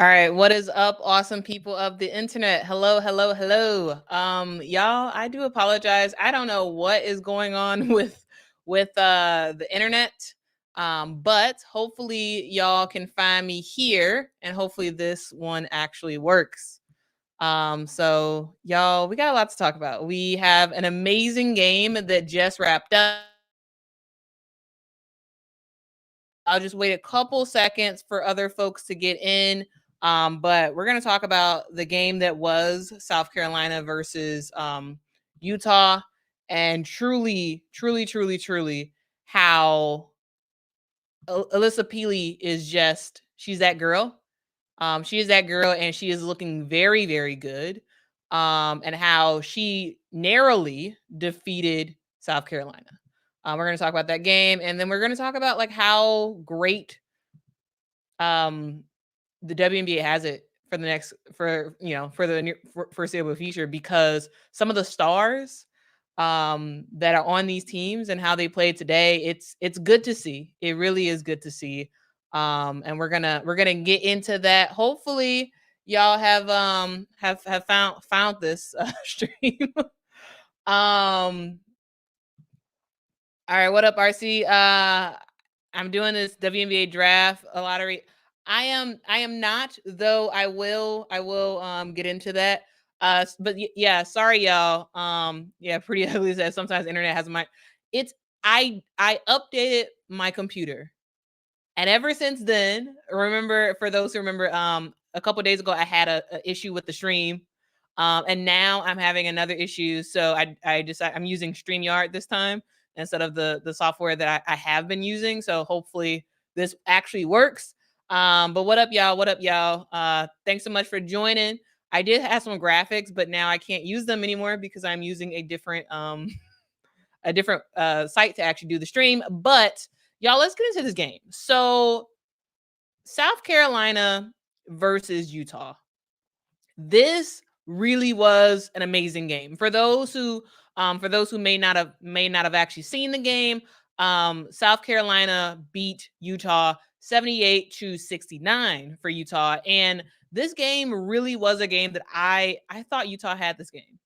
All right, what is up, awesome people of the internet? Hello, hello, hello. Y'all, I do apologize. I don't know what is going on with the internet. But hopefully y'all can find me here and hopefully this one actually works. So y'all, we got a lot to talk about. We have an amazing game that just wrapped up. I'll just wait a couple seconds for other folks to get in. But we're going to talk about the game that was South Carolina versus Utah, and truly how Alyssa Pili is just, she's that girl. She is that girl, and she is looking very, very good. And how she narrowly defeated South Carolina. We're going to talk about that game, and then we're going to talk about like how great the WNBA has it for the next for the foreseeable future, because some of the stars that are on these teams and how they played today, it's good to see. It really is good to see. And we're gonna get into that. Hopefully y'all have found this stream. All right, what up, RC? I'm doing this WNBA draft, a lottery. I am not, though. I will get into that. But yeah, sorry y'all. Yeah, pretty ugly says sometimes internet has my. It's I updated my computer, and ever since then, remember, for those who remember, a couple days ago I had a issue with the stream. And now I'm having another issue. So I'm using StreamYard this time instead of the software that I have been using. So hopefully this actually works. But what up, y'all? What up, y'all? Thanks so much for joining. I did have some graphics, but now I can't use them anymore because I'm using a different site to actually do the stream. But y'all, let's get into this game. So South Carolina versus Utah. This really was an amazing game. For those who may not have actually seen the game, South Carolina beat Utah 78-69 for Utah, and this game really was a game that I thought Utah had this game.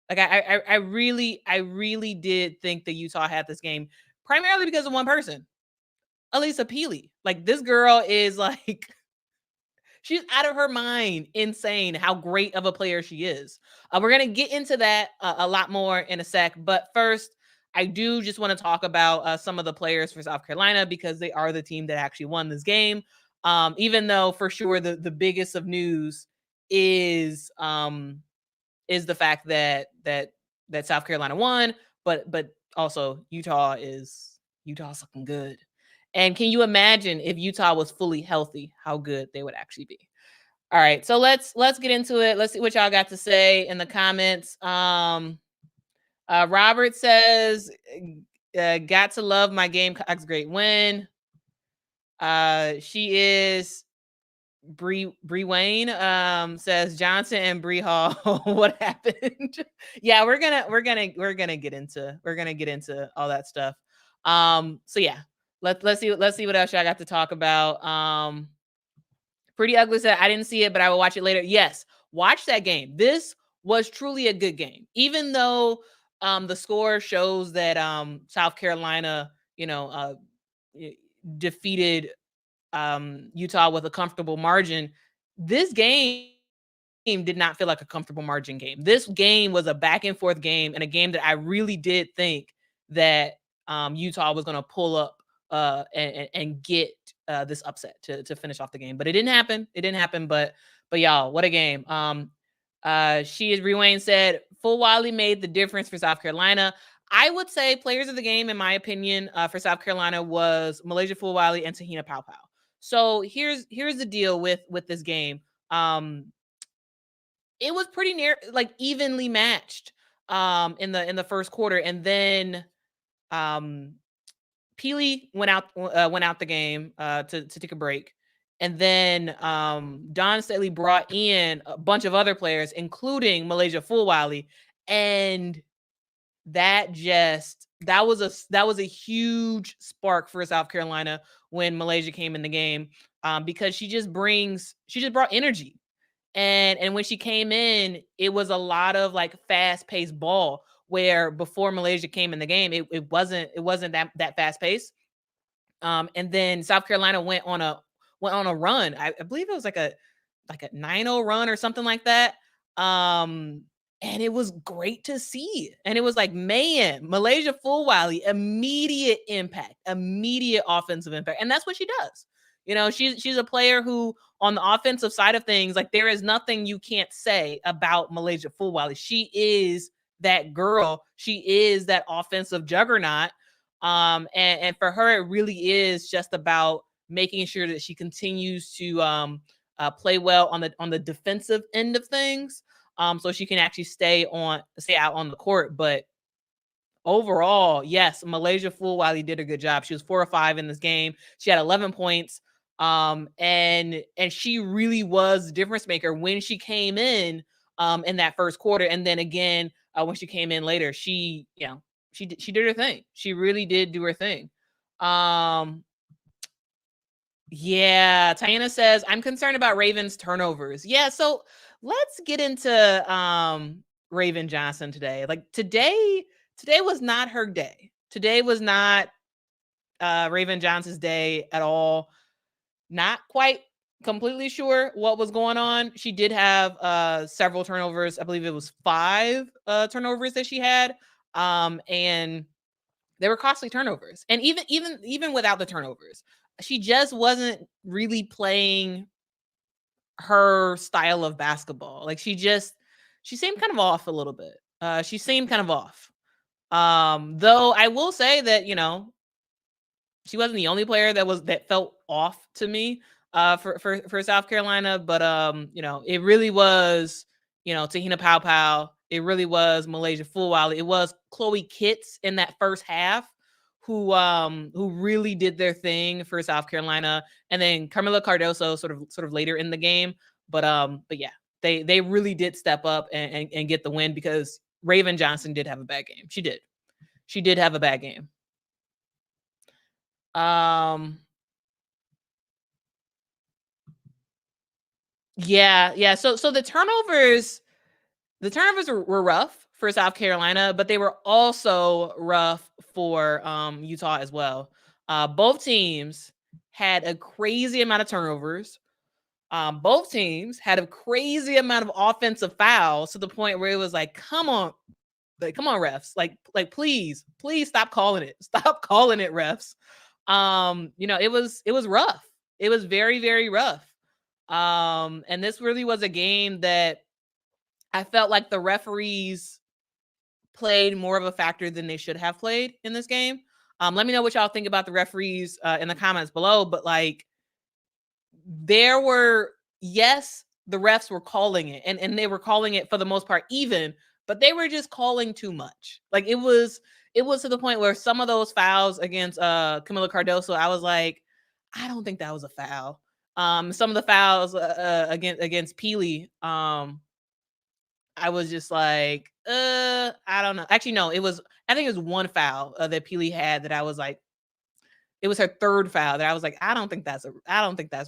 Like I really did think that Utah had this game, primarily because of one person, Alissa Pili. Like, this girl is like she's out of her mind, insane how great of a player she is. We're going to get into that a lot more in a sec. But first, I do just want to talk about some of the players for South Carolina, because they are the team that actually won this game. Even though for sure the biggest of news is the fact that South Carolina won, but also Utah's looking good. And can you imagine if Utah was fully healthy, how good they would actually be? All right, so let's get into it. Let's see what y'all got to say in the comments. Robert says, got to love my Gamecocks great win. She is Bree Wayne says Johnson and Bree Hall. What happened? Yeah, we're gonna get into all that stuff. So yeah, let's see what else I got to talk about. Pretty ugly said, I didn't see it, but I will watch it later. Yes, watch that game. This was truly a good game, even though the score shows that South Carolina, defeated Utah with a comfortable margin. This game did not feel like a comfortable margin game. This game was a back and forth game, and a game that I really did think that Utah was going to pull up and get this upset to finish off the game. But it didn't happen. But y'all, what a game. She is Rewain said, Full Wiley made the difference for South Carolina. I would say players of the game, in my opinion, for South Carolina was Malaysia Full Wiley and Tahina Pow Pow. So here's the deal with this game. It was pretty near, like, evenly matched in the first quarter, and then Pili went out the game to take a break, and then Don Staley brought in a bunch of other players, including Malaysia Full Wiley, and that was a huge spark for South Carolina when Malaysia came in the game. because she just brought energy. And when she came in, it was a lot of like fast paced ball where before Malaysia came in the game, it wasn't that fast paced. And then South Carolina went on a run. I believe it was like a 9-0 run or something like that. Um, and it was great to see. And it was like, man, Malaysia Fulwiley, immediate impact, immediate offensive impact. And that's what she does. She's a player who, on the offensive side of things, like there is nothing you can't say about Malaysia Fulwiley. She is that girl. She is that offensive juggernaut. And for her, it really is just about making sure that she continues to play well on the defensive end of things, so she can actually stay out on the court. But overall, yes, Malaysia Fulwiley did a good job. She was 4 or 5 in this game. She had 11 points, and she really was the difference maker when she came in that first quarter, and then again when she came in later. She did her thing. She really did do her thing. Yeah, Tiana says, I'm concerned about Raven's turnovers. Yeah, so let's get into Raven Johnson today. Like today was not her day. Today was not Raven Johnson's day at all. Not quite completely sure what was going on. She did have several turnovers. I believe it was 5 turnovers that she had. And they were costly turnovers. And even without the turnovers, she just wasn't really playing her style of basketball. Like she seemed kind of off a little bit. She seemed kind of off. Though I will say that, she wasn't the only player that felt off to me for South Carolina, but it really was, Tahina Pow, it really was Malaysia Fulwiley, it was Chloe Kitts in that first half who really did their thing for South Carolina, and then Carmela Cardoso sort of later in the game. But yeah, they really did step up and get the win, because Raven Johnson did have a bad game. She did have a bad game. Yeah. So the turnovers were rough for South Carolina, but they were also rough for Utah as well. Both teams had a crazy amount of turnovers. Both teams had a crazy amount of offensive fouls, to the point where it was like, come on, refs, like please stop calling it. Stop calling it, refs. It was rough. It was very, very rough. And this really was a game that I felt like the referees played more of a factor than they should have played in this game. Let me know what y'all think about the referees in the comments below. But like, the refs were calling it, and they were calling it for the most part even, but they were just calling too much. Like it was to the point where some of those fouls against Camila Cardoso, I was like, I don't think that was a foul. Some of the fouls against Pili, I was just like, I don't know. Actually, no, I think it was one foul that Pili had that I was like, it was her third foul that I was like, I don't think that's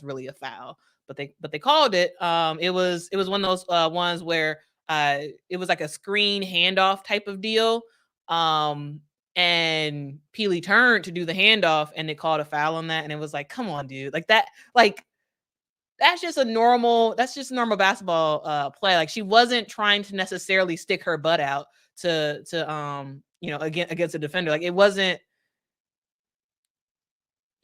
really a foul. But they called it. It was one of those ones where it was like a screen handoff type of deal. And Pili turned to do the handoff, and they called a foul on that. And it was like, come on, dude. Like that, that's just normal basketball play. Like she wasn't trying to necessarily stick her butt out to against a defender. Like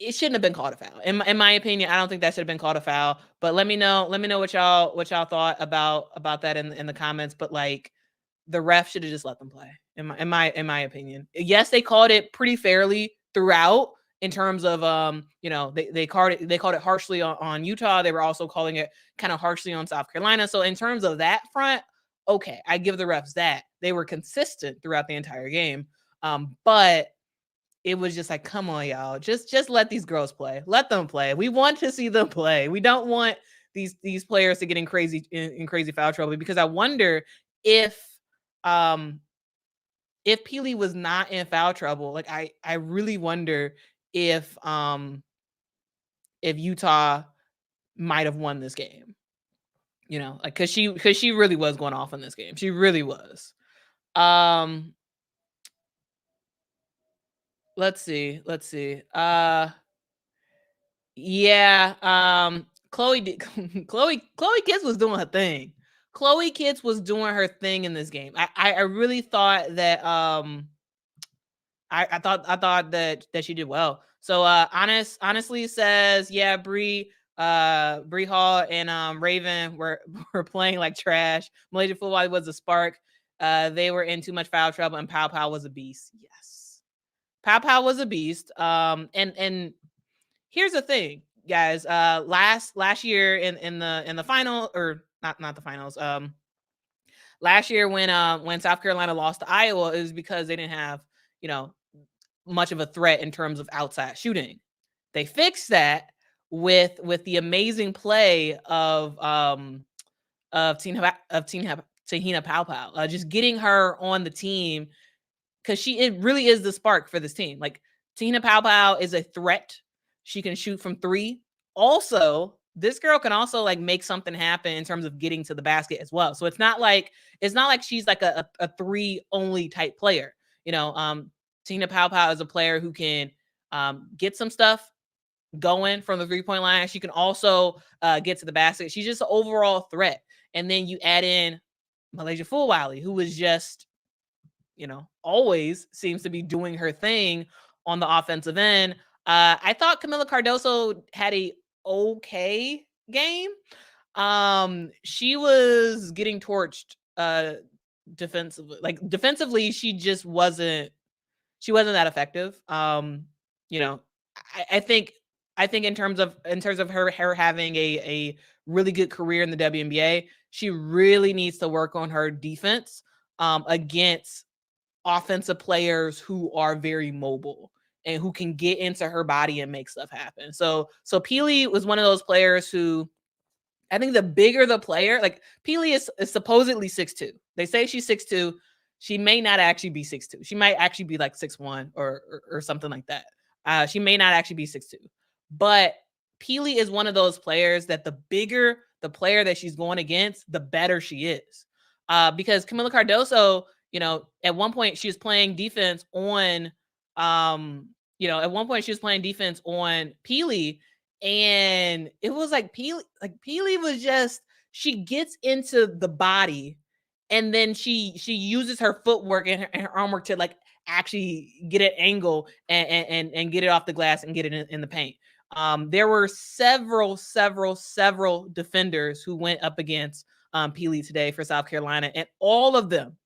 it shouldn't have been called a foul. In my opinion, I don't think that should have been called a foul. But let me know what y'all thought about that in the comments. But like, the ref should have just let them play. In my opinion. Yes, they called it pretty fairly throughout, in terms of they called it harshly on Utah. They were also calling it kind of harshly on South Carolina. So in terms of that front, okay, I give the refs that. They were consistent throughout the entire game. But it was just like, come on, y'all. Just let these girls play. Let them play. We want to see them play. We don't want these players to get in crazy foul trouble, because I wonder if Pili was not in foul trouble. Like I really wonder if Utah might have won this game. You know, like because she really was going off in this game. She really was. Um, let's see. Yeah. Chloe did. Chloe Kids was doing her thing. Chloe Kids was doing her thing in this game. I really thought that I thought that she did well. So honestly says, yeah, Bree Hall and Raven were were playing like trash. Malaysia football was a spark. They were in too much foul trouble, and Pow Pow was a beast. Yes. Pow Pow was a beast. And here's the thing, guys. Last year in the final, or not the finals. Last year when South Carolina lost to Iowa, it was because they didn't have, you know, much of a threat in terms of outside shooting. They fixed that with the amazing play of Tahina Pow Pow, just getting her on the team, because it really is the spark for this team. Like, Tahina Pow Pow is a threat. She can shoot from three. Also, this girl can also like make something happen in terms of getting to the basket as well. So it's not like she's like a three only type player. You know, Tahina Pow Pow is a player who can get some stuff going from the 3-point line. She can also get to the basket. She's just an overall threat. And then you add in Malaysia Fulwiley, who was just, you know, always seems to be doing her thing on the offensive end. I thought Camila Cardoso had a okay game. She was getting torched defensively. Like, defensively, she just wasn't that effective. You know, I think in terms of her having a really good career in the WNBA, she really needs to work on her defense against offensive players who are very mobile and who can get into her body and make stuff happen. So Pili was one of those players who, I think the bigger the player, like Pili is supposedly 6'2". They say she's 6'2". She may not actually be 6'2". She might actually be like 6'1" or something like that. She may not actually be 6'2". But Pili is one of those players that the bigger the player that she's going against, the better she is. Because Camila Cardoso, you know, at one point she was playing defense on, at one point she was playing defense on Pili, and it was like Pili was just, she gets into the body, and then she uses her footwork and her arm work to like actually get an angle and get it off the glass and get it in the paint. There were several defenders who went up against Pili today for South Carolina, and all of them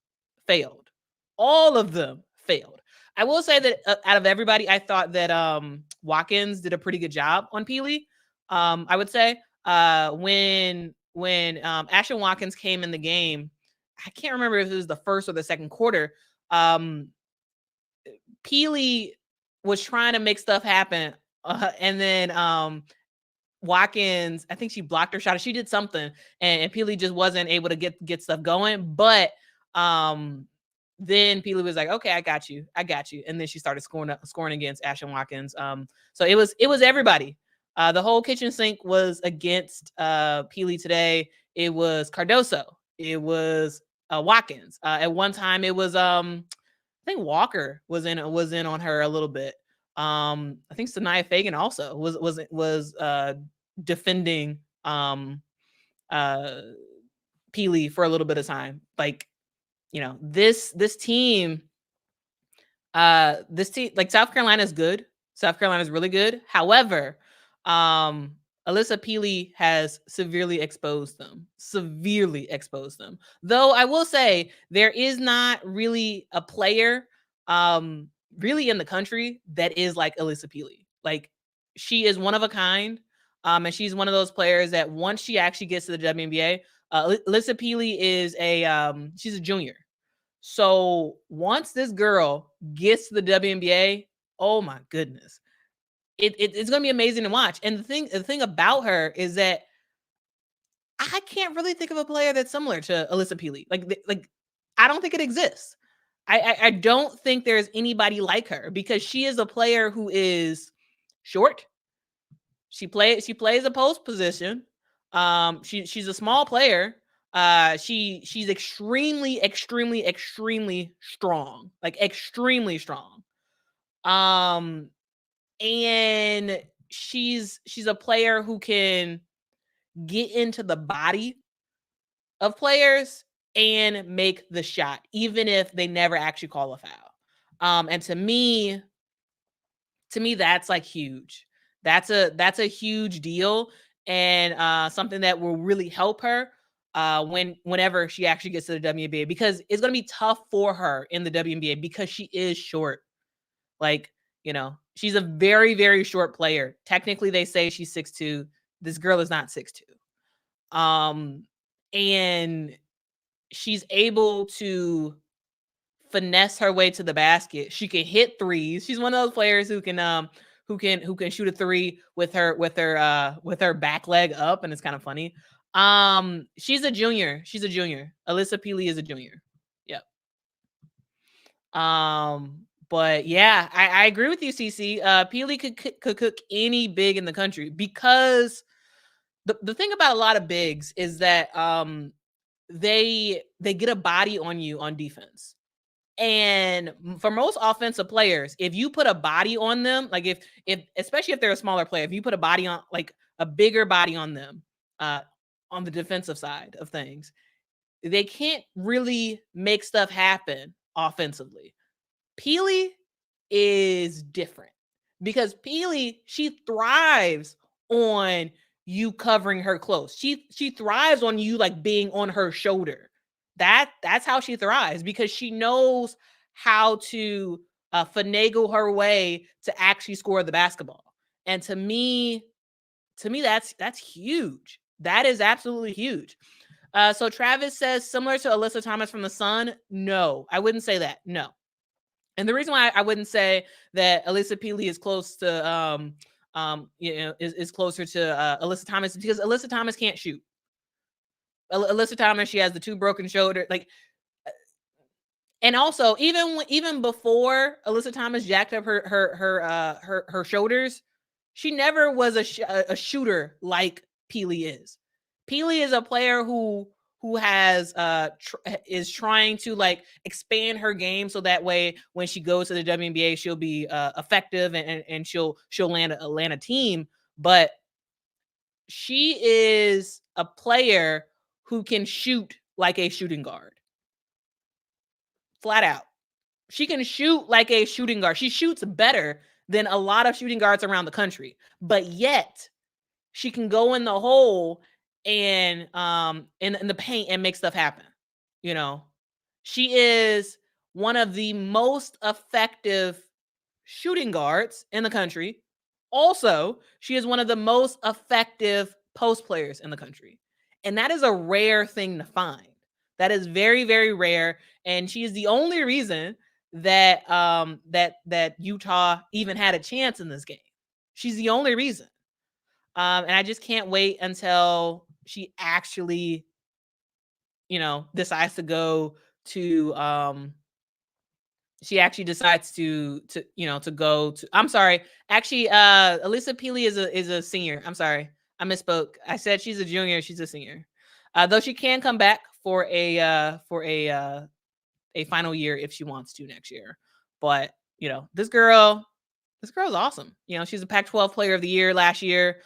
failed. All of them failed. I will say that out of everybody, I thought that Watkins did a pretty good job on Pili. I would say when Ashton Watkins came in the game, I can't remember if it was the first or the second quarter. Pili was trying to make stuff happen, and then Watkins, I think she blocked her shot. She did something, and Pili just wasn't able to get stuff going. But then Pili was like, "Okay, I got you," and then she started scoring against Ashton Watkins. So it was everybody. The whole kitchen sink was against Pili today. It was Cardoso. It was Watkins. At one time, it was I think Walker was in on her a little bit. I think Sanaya Fagan also was defending Pili for a little bit of time. Like, you know, this team, like, South Carolina is good. South Carolina is really good. However, Alyssa Pili has severely exposed them. Though I will say there is not really a player really in the country that is like Alyssa Pili. Like, she is one of a kind. And she's one of those players that once she actually gets to the WNBA, Alyssa Pili is she's a junior. So once this girl gets to the WNBA, oh my goodness, it's going to be amazing to watch. And the thing about her is that I can't really think of a player that's similar to Alyssa Pili. Like I don't think it exists. I don't think there's anybody like her, because she is a player who is short. She plays a post position. She's a small player. She's extremely strong. Like extremely strong. And she's a player who can get into the body of players and make the shot, even if they never actually call a foul. And to me, that's like huge. That's a huge deal, and something that will really help her whenever she actually gets to the WNBA, because it's going to be tough for her in the WNBA because she is short. Like, she's a very, very short player. Technically, they say she's 6'2". This girl is not 6'2". And she's able to finesse her way to the basket. She can hit threes. She's one of those players who can shoot a three with her back leg up, and it's kind of funny. She's a junior. Alyssa Pili is a junior. Yep. But yeah, I agree with you, CC. Pili could cook any big in the country, because the thing about a lot of bigs is that they get a body on you on defense. And for most offensive players, if you put a body on them, like if especially if they're a smaller player, if you put a body on, like a bigger body on them, on the defensive side of things, they can't really make stuff happen offensively. Pili is different, because Pili, she thrives on you covering her close. She thrives on you like being on her shoulder. That's how she thrives, because she knows how to finagle her way to actually score the basketball. And to me, that's huge. That is absolutely huge. So Travis says, similar to Alyssa Thomas from the Sun. No, I wouldn't say that. No. And the reason why I wouldn't say that Alyssa Pili is close to is closer to Alyssa Thomas is because Alyssa Thomas can't shoot. Alyssa Thomas, she has the two broken shoulder, like, and also even before Alyssa Thomas jacked up her shoulders, she never was a shooter like Pili is. Pili is a player who has is trying to like expand her game, so that way when she goes to the WNBA, she'll be effective, and she'll land a team. But she is a player who can shoot like a shooting guard. Flat out. She can shoot like a shooting guard. She shoots better than a lot of shooting guards around the country. But yet, she can go in the hole and in the paint and make stuff happen. She is one of the most effective shooting guards in the country. Also, she is one of the most effective post players in the country. And that is a rare thing to find. That is very, very rare. And she is the only reason that that Utah even had a chance in this game. She's the only reason. And I just can't wait until she actually, decides to go to she actually decides to go to, I'm sorry. Actually, Alyssa Pili is a senior. I'm sorry. I misspoke. I said she's a junior. She's a senior. Though she can come back for a final year if she wants to next year. But, this girl is awesome. She's a Pac-12 player of the year last year.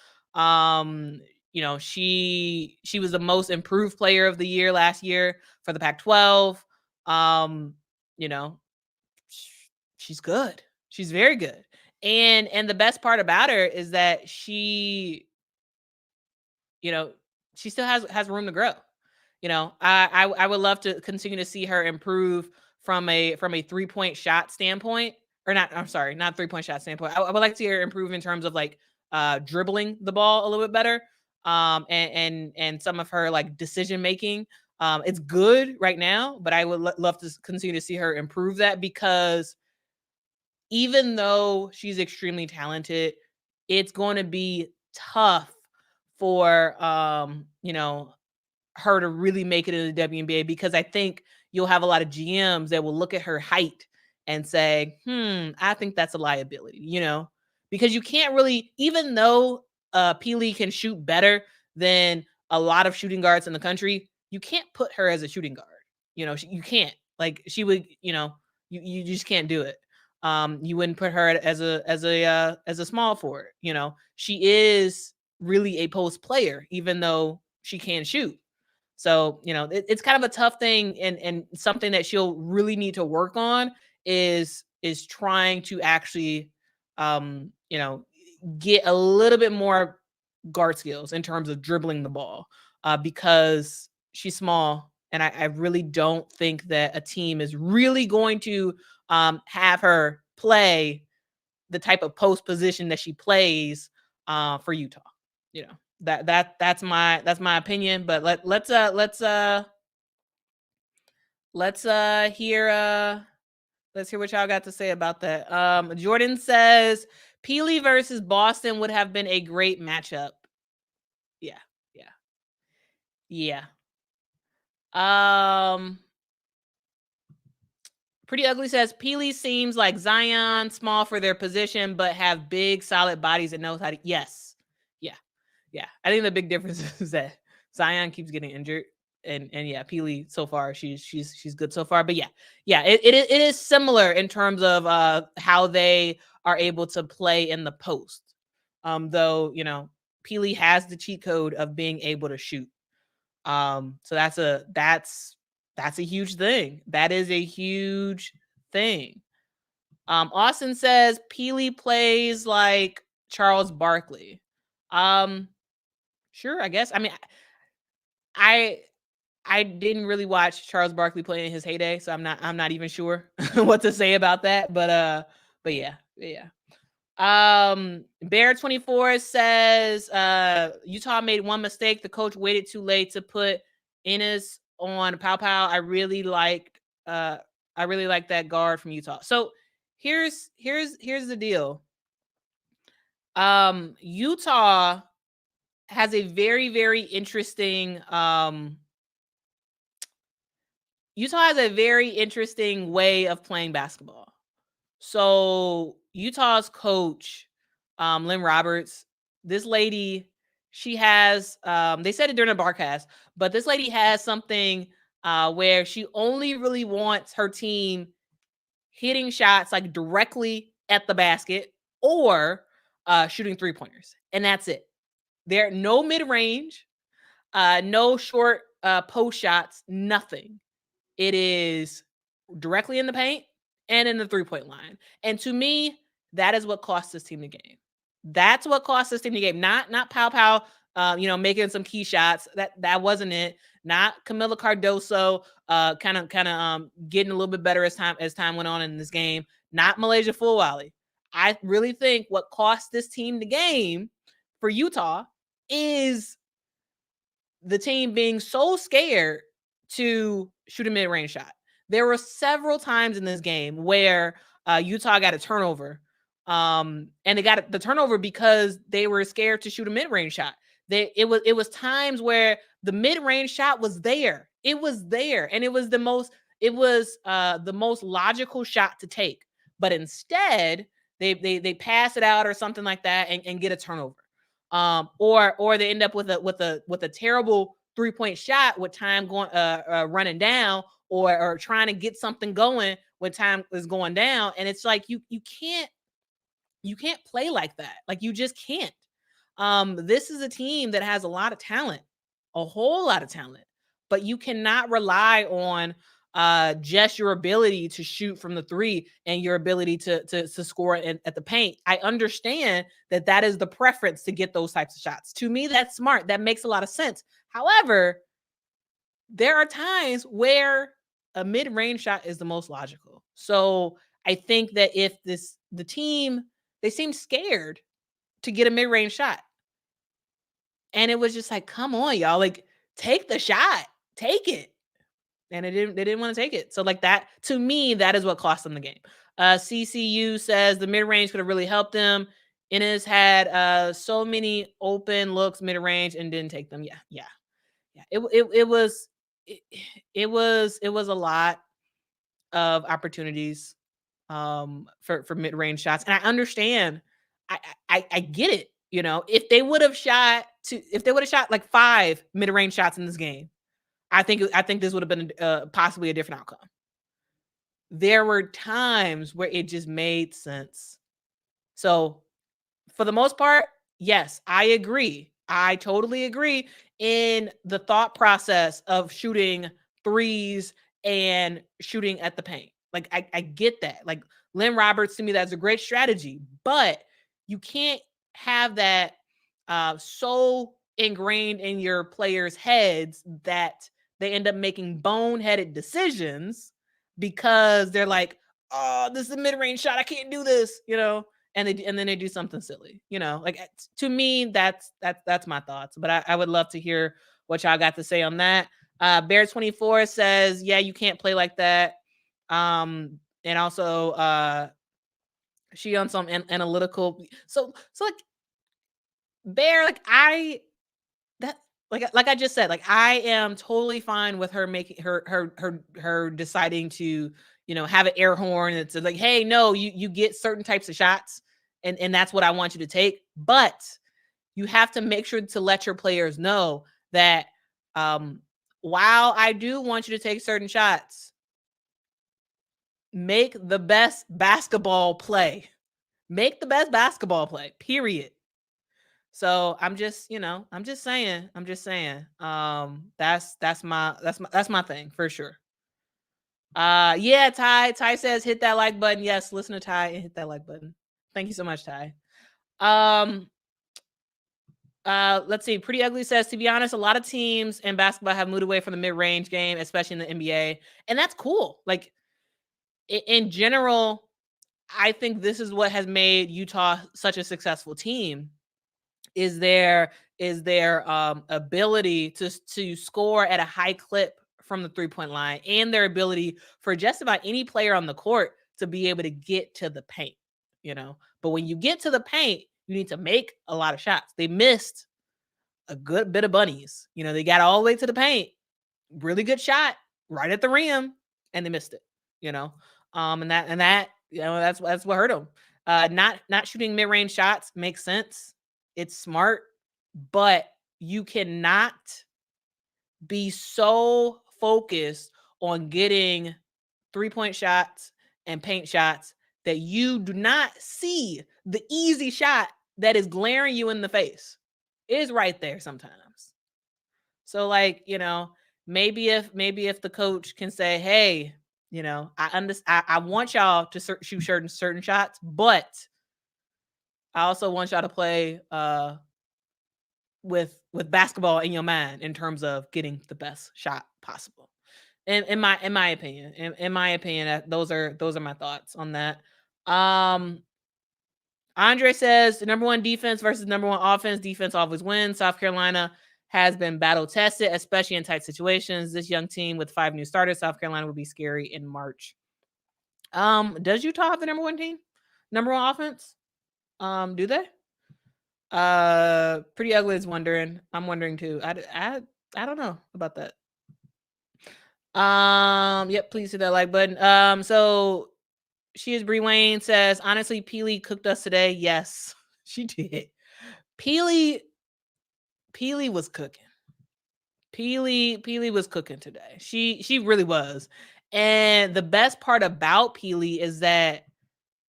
She was the most improved player of the year last year for the Pac-12. She's good. She's very good. And the best part about her is that she still has room to grow. I would love to continue to see her improve from a 3-point shot standpoint, or not. I'm sorry, not 3-point shot standpoint. I would like to see her improve in terms of like dribbling the ball a little bit better, and some of her like decision making. It's good right now, but I would love to continue to see her improve that, because even though she's extremely talented, it's going to be tough for her to really make it in the WNBA, because I think you'll have a lot of GMs that will look at her height and say, I think that's a liability, because you can't really, even though Pili can shoot better than a lot of shooting guards in the country, you can't put her as a shooting guard. You can't. Like she would, you just can't do it. You wouldn't put her as a small forward. She is really a post player, even though she can shoot. So, it's kind of a tough thing, and something that she'll really need to work on is trying to actually get a little bit more guard skills in terms of dribbling the ball, because she's small, and I really don't think that a team is really going to have her play the type of post position that she plays for Utah. That's my opinion. But let's hear what y'all got to say about that. Jordan says Pili versus Boston would have been a great matchup. Yeah, yeah. Pretty Ugly says Pili seems like Zion, small for their position, but have big, solid bodies and knows how to. Yes, yeah. I think the big difference is that Zion keeps getting injured, and yeah, Pili so far she's good so far. But yeah, it is similar in terms of how they are able to play in the post. Though Pili has the cheat code of being able to shoot. So that's a huge thing. That is a huge thing. Austin says Pili plays like Charles Barkley. Sure, I guess. I mean, I didn't really watch Charles Barkley play in his heyday, so I'm not even sure what to say about that. But yeah. Bear 24 says Utah made one mistake. The coach waited too late to put Innes on Pow Pow. I really liked that guard from Utah. So here's the deal. Utah has a very, very interesting way of playing basketball. So Utah's coach, Lynn Roberts, this lady, she has, they said it during the broadcast, but this lady has something where she only really wants her team hitting shots like directly at the basket or shooting 3-pointers. And that's it. There, no mid-range, no short post shots, nothing. It is directly in the paint and in the 3-point line. And to me, that is what cost this team the game. That's what cost this team the game. Not Pow Pow, making some key shots. That wasn't it. Not Camila Cardoso, kind of getting a little bit better as time went on in this game. Not Malaysia Fulwale. I really think what cost this team the game for Utah is the team being so scared to shoot a mid-range shot. There were several times in this game where Utah got a turnover, and they got the turnover because they were scared to shoot a mid-range shot. It was times where the mid-range shot was there. It was there, and it was the most logical shot to take. But instead, they pass it out or something like that and get a turnover. Or they end up with a terrible 3-point shot with time going running down, or trying to get something going when time is going down, and it's like you can't play like that. Like, you just can't. This is a team that has a lot of talent, a whole lot of talent, but you cannot rely on just your ability to shoot from the 3 and your ability to score at the paint. I understand that is the preference to get those types of shots. To me, that's smart. That makes a lot of sense. However, there are times where a mid-range shot is the most logical. So I think that if the team, they seem scared to get a mid-range shot. And it was just like, come on, y'all, like, take the shot, take it. And they didn't want to take it. So like that, to me, that is what cost them the game. CCU says the mid-range could have really helped them. Innes had so many open looks mid-range and didn't take them. Yeah. It was a lot of opportunities for mid-range shots. And I understand. I get it. You know, if they would have shot like 5 mid-range shots in this game, I think this would have been possibly a different outcome. There were times where it just made sense. So, for the most part, yes, I agree. I totally agree in the thought process of shooting threes and shooting at the paint. Like I get that. Like Lynn Roberts, to me, that's a great strategy, but you can't have that so ingrained in your players' heads that they end up making boneheaded decisions because they're like, oh, this is a mid-range shot. I can't do this, you know, and then they do something silly, you know. Like to me, that's my thoughts. But I would love to hear what y'all got to say on that. Bear 24 says, yeah, you can't play like that. And also she on some analytical. So like Bear, like like I just said, like I am totally fine with her making her deciding to, you know, have an air horn. It's like, hey, no, you get certain types of shots, and that's what I want you to take. But you have to make sure to let your players know that while I do want you to take certain shots, make the best basketball play. Make the best basketball play. Period. So I'm just, you know, I'm just saying. That's my thing for sure. Yeah, Ty. Ty says hit that like button. Yes, listen to Ty and hit that like button. Thank you so much, Ty. Let's see. Pretty Ugly says, to be honest, a lot of teams in basketball have moved away from the mid-range game, especially in the NBA. And that's cool. Like in general, I think this is what has made Utah such a successful team. Is their ability to score at a high clip from the three-point line, and their ability for just about any player on the court to be able to get to the paint, you know. But when you get to the paint, you need to make a lot of shots. They missed a good bit of bunnies. You know, they got all the way to the paint, really good shot right at the rim, and they missed it, you know. And that, you know, that's what hurt them. Not shooting mid-range shots makes sense. It's smart, but you cannot be so focused on getting three-point shots and paint shots that you do not see the easy shot that is glaring you in the face. It is right there sometimes. So like, you know, maybe if the coach can say, hey, you know, I want y'all to shoot certain shots, but I also want y'all to play with basketball in your mind in terms of getting the best shot possible. In my opinion, those are my thoughts on that. Andre says the number one defense versus number one offense. Defense always wins. South Carolina has been battle tested, especially in tight situations. This young team with 5 new starters, South Carolina will be scary in March. Does Utah have the number one team? Number one offense? Do they? Pretty Ugly is wondering. I'm wondering too. I don't know about that. Yep, please hit that like button. So she is Bree Wayne says, honestly, Pili cooked us today. Yes, she did. Pili was cooking. Pili was cooking today. She really was. And the best part about Pili is that,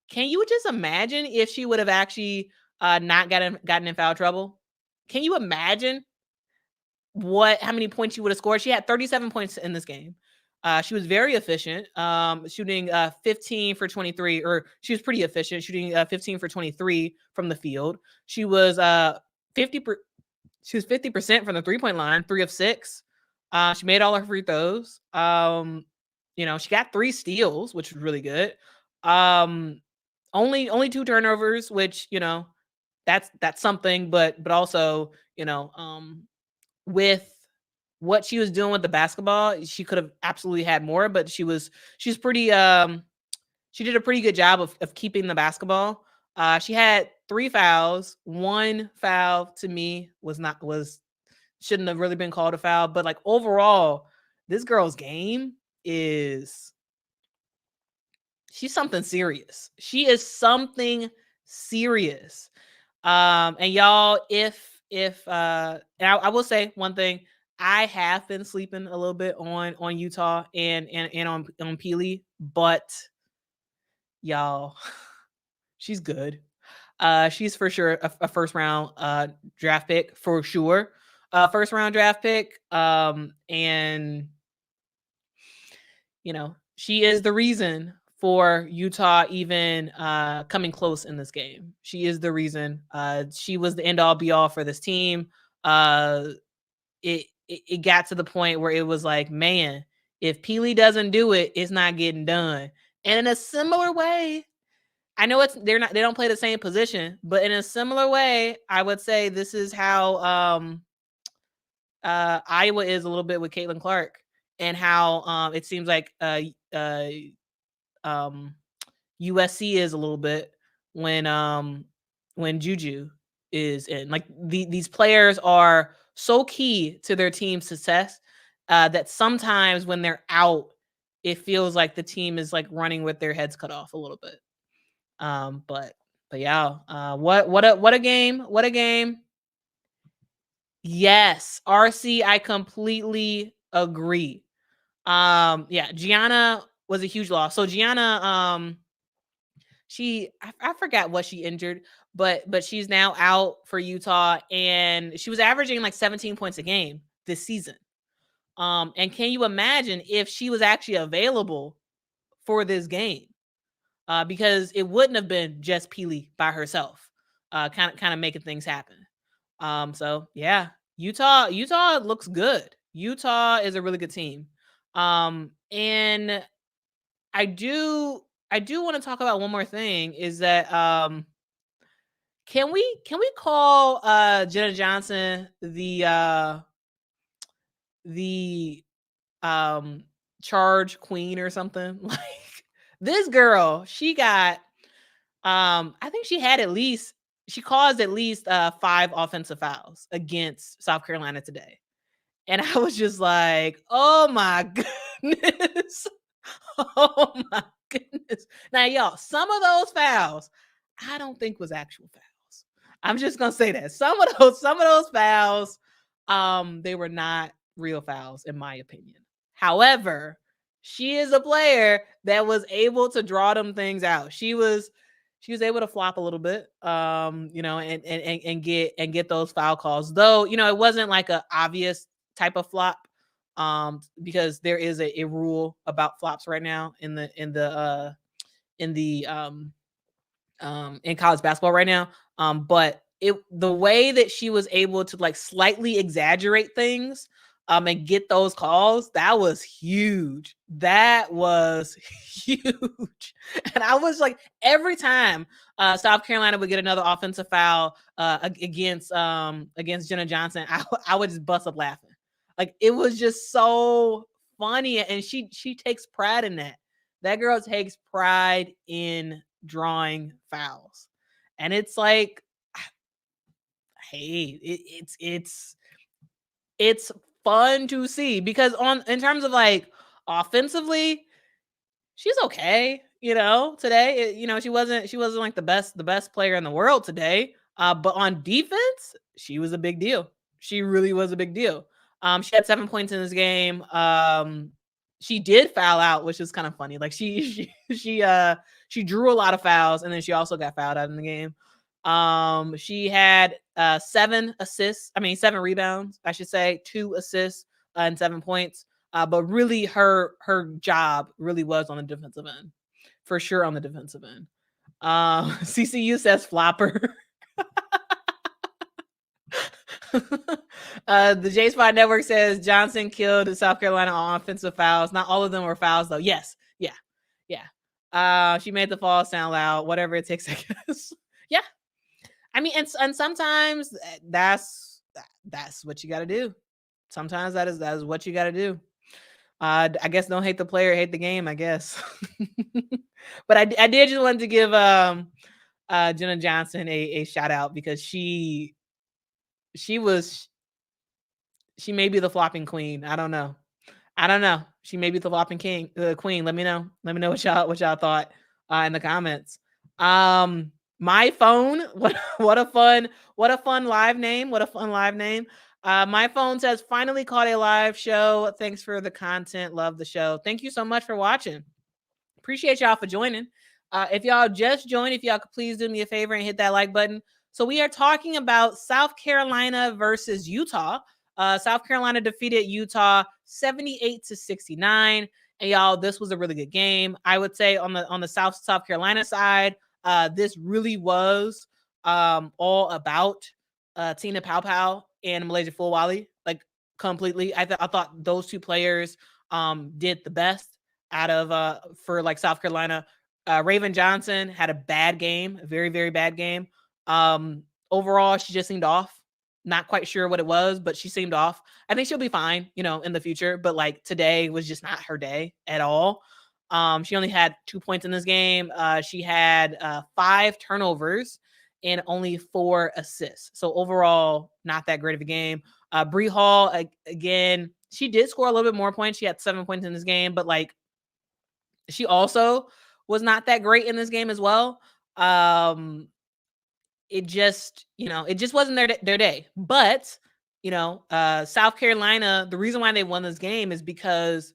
can you just imagine if she would have actually not gotten in foul trouble? Can you imagine how many points she would have scored? She had 37 points in this game. She was very efficient, shooting 15 for 23, or she was pretty efficient, shooting 15 for 23 from the field. She was 50% from the 3-point line, 3 of 6. She made all her free throws. You know, she got 3 steals, which was really good. Only 2 turnovers, which, you know, that's something, but also, you know, with what she was doing with the basketball, she could have absolutely had more, but she's pretty she did a pretty good job of keeping the basketball. She had 3 fouls. 1 foul to me shouldn't have really been called a foul, but like overall, this girl's game she's something serious. She is something serious. And y'all, if and I will say one thing, I have been sleeping a little bit on Utah and on Pili, but y'all, she's good. She's for sure a first round draft pick for sure. First round draft pick. And you know, she is the reason for Utah even coming close in this game. She is the reason. She was the end all be all for this team. It got to the point where it was like, man, if Pili doesn't do it, it's not getting done. And in a similar way, I know they don't play the same position, but in a similar way, I would say this is how Iowa is a little bit with Caitlin Clark, and how it seems like USC is a little bit when Juju is in. Like these players are so key to their team's success that sometimes when they're out, it feels like the team is like running with their heads cut off a little bit. But yeah, what a game! What a game! Yes, RC, I completely agree. Yeah, Gianna was a huge loss. So Gianna, I forgot what she injured, but she's now out for Utah, and she was averaging like 17 points a game this season. And can you imagine if she was actually available for this game? Because it wouldn't have been just Pili by herself, kind of making things happen. So yeah, Utah looks good. Utah is a really good team. And I do want to talk about one more thing, is that can we call Jenna Johnson the charge queen or something? Like, this girl, she got I think she caused at least 5 offensive fouls against South Carolina today. And I was just like, oh my goodness. Oh my goodness. Now, y'all, some of those fouls, I don't think was actual fouls. I'm just gonna say that. Some of those fouls, they were not real fouls, in my opinion. However, she is a player that was able to draw them things out. She was able to flop a little bit, and get those foul calls. Though, it wasn't like a obvious type of flop, because there is a rule about flops right now in college basketball right now. But the way that she was able to like slightly exaggerate things and get those calls, that was huge. That was huge. And I was like, every time South Carolina would get another offensive foul against Jenna Johnson, I would just bust up laughing. Like, it was just so funny, and she takes pride in that. That girl takes pride in drawing fouls, and it's like, hey, it's fun to see, because in terms of like offensively, she's okay. Today, she wasn't like the best player in the world today. But on defense, she was a big deal. She really was a big deal. She had 7 points in this game. She did foul out, which is kind of funny. Like, she drew a lot of fouls, and then she also got fouled out in the game. She had 7 rebounds, I should say, 2 assists and 7 points. But really, her job really was on the defensive end, for sure, on the defensive end. CCU says flopper. The J Spot Network says Johnson killed South Carolina on offensive fouls. Not all of them were fouls, though. Yes, yeah. She made the fall sound loud. Whatever it takes, I guess. Yeah. I mean, and sometimes that's what you got to do. Sometimes that is what you got to do. I guess don't hate the player, hate the game, I guess. But I did just want to give Jenna Johnson a shout out, because she may be the flopping queen. I don't know. She may be the flopping queen. Let me know what y'all thought in the comments. My phone. What a fun live name. What a fun live name. My phone says finally caught a live show. Thanks for the content. Love the show. Thank you so much for watching. Appreciate y'all for joining. If y'all just joined, if y'all could please do me a favor and hit that like button. So we are talking about South Carolina versus Utah. South Carolina defeated Utah 78-69. And y'all, this was a really good game. I would say on the South Carolina side, this really was all about Tina Pow and Malaysia Fulwali, like completely. I thought those two players did the best out of for like South Carolina. Raven Johnson had a bad game, a very, very bad game. Overall, she just seemed off. Not quite sure what it was, but she seemed off. I think she'll be fine, in the future. But like today was just not her day at all. She only had 2 points in this game. She had 5 turnovers and only 4 assists. So overall, not that great of a game. Bree Hall, again, she did score a little bit more points. She had 7 points in this game, but like she also was not that great in this game as well. It just wasn't their day. But, South Carolina, the reason why they won this game is because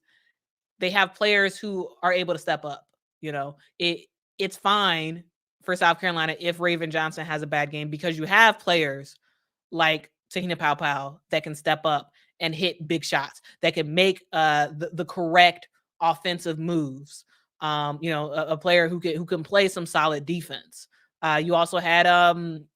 they have players who are able to step up. It's fine for South Carolina if Raven Johnson has a bad game because you have players like Tahina Pow that can step up and hit big shots, that can make the correct offensive moves. A player who can play some solid defense. You also had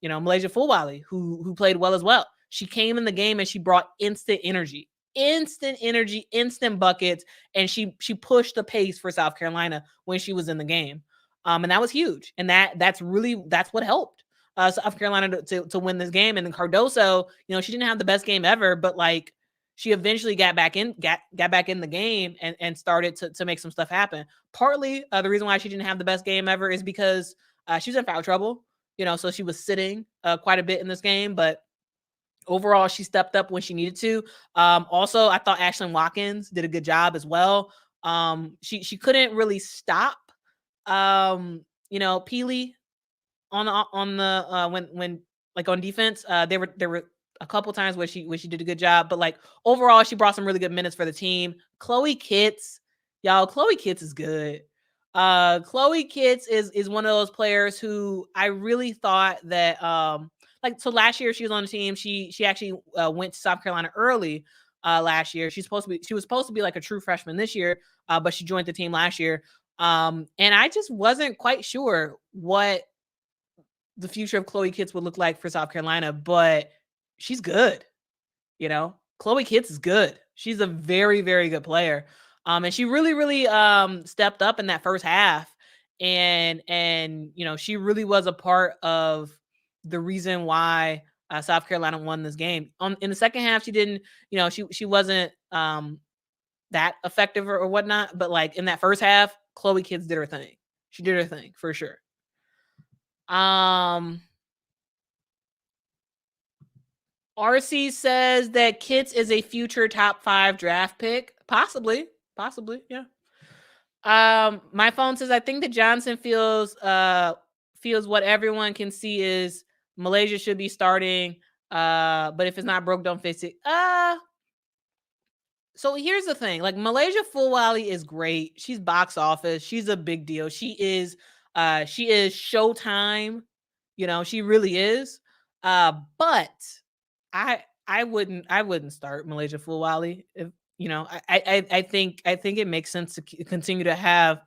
Malaysia Fulwali who played well as well. She came in the game and she brought instant energy, instant buckets, and she pushed the pace for South Carolina when she was in the game. And that was huge. And that's what helped South Carolina to win this game. And then Cardoso, she didn't have the best game ever, but like she eventually got back in the game and started to make some stuff happen. Partly the reason why she didn't have the best game ever is because she was in foul trouble, so she was sitting quite a bit in this game, but overall she stepped up when she needed to. Also, I thought Ashlyn Watkins did a good job as well. She couldn't really stop Pili on the when like on defense. There were a couple times where she did a good job, but like overall she brought some really good minutes for the team. Chloe Kitts, y'all, Chloe Kitts is good. Chloe Kitts is one of those players who I really thought that so last year she was on the team. She actually went to South Carolina early last year. She was supposed to be like a true freshman this year, but she joined the team last year. And I just wasn't quite sure what the future of Chloe Kitts would look like for South Carolina, but she's good. Chloe Kitts is good. She's a very, very good player. And she really, really stepped up in that first half. And she really was a part of the reason why South Carolina won this game. In the second half, she didn't, she wasn't that effective or whatnot. But like in that first half, Chloe Kitts did her thing. She did her thing for sure. RC says that Kitts is a future top 5 draft pick. Possibly, yeah. My phone says I think that Johnson feels what everyone can see is Malaysia should be starting. But if it's not broke, don't fix it. So here's the thing. Like Malaysia Fulwali is great. She's box office. She's a big deal. She is Showtime. She really is. But I wouldn't start Malaysia Fulwali. If I think it makes sense to continue to have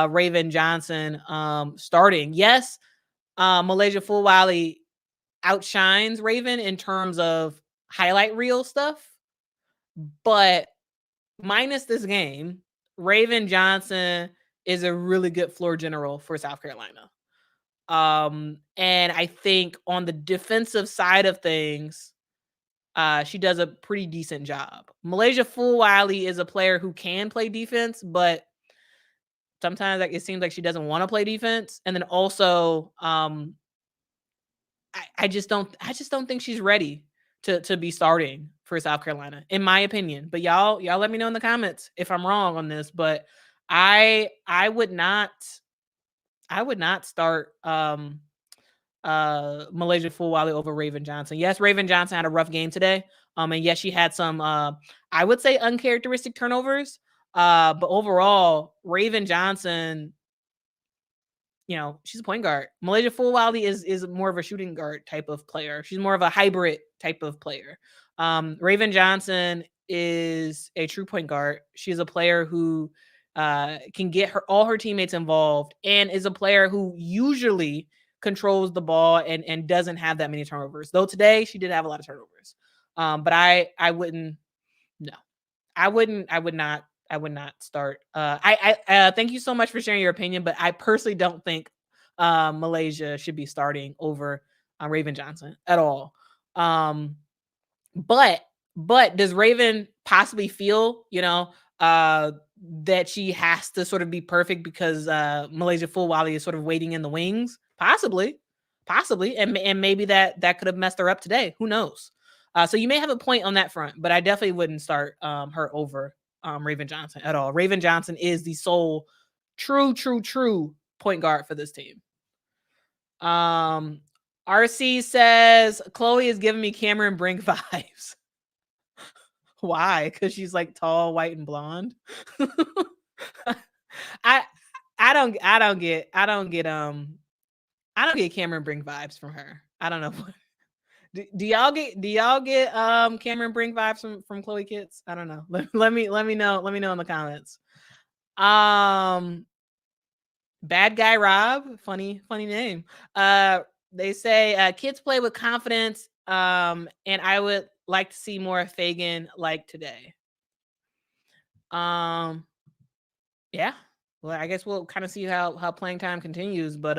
Raven Johnson starting. Yes, Malaysia Fulwali outshines Raven in terms of highlight reel stuff, but minus this game, Raven Johnson is a really good floor general for South Carolina. And I think on the defensive side of things, she does a pretty decent job. Malaysia Fulwali is a player who can play defense, but sometimes like it seems like she doesn't want to play defense. And then also, I just don't think she's ready to be starting for South Carolina, in my opinion. But y'all let me know in the comments if I'm wrong on this. But I would not start Malaysia Fulwiley over Raven Johnson. Yes, Raven Johnson had a rough game today. And yes, she had some I would say uncharacteristic turnovers. But overall, Raven Johnson, she's a point guard. Malaysia Fulwiley is more of a shooting guard type of player. She's more of a hybrid type of player. Raven Johnson is a true point guard. She's a player who can get all her teammates involved and is a player who usually controls the ball and doesn't have that many turnovers. Though today she did have a lot of turnovers. But I wouldn't. No, I would not start. I thank you so much for sharing your opinion, but I personally don't think Malaysia should be starting over Raven Johnson at all. But does Raven possibly feel, that she has to sort of be perfect because Malaysia Fulwiley is sort of waiting in the wings? Possibly, and maybe that could have messed her up today. Who knows? So you may have a point on that front, but I definitely wouldn't start her over Raven Johnson at all. Raven Johnson is the sole true point guard for this team. RC says Chloe is giving me Cameron Brink vibes. Why? Because she's like tall, white, and blonde. I don't get Cameron Brink vibes from her. I don't know. Do y'all get Cameron Brink vibes from Chloe Kitts? I don't know. Let me know. Let me know in the comments. Bad Guy Rob, funny name. They say kids play with confidence. And I would like to see more Fagan like today. Yeah. Well, I guess we'll kind of see how playing time continues, but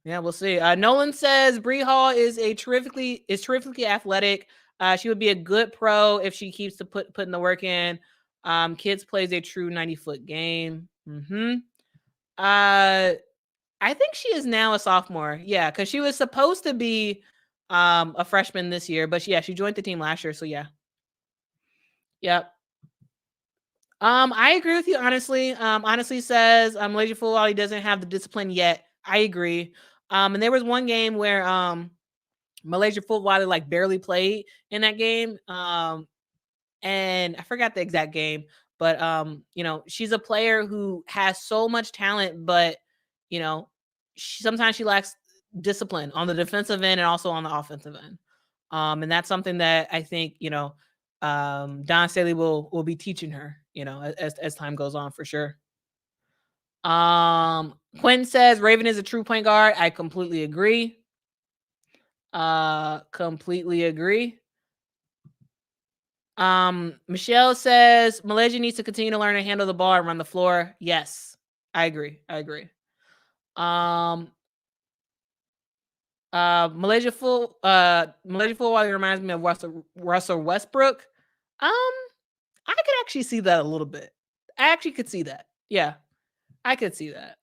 yeah, we'll see. Nolan says Bree Hall is terrifically athletic. She would be a good pro if she keeps putting the work in. Kids plays a true 90-foot game. I think she is now a sophomore. Yeah, because she was supposed to be a freshman this year, but yeah, she joined the team last year. So yeah. Yep. I agree with you, honestly. Honestly says Malaysia Fulwiley doesn't have the discipline yet. I agree. And there was one game where Malaysia Fulwiley like barely played in that game. And I forgot the exact game, but she's a player who has so much talent, but sometimes she lacks discipline on the defensive end and also on the offensive end. And that's something that I think Don Staley will be teaching her, as time goes on for sure. Quinn says Raven is a true point guard. I completely agree. Completely agree. Michelle says Malaysia needs to continue to learn to handle the ball and run the floor. Yes, I agree. Malaysia Fulwiley reminds me of Russell Westbrook. I could actually see that a little bit. I actually could see that. Yeah, I could see that.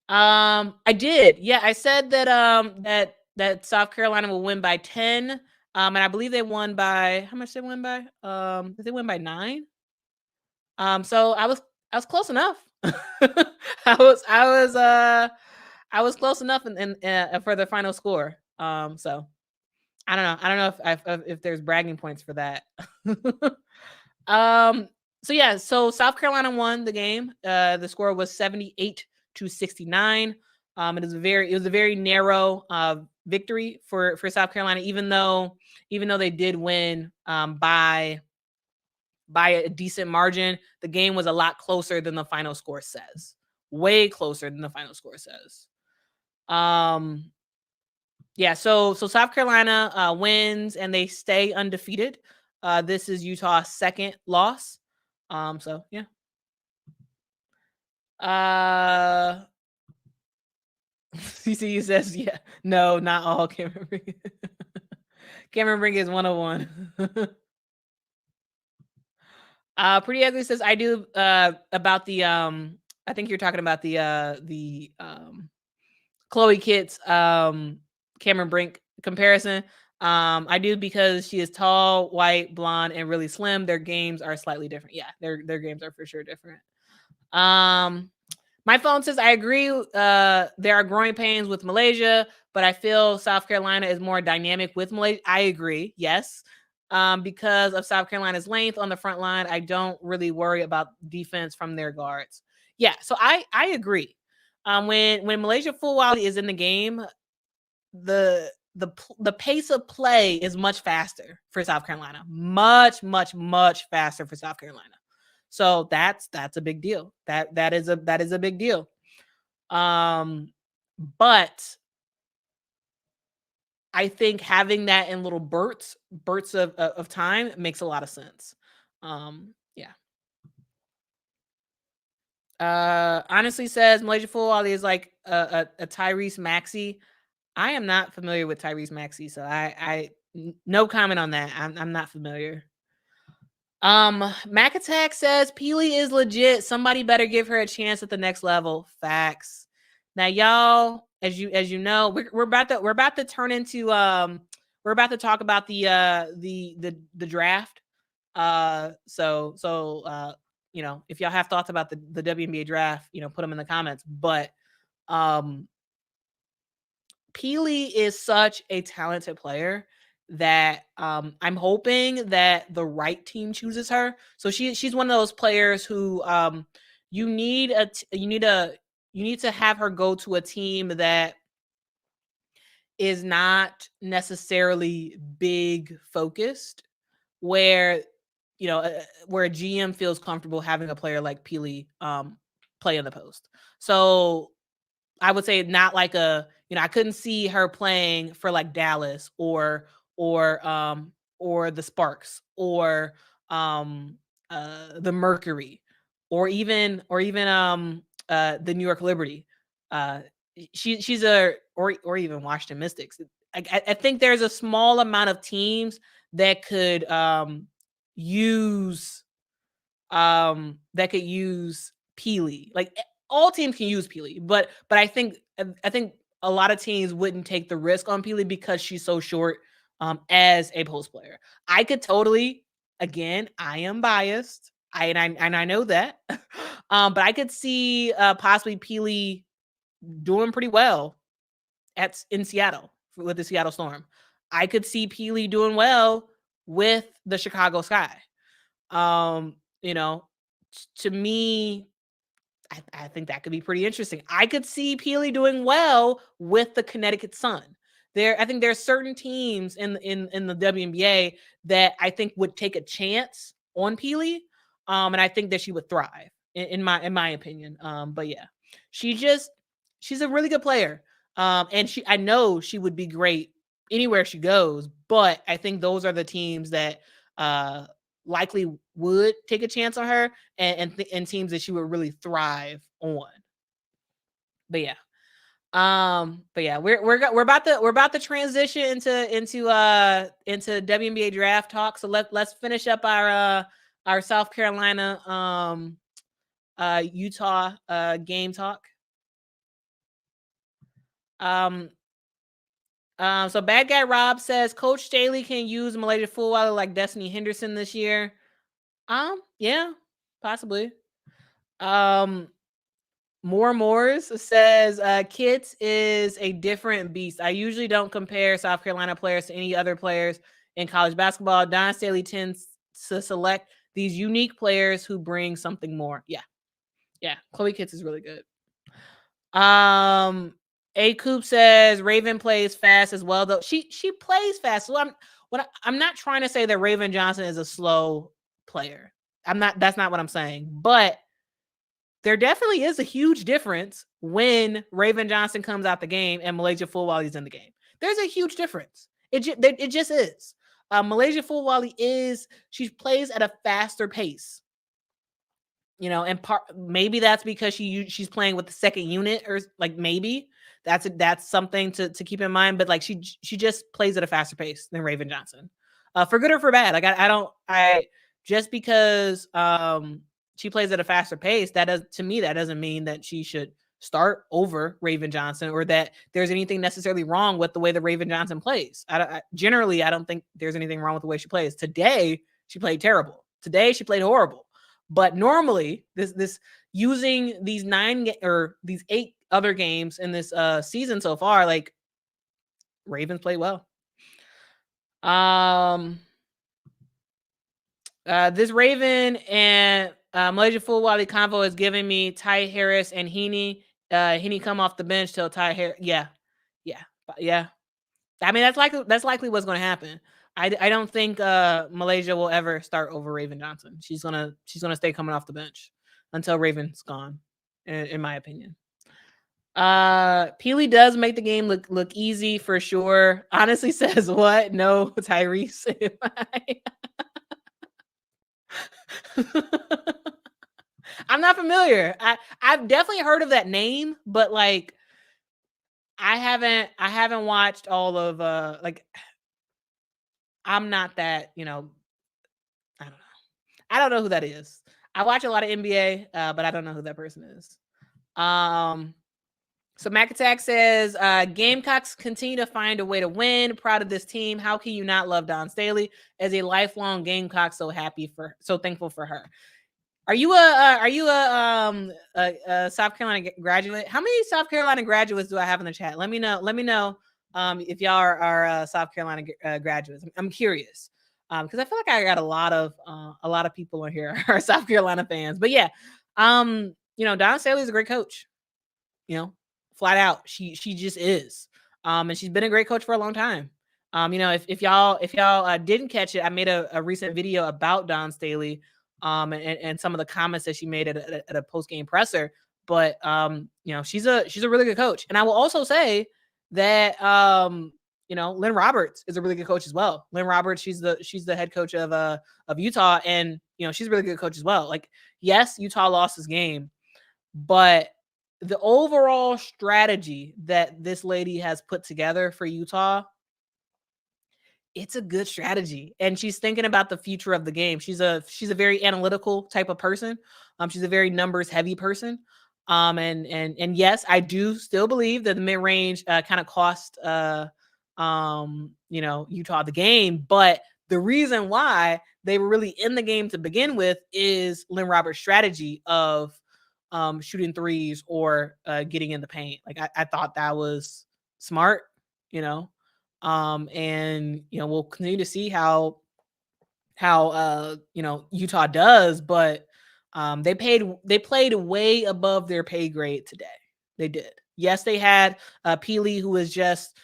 I did. Yeah, I said that that South Carolina will win by 10. And I believe they won by how much they won by? Did they win by 9? So I was close enough. I was close enough in for the final score. So I don't know if there's bragging points for that. So yeah, so South Carolina won the game. The score was 78-69. It was a very narrow victory for South Carolina, even though they did win by a decent margin. The game was a lot closer than the final score says. Way closer than the final score says. Yeah, so South Carolina wins and they stay undefeated. This is Utah's second loss. So yeah. CCU says, yeah, no, not all Cameron Brink. Cameron Brink is 101. Pretty Ugly says, I do about the I think you're talking about the Chloe Kitts Cameron Brink comparison. I do because she is tall, white, blonde, and really slim. Their games are slightly different. Yeah, their games are for sure different. My phone says, I agree. There are growing pains with Malaysia, but I feel South Carolina is more dynamic with Malaysia. I agree. Yes. Because of South Carolina's length on the front line, I don't really worry about defense from their guards. Yeah. So I agree. When Malaysia Fulwali is in the game, the pace of play is much faster for South Carolina. Much faster for South Carolina. So that's a big deal. That is a big deal. But I think having that in little bursts of time makes a lot of sense. Yeah. Honestly says Malaysia Fulwali is like a Tyrese Maxey. I am not familiar with Tyrese Maxey, so no comment on that. I'm not familiar. Mac Attack says Pili is legit. Somebody better give her a chance at the next level. Facts. Now, y'all, as you know, we're about to turn into we're about to talk about the draft. You know, if y'all have thoughts about the WNBA draft, you know, put them in the comments. But Pili is such a talented player that I'm hoping that the right team chooses her. So she's one of those players who you need to have her go to a team that is not necessarily big focused, where where a GM feels comfortable having a player like Pili play in the post. So I would say not like I couldn't see her playing for like Dallas or the Sparks or the Mercury or even the New York Liberty. She's or even Washington Mystics. I think there's a small amount of teams that could use Pili. Like all teams can use Pili, but I think a lot of teams wouldn't take the risk on Pili because she's so short as a post player. I could totally, again, I am biased. I know that. But I could see possibly Pili doing pretty well in Seattle with the Seattle Storm. I could see Pili doing well with the Chicago Sky. You know, to me, I think that could be pretty interesting. I could see Pili doing well with the Connecticut Sun. I think there's certain teams in the WNBA that I think would take a chance on Pili, and I think that she would thrive in my opinion. But yeah, she's a really good player, and I know she would be great anywhere she goes. But I think those are the teams that likely would take a chance on her and teams that she would really thrive on. But yeah. We're about to transition into WNBA draft talk. So let's finish up our South Carolina Utah game talk. So Bad Guy Rob says Coach Staley can use Malaysia Fulwali like Destiny Henderson this year. Yeah, possibly. Moores says Kits is a different beast. I usually don't compare South Carolina players to any other players in college basketball. Don Staley tends to select these unique players who bring something more. Yeah. Chloe Kits is really good. A Coop says Raven plays fast as well, though. She plays fast. So I'm not trying to say that Raven Johnson is a slow player. That's not what I'm saying. But there definitely is a huge difference when Raven Johnson comes out the game and Malaysia Fulwali's in the game. There's a huge difference. It just is. Malaysia Fulwali she plays at a faster pace. You know, and maybe that's because she's playing with the second unit, or like maybe that's something to keep in mind. But like she just plays at a faster pace than Raven Johnson, for good or for bad. Like just because she plays at a faster pace, that doesn't mean that she should start over Raven Johnson or that there's anything necessarily wrong with the way that Raven Johnson plays. Generally, I don't think there's anything wrong with the way she plays. Today, she played terrible. Today, she played horrible. But normally, this using these these 8 other games in this season so far, like Ravens play well. This Raven and Malaysia Full Wally convo is giving me Ty Harris and Heaney. Heaney come off the bench till Ty Harris. Yeah. I mean, that's likely what's going to happen. I don't think Malaysia will ever start over Raven Johnson. She's gonna stay coming off the bench until Raven's gone, in my opinion. Pili does make the game look easy for sure. Honestly says what? No, Tyrese. I'm not familiar. I've definitely heard of that name, but like I haven't watched all of like I'm not that, I don't know. I don't know who that is. I watch a lot of NBA, but I don't know who that person is. So Mac Attack says, Gamecocks continue to find a way to win. Proud of this team. How can you not love Dawn Staley? As a lifelong Gamecock, so thankful for her. Are you a South Carolina graduate? How many South Carolina graduates do I have in the chat? Let me know. If y'all are South Carolina graduates. I'm curious because I feel like I got a lot of people on here are South Carolina fans. But yeah, Dawn Staley is a great coach. Flat out, she just is. And she's been a great coach for a long time. If y'all didn't catch it, I made a recent video about Dawn Staley. And some of the comments that she made at a post-game presser. But she's a really good coach. And I will also say that Lynn Roberts is a really good coach as well. Lynn Roberts, she's the head coach of Utah, and she's a really good coach as well. Like, yes, Utah lost this game, but the overall strategy that this lady has put together for Utah, it's a good strategy, and she's thinking about the future of the game. She's a very analytical type of person. She's a very numbers heavy person. And yes, I do still believe that the mid range kind of cost Utah the game, but the reason why they were really in the game to begin with is Lynn Roberts' strategy of shooting threes or getting in the paint. Like I thought that was smart, and we'll continue to see how Utah does, but they played way above their pay grade today. They did. Yes, they had Pili, who is just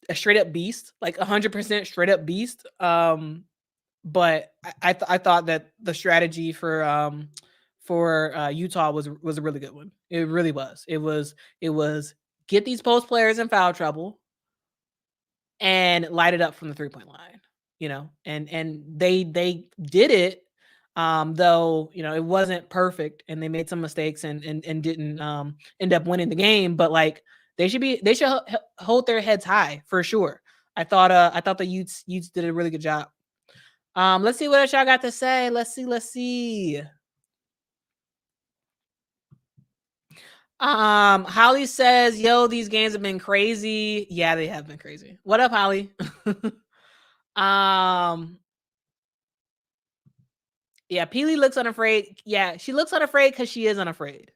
a straight up beast, like 100% straight up beast. But I thought that the strategy for Utah was a really good one. It really was. It was get these post players in foul trouble and light it up from the 3-point line, and they did it. Though, it wasn't perfect and they made some mistakes and didn't end up winning the game, but like they should hold their heads high for sure. I thought the Utes did a really good job. Let's see what else y'all got to say. Let's see. Holly says, yo, these games have been crazy. Yeah, they have been crazy. What up, Holly? Yeah, Pili looks unafraid. Yeah, she looks unafraid because she is unafraid.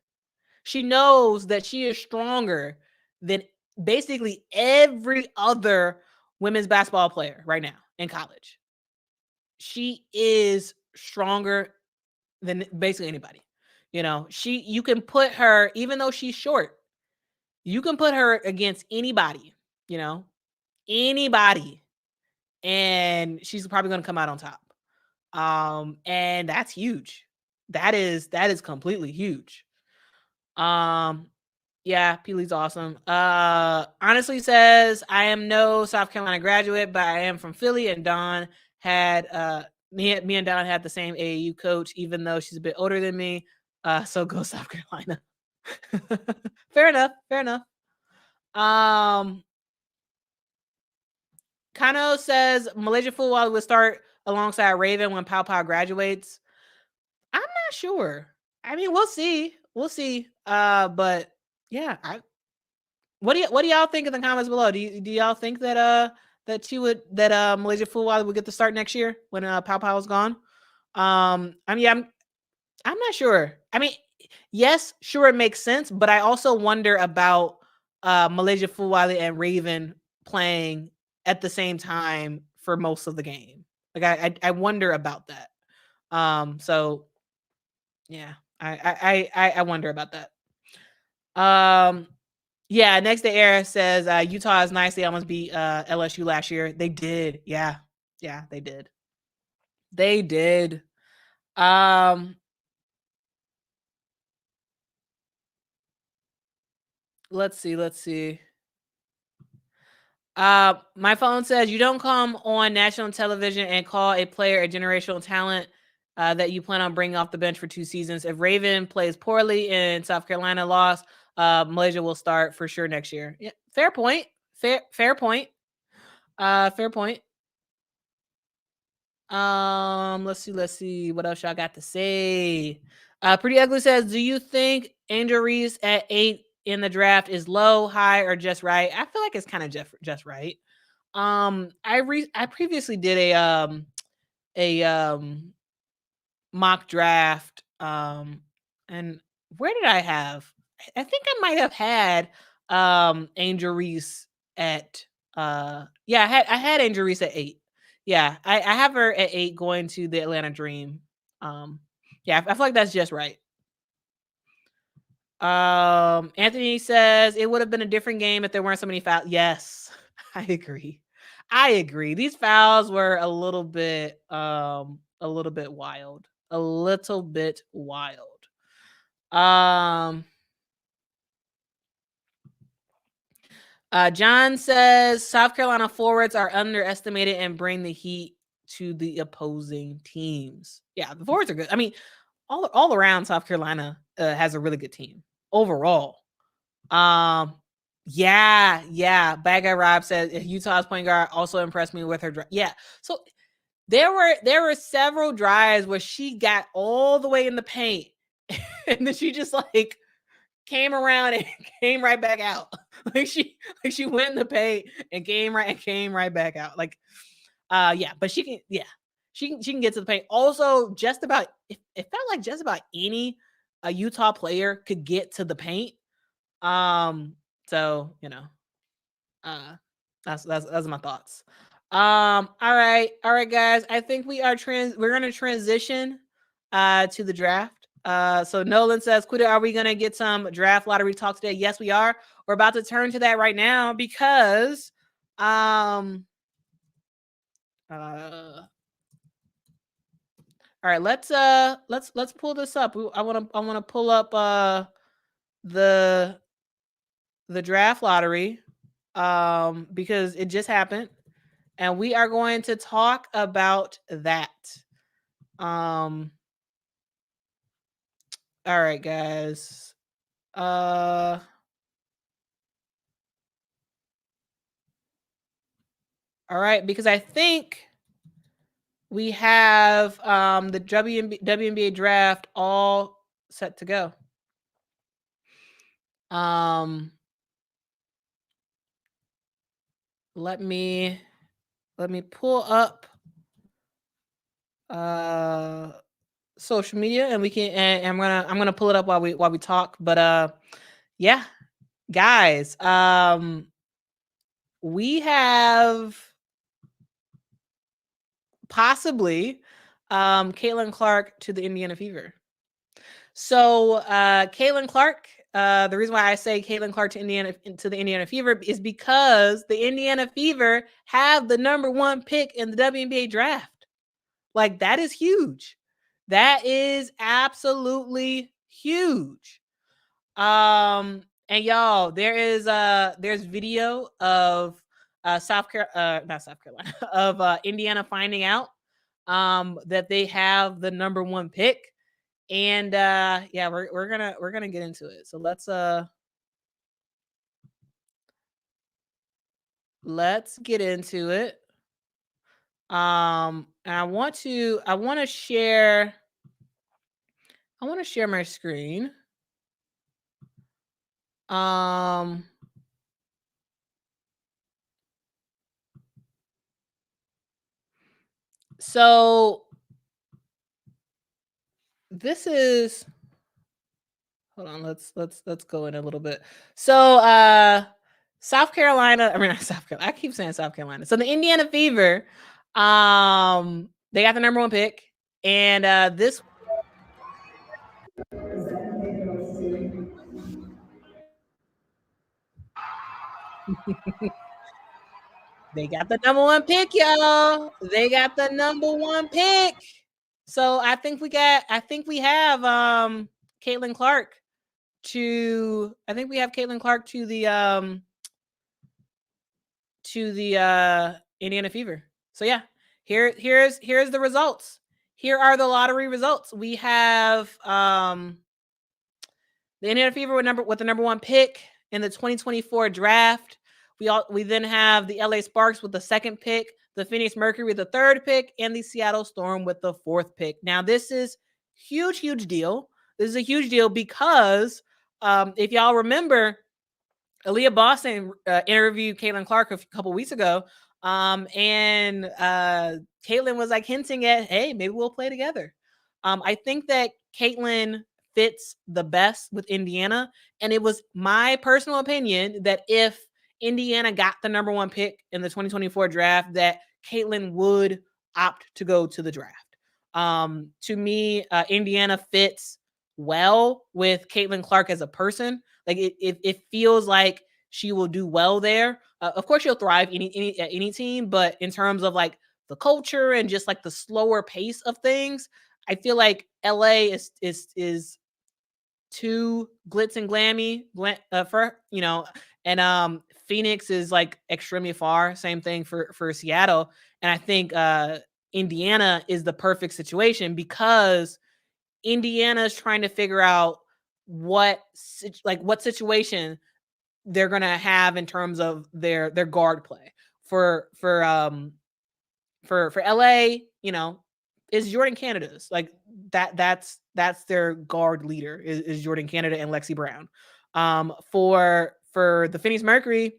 She knows that she is stronger than basically every other women's basketball player right now in college. She is stronger than basically anybody. You can put her, even though she's short, you can put her against anybody, anybody, and she's probably going to come out on top. And that's huge. That is completely huge. Yeah, Pili's awesome. Honestly says, I am no South Carolina graduate, but I am from Philly, and Dawn had me and Dawn had the same AAU coach, even though she's a bit older than me. So go South Carolina. Fair enough. Kano says Malaysia football will start alongside Raven when Pow graduates. I'm not sure. I mean, we'll see. But yeah, what do y'all think in the comments below? Do y'all think that Malaysia football would get the start next year when Pow is gone? I mean, I'm not sure. I mean, yes, sure, it makes sense, but I also wonder about Malaysia Fulwiley and Raven playing at the same time for most of the game. Like I wonder about that. So yeah, I wonder about that. Yeah, next day era says Utah is nice. They almost beat LSU last year. They did. Yeah. Yeah, they did. They did. Um let's see. My phone says you don't come on national television and call a player a generational talent that you plan on bringing off the bench for 2 seasons. If Raven plays poorly and South Carolina lost, Malaysia will start for sure next year. Yeah, fair point. Fair point. Fair point. Let's see what else y'all got to say. Pretty Ugly says, do you think Angel Reese at 8 in the draft is low, high, or just right? I feel like it's kind of just right. I previously did a mock draft. And where did I have? I think I might have had Angel Reese at yeah, I had Angel Reese at 8. Yeah, I have her at 8 going to the Atlanta Dream. Yeah, I feel like that's just right. Anthony says it would have been a different game if there weren't so many fouls. Yes, I agree. I agree. These fouls were a little bit wild. A little bit wild. Um John says South Carolina forwards are underestimated and bring the heat to the opposing teams. Yeah, the forwards are good. I mean, all around South Carolina has a really good team overall. Yeah. Bad guy Rob says Utah's point guard also impressed me with her. Yeah, so there were several drives where she got all the way in the paint, and then she just like came around and came right back out. She went in the paint and came right back out. Like, yeah, but she can get to the paint. Also, just about it felt like just about any a Utah player could get to the paint. So uh, that's my thoughts. All right, guys. I think we're gonna transition to the draft. So Nolan says, Quita, are we gonna get some draft lottery talk today? Yes, we are. We're about to turn to that right now because all right, let's pull this up. I wanna pull up the draft lottery because it just happened. And we are going to talk about that. All right, guys. All right, because I think we have the WNBA draft all set to go. Let me pull up social media and we can and I'm gonna pull it up while we talk. But yeah, guys, we have possibly Caitlin Clark to the Indiana Fever. So Caitlin Clark, the reason why I say Caitlin Clark to the Indiana Fever is because the Indiana Fever have the number 1 pick in the WNBA draft. Like, that is huge. That is absolutely huge. And y'all, there's video of not South Carolina of Indiana finding out that they have the number 1 pick. And yeah, we're gonna get into it. So let's get into it. And I want to share my screen. So this is hold on, let's go in a little bit. So South Carolina, I mean not South Carolina, I keep saying South Carolina. So the Indiana Fever, they got the number 1 pick, and this they got the number 1 pick, y'all. They got the number 1 pick. So I think we have Caitlin Clark to the Indiana Fever. So yeah, here's the results. Here are the lottery results. We have the Indiana Fever with the number 1 pick in the 2024 draft. We then have the LA Sparks with the 2nd pick, the Phoenix Mercury with the 3rd pick, and the Seattle Storm with the 4th pick. Now this is huge deal. This is a huge deal because if y'all remember, Aaliyah Boston interviewed Caitlin Clark a couple weeks ago, and Caitlin was like hinting at, hey, maybe we'll play together. I think that Caitlin fits the best with Indiana, and it was my personal opinion that if Indiana got the number 1 pick in the 2024 draft, that Caitlin would opt to go to the draft. To me, Indiana fits well with Caitlin Clark as a person. Like it feels like she will do well there. Of course, she'll thrive any team, but in terms of like the culture and just like the slower pace of things, I feel like LA is too glitz and glammy for and Phoenix is like extremely far. Same thing for Seattle, and I think Indiana is the perfect situation because Indiana is trying to figure out what situation they're gonna have in terms of their guard play for LA. Is Jordan Canada's like that's their guard leader is Jordan Canada and Lexi Brown. For the Phoenix Mercury,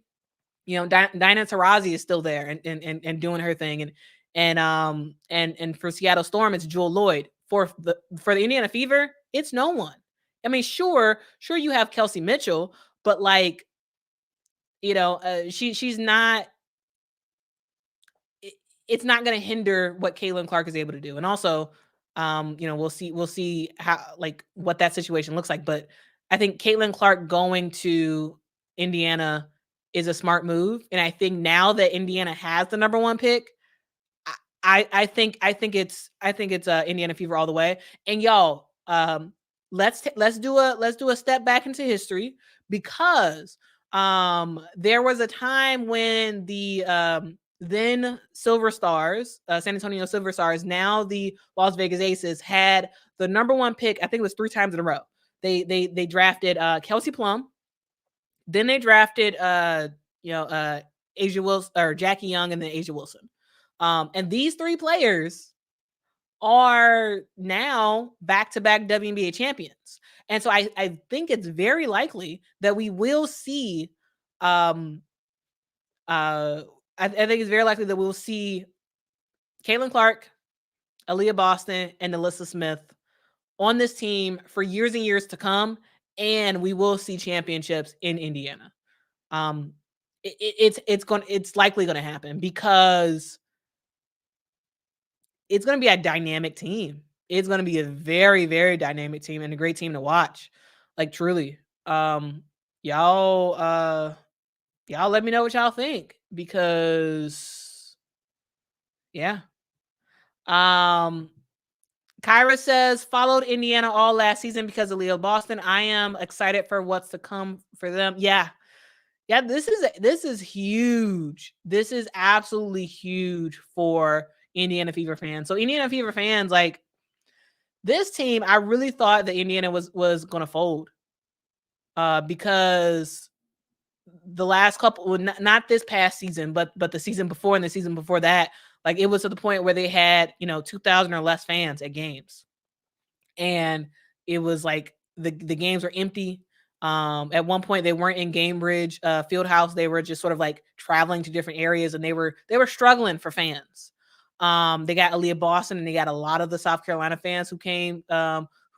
Dinah Taurasi is still there and doing her thing, and for Seattle Storm, it's Jewel Lloyd. For the Indiana Fever, it's no one. I mean, sure you have Kelsey Mitchell, but like, she's not. It's not going to hinder what Caitlin Clark is able to do, and also, we'll see how what that situation looks like. But I think Caitlin Clark going to Indiana is a smart move, and I think now that Indiana has the number 1 pick, I think it's Indiana Fever all the way. And y'all, let's do a step back into history because there was a time when the then Silver Stars, San Antonio Silver Stars, now the Las Vegas Aces, had the number 1 pick. I think it was 3 times in a row. They drafted Kelsey Plum, then they drafted Asia Wilson or Jackie Young, and then Asia Wilson. And these 3 players are now back-to-back WNBA champions. And so I think it's very likely that we will see I think it's very likely that we'll see Caitlin Clark, Aaliyah Boston, and Alyssa Smith on this team for years and years to come, and we will see championships in Indiana. It's likely going to happen because it's going to be a dynamic team. It's going to be a very, very dynamic team and a great team to watch. Like truly. Y'all let me know what y'all think because yeah. Kyra says followed Indiana all last season because of Leo Boston. I am excited for what's to come for them. Yeah. This is huge. This is absolutely huge for Indiana Fever fans. So Indiana Fever fans, like this team, I really thought that Indiana was going to fold because the last couple, well, not this past season, but the season before and the season before that, like it was to the point where they had 2,000 or less fans at games, and it was like the games were empty. At one point, they weren't in Gamebridge Fieldhouse; they were just sort of like traveling to different areas, and they were struggling for fans. They got Aaliyah Boston, and they got a lot of the South Carolina fans who came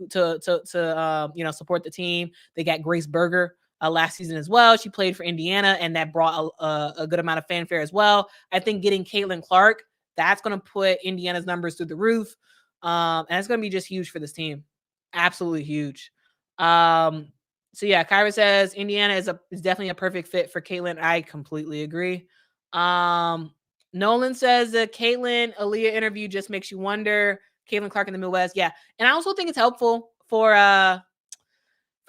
support the team. They got Grace Berger last season as well. She played for Indiana, and that brought a good amount of fanfare as well. I think getting Caitlin Clark, that's going to put Indiana's numbers through the roof. And it's going to be just huge for this team. Absolutely huge. So yeah, Kyra says Indiana is definitely a perfect fit for Caitlin. I completely agree. Nolan says the Caitlin Aaliyah interview just makes you wonder. Caitlin Clark in the Midwest. Yeah. And I also think it's helpful for her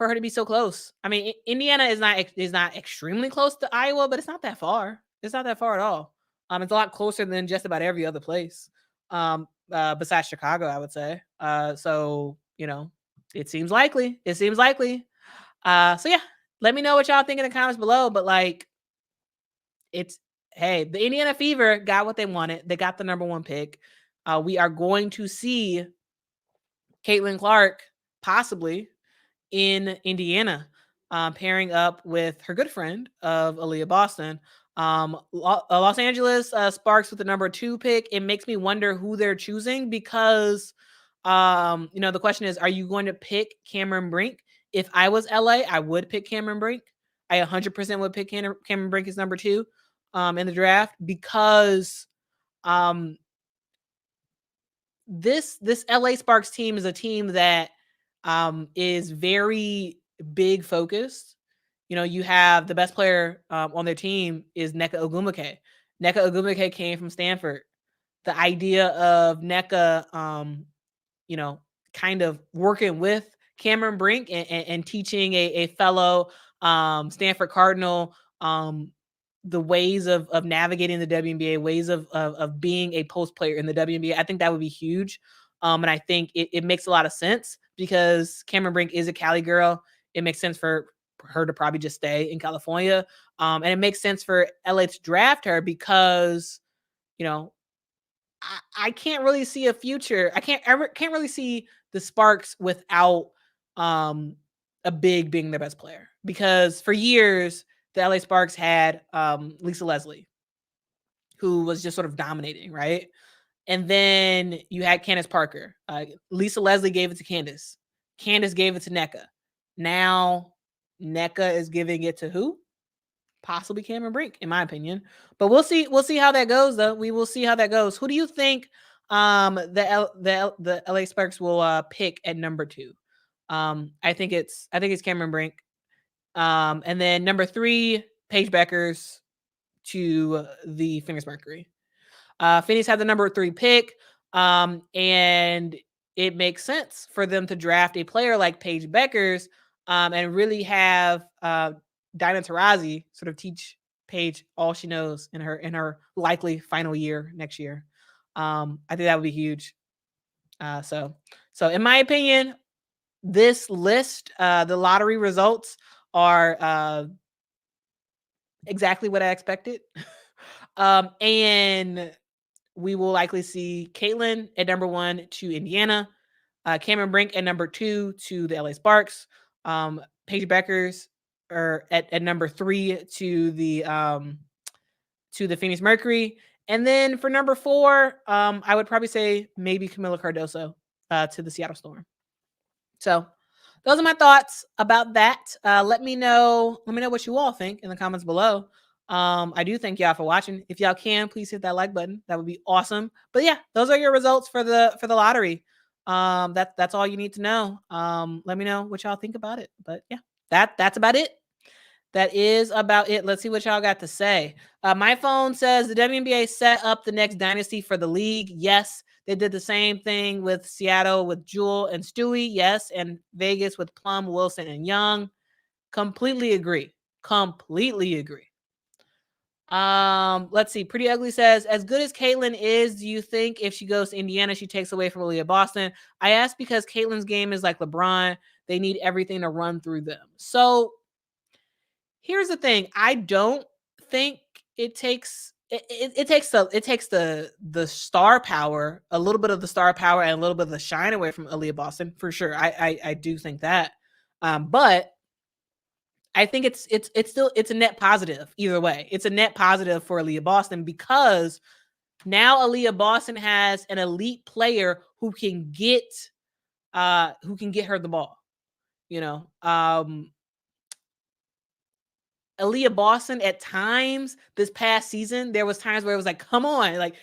to be so close. I mean, Indiana is not extremely close to Iowa, but it's not that far. It's not that far at all. It's a lot closer than just about every other place. Besides Chicago, I would say. So, it seems likely. It seems likely. So yeah, let me know what y'all think in the comments below. But hey, the Indiana Fever got what they wanted. They got the number 1 pick. We are going to see Caitlin Clark possibly in Indiana, pairing up with her good friend of Aaliyah Boston. Los Angeles Sparks with the number 2 pick. It makes me wonder who they're choosing because, the question is, are you going to pick Cameron Brink? If I was LA, I would pick Cameron Brink. I 100% would pick Cameron Brink as number 2 in the draft because this LA Sparks team is a team that is very big focused. You have the best player on their team is Nneka Ogwumike. Nneka Ogwumike came from Stanford. The idea of Nneka, kind of working with Cameron Brink and teaching a fellow Stanford Cardinal the ways of navigating the WNBA, ways of being a post player in the WNBA. I think that would be huge. And I think it makes a lot of sense because Cameron Brink is a Cali girl. It makes sense for her to probably just stay in California. And it makes sense for LA to draft her because, I can't really see a future. I can't really see the Sparks without a big being their best player because for years the LA Sparks had Lisa Leslie, who was just sort of dominating, right? And then you had Candace Parker. Lisa Leslie gave it to Candace. Candace gave it to Nneka. Now Nneka is giving it to who? Possibly Cameron Brink, in my opinion. But we'll see. We'll see how that goes, though. We will see how that goes. Who do you think the LA Sparks will pick at number 2? I think it's Cameron Brink. And then number 3, Paige Beckers to the Phoenix Mercury. Phoenix had the number 3 pick, and it makes sense for them to draft a player like Paige Beckers and really have Dinah Taurasi sort of teach Paige all she knows in her likely final year next year. I think that would be huge. So in my opinion, this list, the lottery results are exactly what I expected. And we will likely see Caitlin at number 1 to Indiana, Cameron Brink at number 2 to the LA Sparks, Paige Beckers at number 3 to the Phoenix Mercury. And then for number 4, I would probably say maybe Camila Cardoso to the Seattle Storm. So those are my thoughts about that. Let me know what you all think in the comments below. I do thank y'all for watching. If y'all can, please hit that like button. That would be awesome. But yeah, those are your results for the lottery. That's all you need to know. Let me know what y'all think about it. But yeah, that's about it. That is about it. Let's see what y'all got to say. My phone says the WNBA set up the next dynasty for the league. Yes, they did the same thing with Seattle with Jewel and Stewie. Yes, and Vegas with Plum, Wilson, and Young. Completely agree. Completely agree. Let's see. Pretty Ugly says, as good as Caitlin is, do you think if she goes to Indiana, she takes away from Aaliyah Boston? I ask because Caitlin's game is like LeBron. They need everything to run through them. So here's the thing. I don't think it takes the star power, a little bit of the star power and a little bit of the shine away from Aaliyah Boston for sure. I do think that. But I think it's still a net positive either way. It's a net positive for Aaliyah Boston because now Aaliyah Boston has an elite player who can get who can get her the ball. Aaliyah Boston, at times this past season, there was times where it was like, come on, like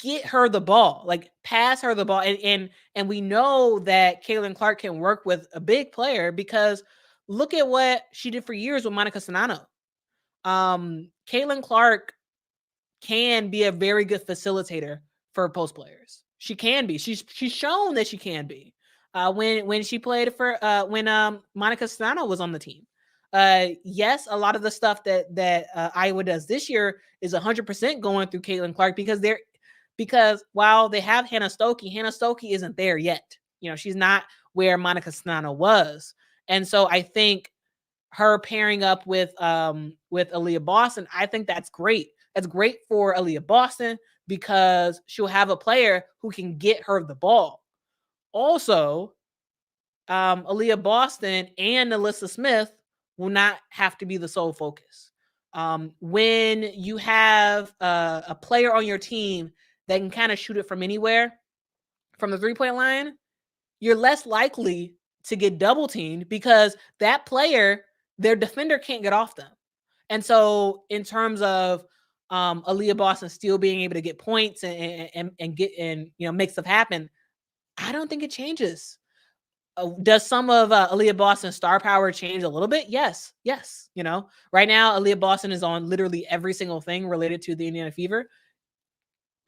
get her the ball, like pass her the ball. And we know that Caitlin Clark can work with a big player because look at what she did for years with Monica Sonano. Caitlin Clark can be a very good facilitator for post players. She can be. She's shown that she can be. When she played for when Monica Sonano was on the team. Yes, a lot of the stuff that Iowa does this year is 100% going through Caitlin Clark because while they have Hannah Stokey isn't there yet. She's not where Monica Sonano was, and so I think her pairing up with Aaliyah Boston, I think that's great. That's great for Aaliyah Boston because she'll have a player who can get her the ball. Also, Aaliyah Boston and Alyssa Smith will not have to be the sole focus. When you have a player on your team that can kind of shoot it from anywhere, from the three-point line, you're less likely to get double teamed because that player, their defender can't get off them. And so in terms of Aaliyah Boston still being able to get points and get make stuff happen, I don't think it changes. Does some of Aaliyah Boston's star power change a little bit? Yes. Right now Aaliyah Boston is on literally every single thing related to the Indiana Fever,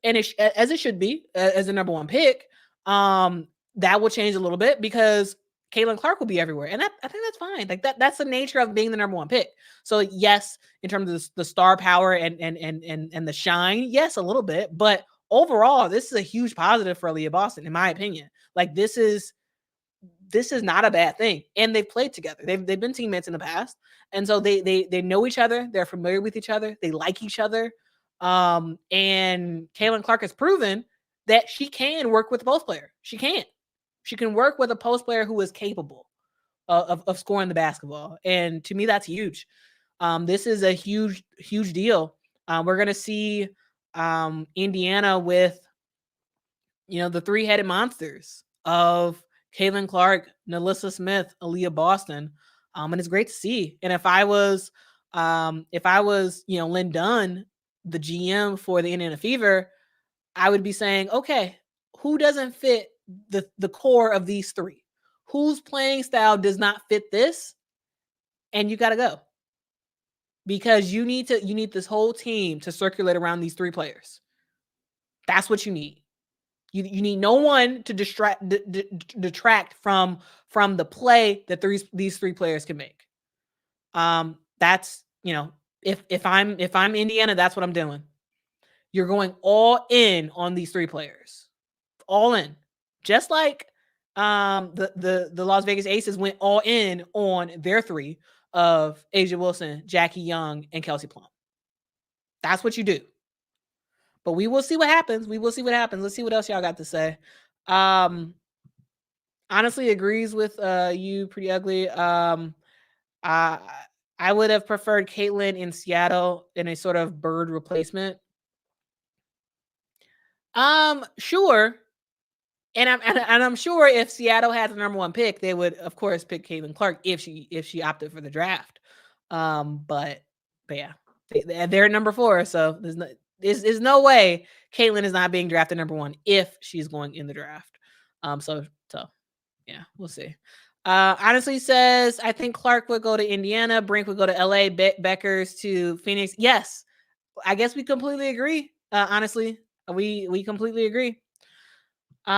and as it should be as the number one pick. That will change a little bit because Caitlin Clark will be everywhere, and I think that's fine. Like that's the nature of being the number one pick. So yes, in terms of the star power and the shine, yes, a little bit, but overall, this is a huge positive for Aaliyah Boston, in my opinion. Like this is not a bad thing, and they've played together. They've been teammates in the past, and so they know each other. They're familiar with each other. They like each other. And Caitlin Clark has proven that she can work with a post player. She can work with a post player who is capable of scoring the basketball. And to me, that's huge. This is a huge deal. We're going to see Indiana with, the three-headed monsters of Caitlin Clark, Alyssa Smith, Aaliyah Boston. And it's great to see. And if I was, Lynn Dunn, the GM for the Indiana Fever, I would be saying, okay, who doesn't fit the core of these three? Whose playing style does not fit this? And you got to go. Because you need this whole team to circulate around these three players. That's what you need. You need no one to detract from the play that these three players can make. That's, if I'm Indiana, that's what I'm doing. You're going all in on these three players. All in. Just like the Las Vegas Aces went all in on their three of A'ja Wilson, Jackie Young, and Kelsey Plum. That's what you do. But we will see what happens. Let's see what else y'all got to say. Honestly agrees with you, Pretty Ugly. I would have preferred Caitlin in Seattle in a sort of Bird replacement. Sure. And I'm sure if Seattle had the number one pick, they would of course pick Caitlin Clark if she opted for the draft. But yeah, they're number 4, so there's no way Caitlin is not being drafted number 1 if she's going in the draft. So yeah, we'll see. Honestly says, I think Clark would go to Indiana, Brink would go to LA, Beckers to Phoenix. Yes, I guess we completely agree. Honestly, we completely agree. B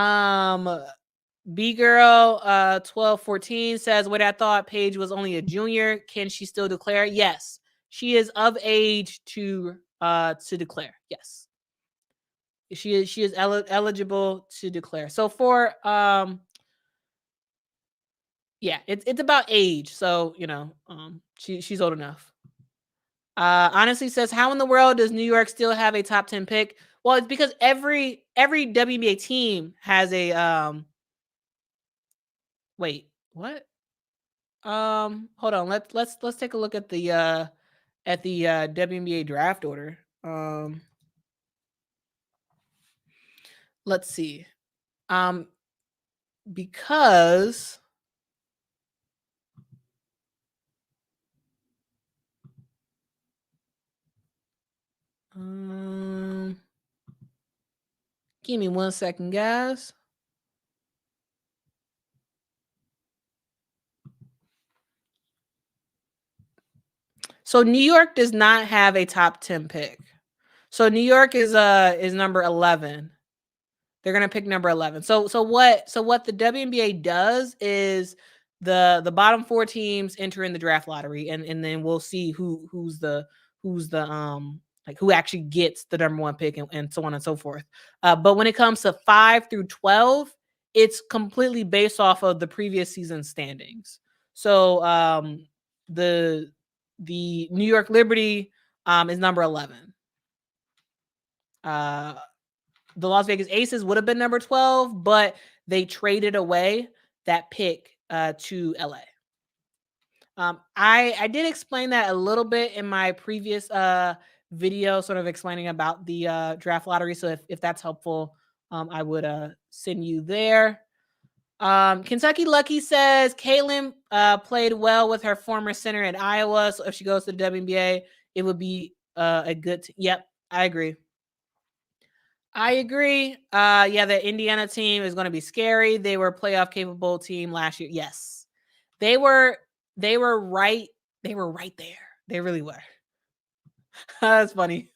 girl 1214 says, what I thought Paige was only a junior. Can she still declare? Yes, she is of age to declare. Yes, she is eligible to declare. So for yeah, it's about age. So she's old enough. Honestly says, how in the world does New York still have a top 10 pick? Well, it's because every WNBA team has a wait, what? Hold on. Let's take a look at the WNBA draft order. Let's see. because give me 1 second, guys. So New York does not have a top 10 pick. So New York is number 11. They're gonna pick number 11. So what the WNBA does is the bottom 4 teams enter in the draft lottery, and then we'll see who's the like who actually gets the number 1 pick, and so on and so forth. But when it comes to 5 through 12, it's completely based off of the previous season standings. So the New York Liberty is number 11. The Las Vegas Aces would have been number 12, but they traded away that pick to LA. I did explain that a little bit in my previous video, sort of explaining about the draft lottery. So if that's helpful, I would send you there. Kentucky Lucky says Caitlin played well with her former center at Iowa. So if she goes to the WNBA, it would be a good. Yep, I agree. I agree. Yeah, the Indiana team is going to be scary. They were a playoff capable team last year. Yes. They were right. They were right there. They really were. That's funny.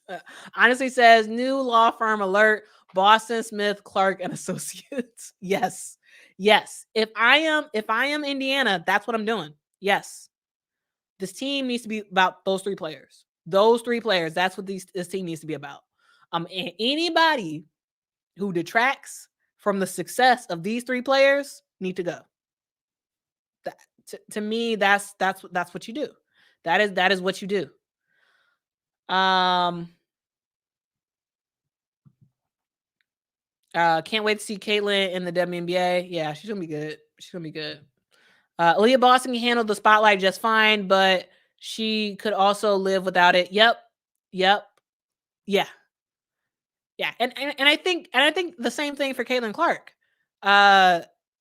Honestly says new law firm alert, Boston Smith Clark and Associates. Yes. Yes. If I am Indiana, that's what I'm doing. Yes. This team needs to be about those 3 players. Those 3 players. That's what this team needs to be about. And anybody who detracts from the success of these 3 players need to go. To me, that's what you do. That is what you do. Can't wait to see Caitlin in the WNBA. Yeah, she's gonna be good. She's gonna be good. Aaliyah Boston can handle the spotlight just fine, but she could also live without it. Yep. Yeah. Yeah, and I think the same thing for Caitlin Clark.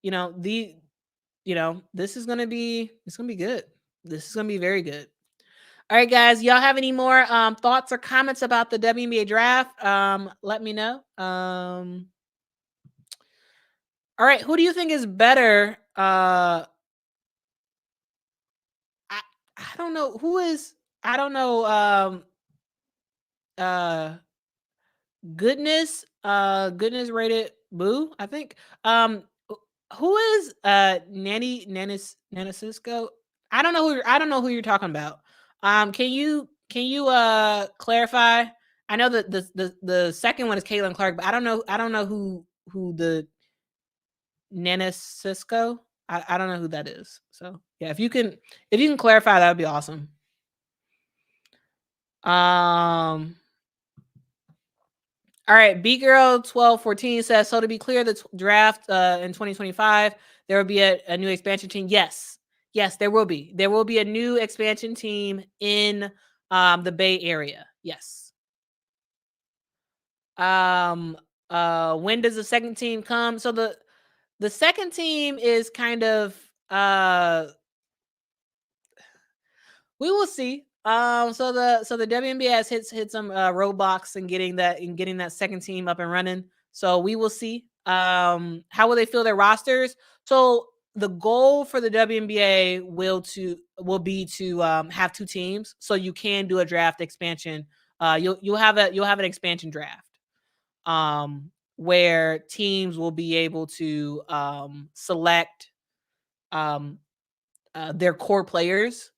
You know, this is gonna be good. This is gonna be very good. All right, guys. Y'all have any more thoughts or comments about the WNBA draft? Let me know. All right, who do you think is better? I don't know who is. I don't know. Goodness rated boo, I think. Who is Nanisisco? I don't know who you're talking about. Can you clarify? I know that the second one is Caitlin Clark, but I don't know who the Nanisisco. I don't know who that is. So yeah, if you can clarify, that would be awesome. All right, B Girl 1214 says, so to be clear, the draft in 2025, there will be a new expansion team. Yes, there will be. There will be a new expansion team in the Bay Area. Yes. When does the second team come? So the second team is kind of we will see. So the WNBA has hit some roadblocks in getting that second team up and running. So we will see. How will they fill their rosters? So the goal for the WNBA will be to have 2 teams, so you can do a draft expansion. You'll have an expansion draft, where teams will be able to select their core players.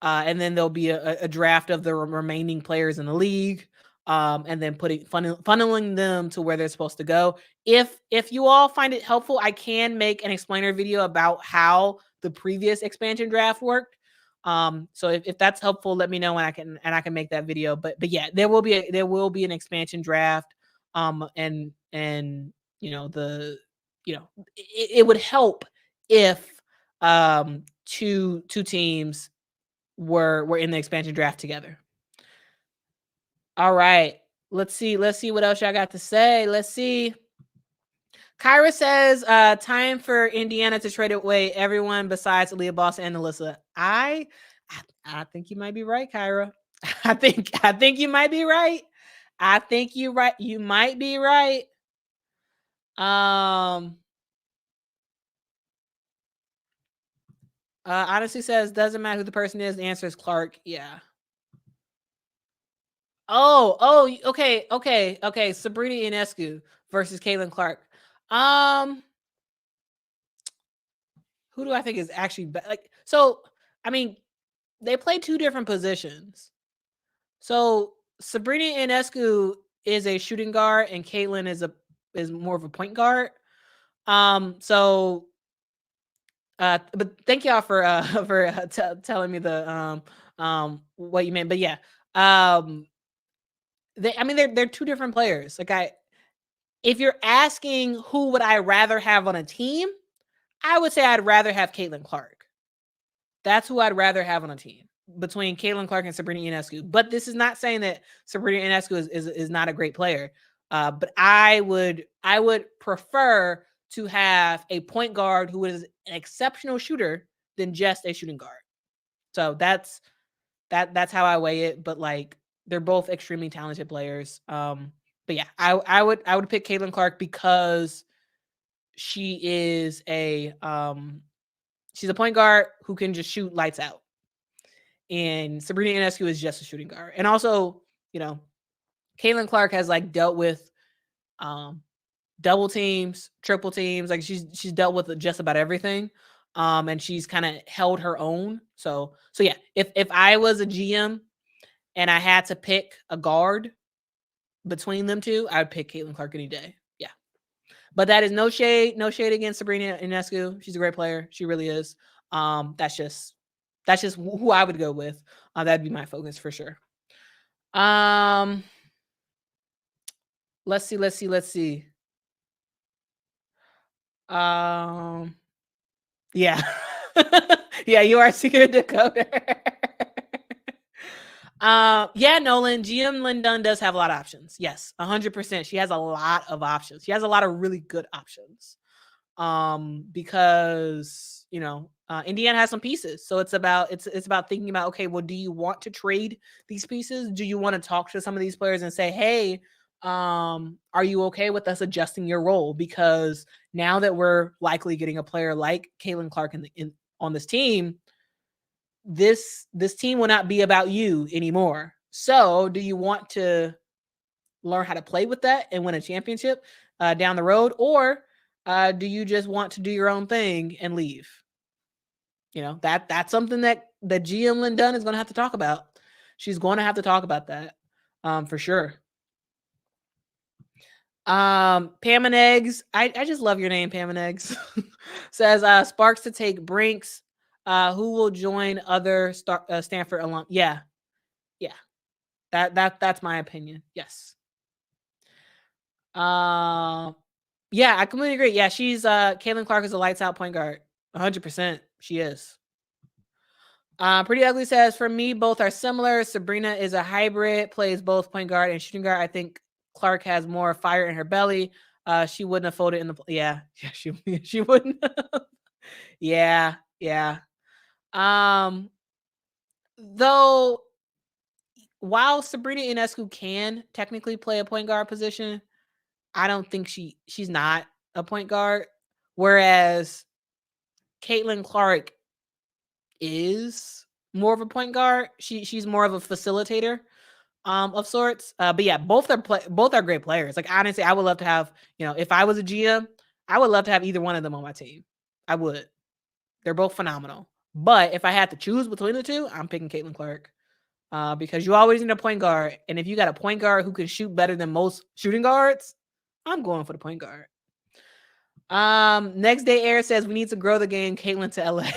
And then there'll be a draft of the remaining players in the league, and then funneling them to where they're supposed to go. If you all find it helpful, I can make an explainer video about how the previous expansion draft worked. So if that's helpful, let me know, and I can make that video. But yeah, there will be an expansion draft. And it would help if two teams were in the expansion draft together. All right. Let's see what else y'all got to say. Let's see. Kyra says, time for Indiana to trade away everyone besides Aaliyah Boss and Alyssa. I think you might be right, Kyra. I think you might be right. I think you right. You might be right. Honestly says, doesn't matter who the person is. The answer is Clark. Yeah. Oh, okay. Sabrina Ionescu versus Caitlin Clark. Who do I think is actually like? So, I mean, they play two different positions. So Sabrina Ionescu is a shooting guard, and Caitlin is more of a point guard. So, but thank y'all for telling me the what you meant. But yeah, they're two different players. Like if you're asking who would I rather have on a team, I would say I'd rather have Caitlin Clark. That's who I'd rather have on a team between Caitlin Clark and Sabrina Ionescu. But this is not saying that Sabrina Ionescu is not a great player. But I would prefer to have a point guard who is an exceptional shooter than just a shooting guard. So that's how I weigh it. But like they're both extremely talented players. But yeah, I would pick Caitlin Clark because she is she's a point guard who can just shoot lights out. And Sabrina Ionescu is just a shooting guard. And also, Caitlin Clark has like dealt with double teams, triple teams. Like she's dealt with just about everything. And she's kind of held her own. So yeah, if I was a GM and I had to pick a guard between them two, I'd pick Caitlin Clark any day. Yeah. But that is no shade against Sabrina Ionescu. She's a great player. She really is. That's just who I would go with. That'd be my focus for sure. Let's see. Yeah. Yeah, you are secret decoder. Yeah, Nolan, GM Lynn Dunn does have a lot of options. Yes, 100%. She has a lot of options. She has a lot of really good options. Because Indiana has some pieces, so it's about thinking about, okay, well, do you want to trade these pieces? Do you want to talk to some of these players and say, hey, are you okay with us adjusting your role? Because now that we're likely getting a player like Caitlin Clark on this team, this team will not be about you anymore. So do you want to learn how to play with that and win a championship down the road, or do you just want to do your own thing and leave? That's something that GM Lynn Dunn is going to have to talk about. She's going to have to talk about that for sure. Pam and Eggs, I just love your name, Pam and Eggs. Says Sparks to take Brinks. Who will join other Stanford alum? Yeah. That's my opinion. Yes. Yeah, I completely agree. Yeah, she's Caitlin Clark is a lights out point guard. 100%. She is. Pretty Ugly says, for me, both are similar. Sabrina is a hybrid, plays both point guard and shooting guard. I think Clark has more fire in her belly. She wouldn't have folded in the yeah, she wouldn't. Yeah. Though while Sabrina Ionescu can technically play a point guard position, I don't think she's not a point guard. Whereas Caitlin Clark is more of a point guard. She's more of a facilitator of sorts. But yeah, both are great players. Like honestly, I would love to have, if I was a GM, I would love to have either one of them on my team. I would. They're both phenomenal. But if I had to choose between the two, I'm picking Caitlin Clark. Because you always need a point guard. And if you got a point guard who can shoot better than most shooting guards, I'm going for the point guard. Next Day Air says we need to grow the game, Caitlin to LA.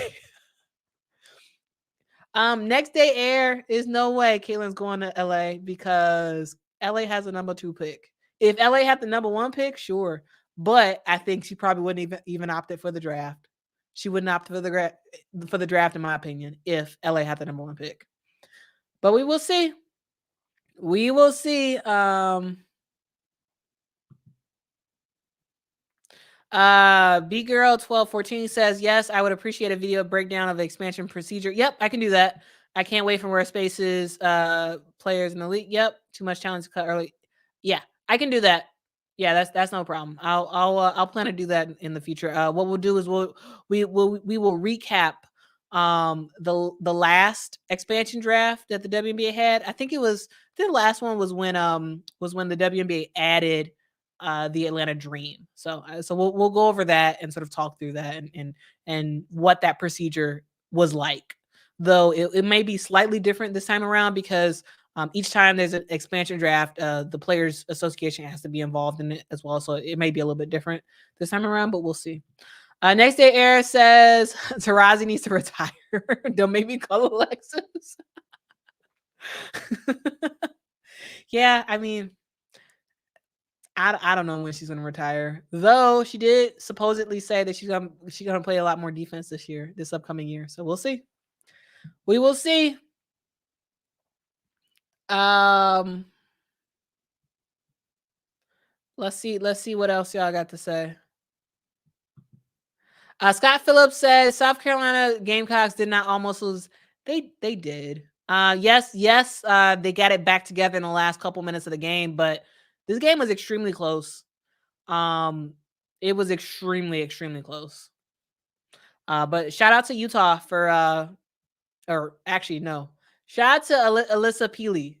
Next Day Air is no way Caitlin's going to LA because LA has a number 2 pick. If LA had the number 1 pick, sure. But I think she probably wouldn't even opt it for the draft. She wouldn't opt for the draft, in my opinion, if LA had the number 1 pick. But we will see. We will see. B Girl 1214 says, yes, I would appreciate a video breakdown of the expansion procedure. Yep, I can do that. I can't wait for more spaces, players in the league. Yep, too much challenge to cut early. Yeah, I can do that. Yeah, that's no problem. I'll plan to do that in the future. What we'll do is we will recap the last expansion draft that the WNBA had. I think the last one was when the WNBA added the Atlanta Dream. So we'll go over that and sort of talk through that and what that procedure was like. Though it may be slightly different this time around because each time there's an expansion draft, the Players Association has to be involved in it as well. So it may be a little bit different this time around, but we'll see. Next Day Air says Tarazi needs to retire. Don't make me call Alexis. Yeah, I mean, I don't know when she's gonna retire. Though she did supposedly say that she's gonna play a lot more defense this upcoming year. So we'll see. We will see. Let's see what else y'all got to say. Scott Phillips says South Carolina Gamecocks did not almost lose. They did. Yes, they got it back together in the last couple minutes of the game, but this game was extremely close. It was extremely close. But shout out to Utah for or actually no. Shout out to Alyssa Pili.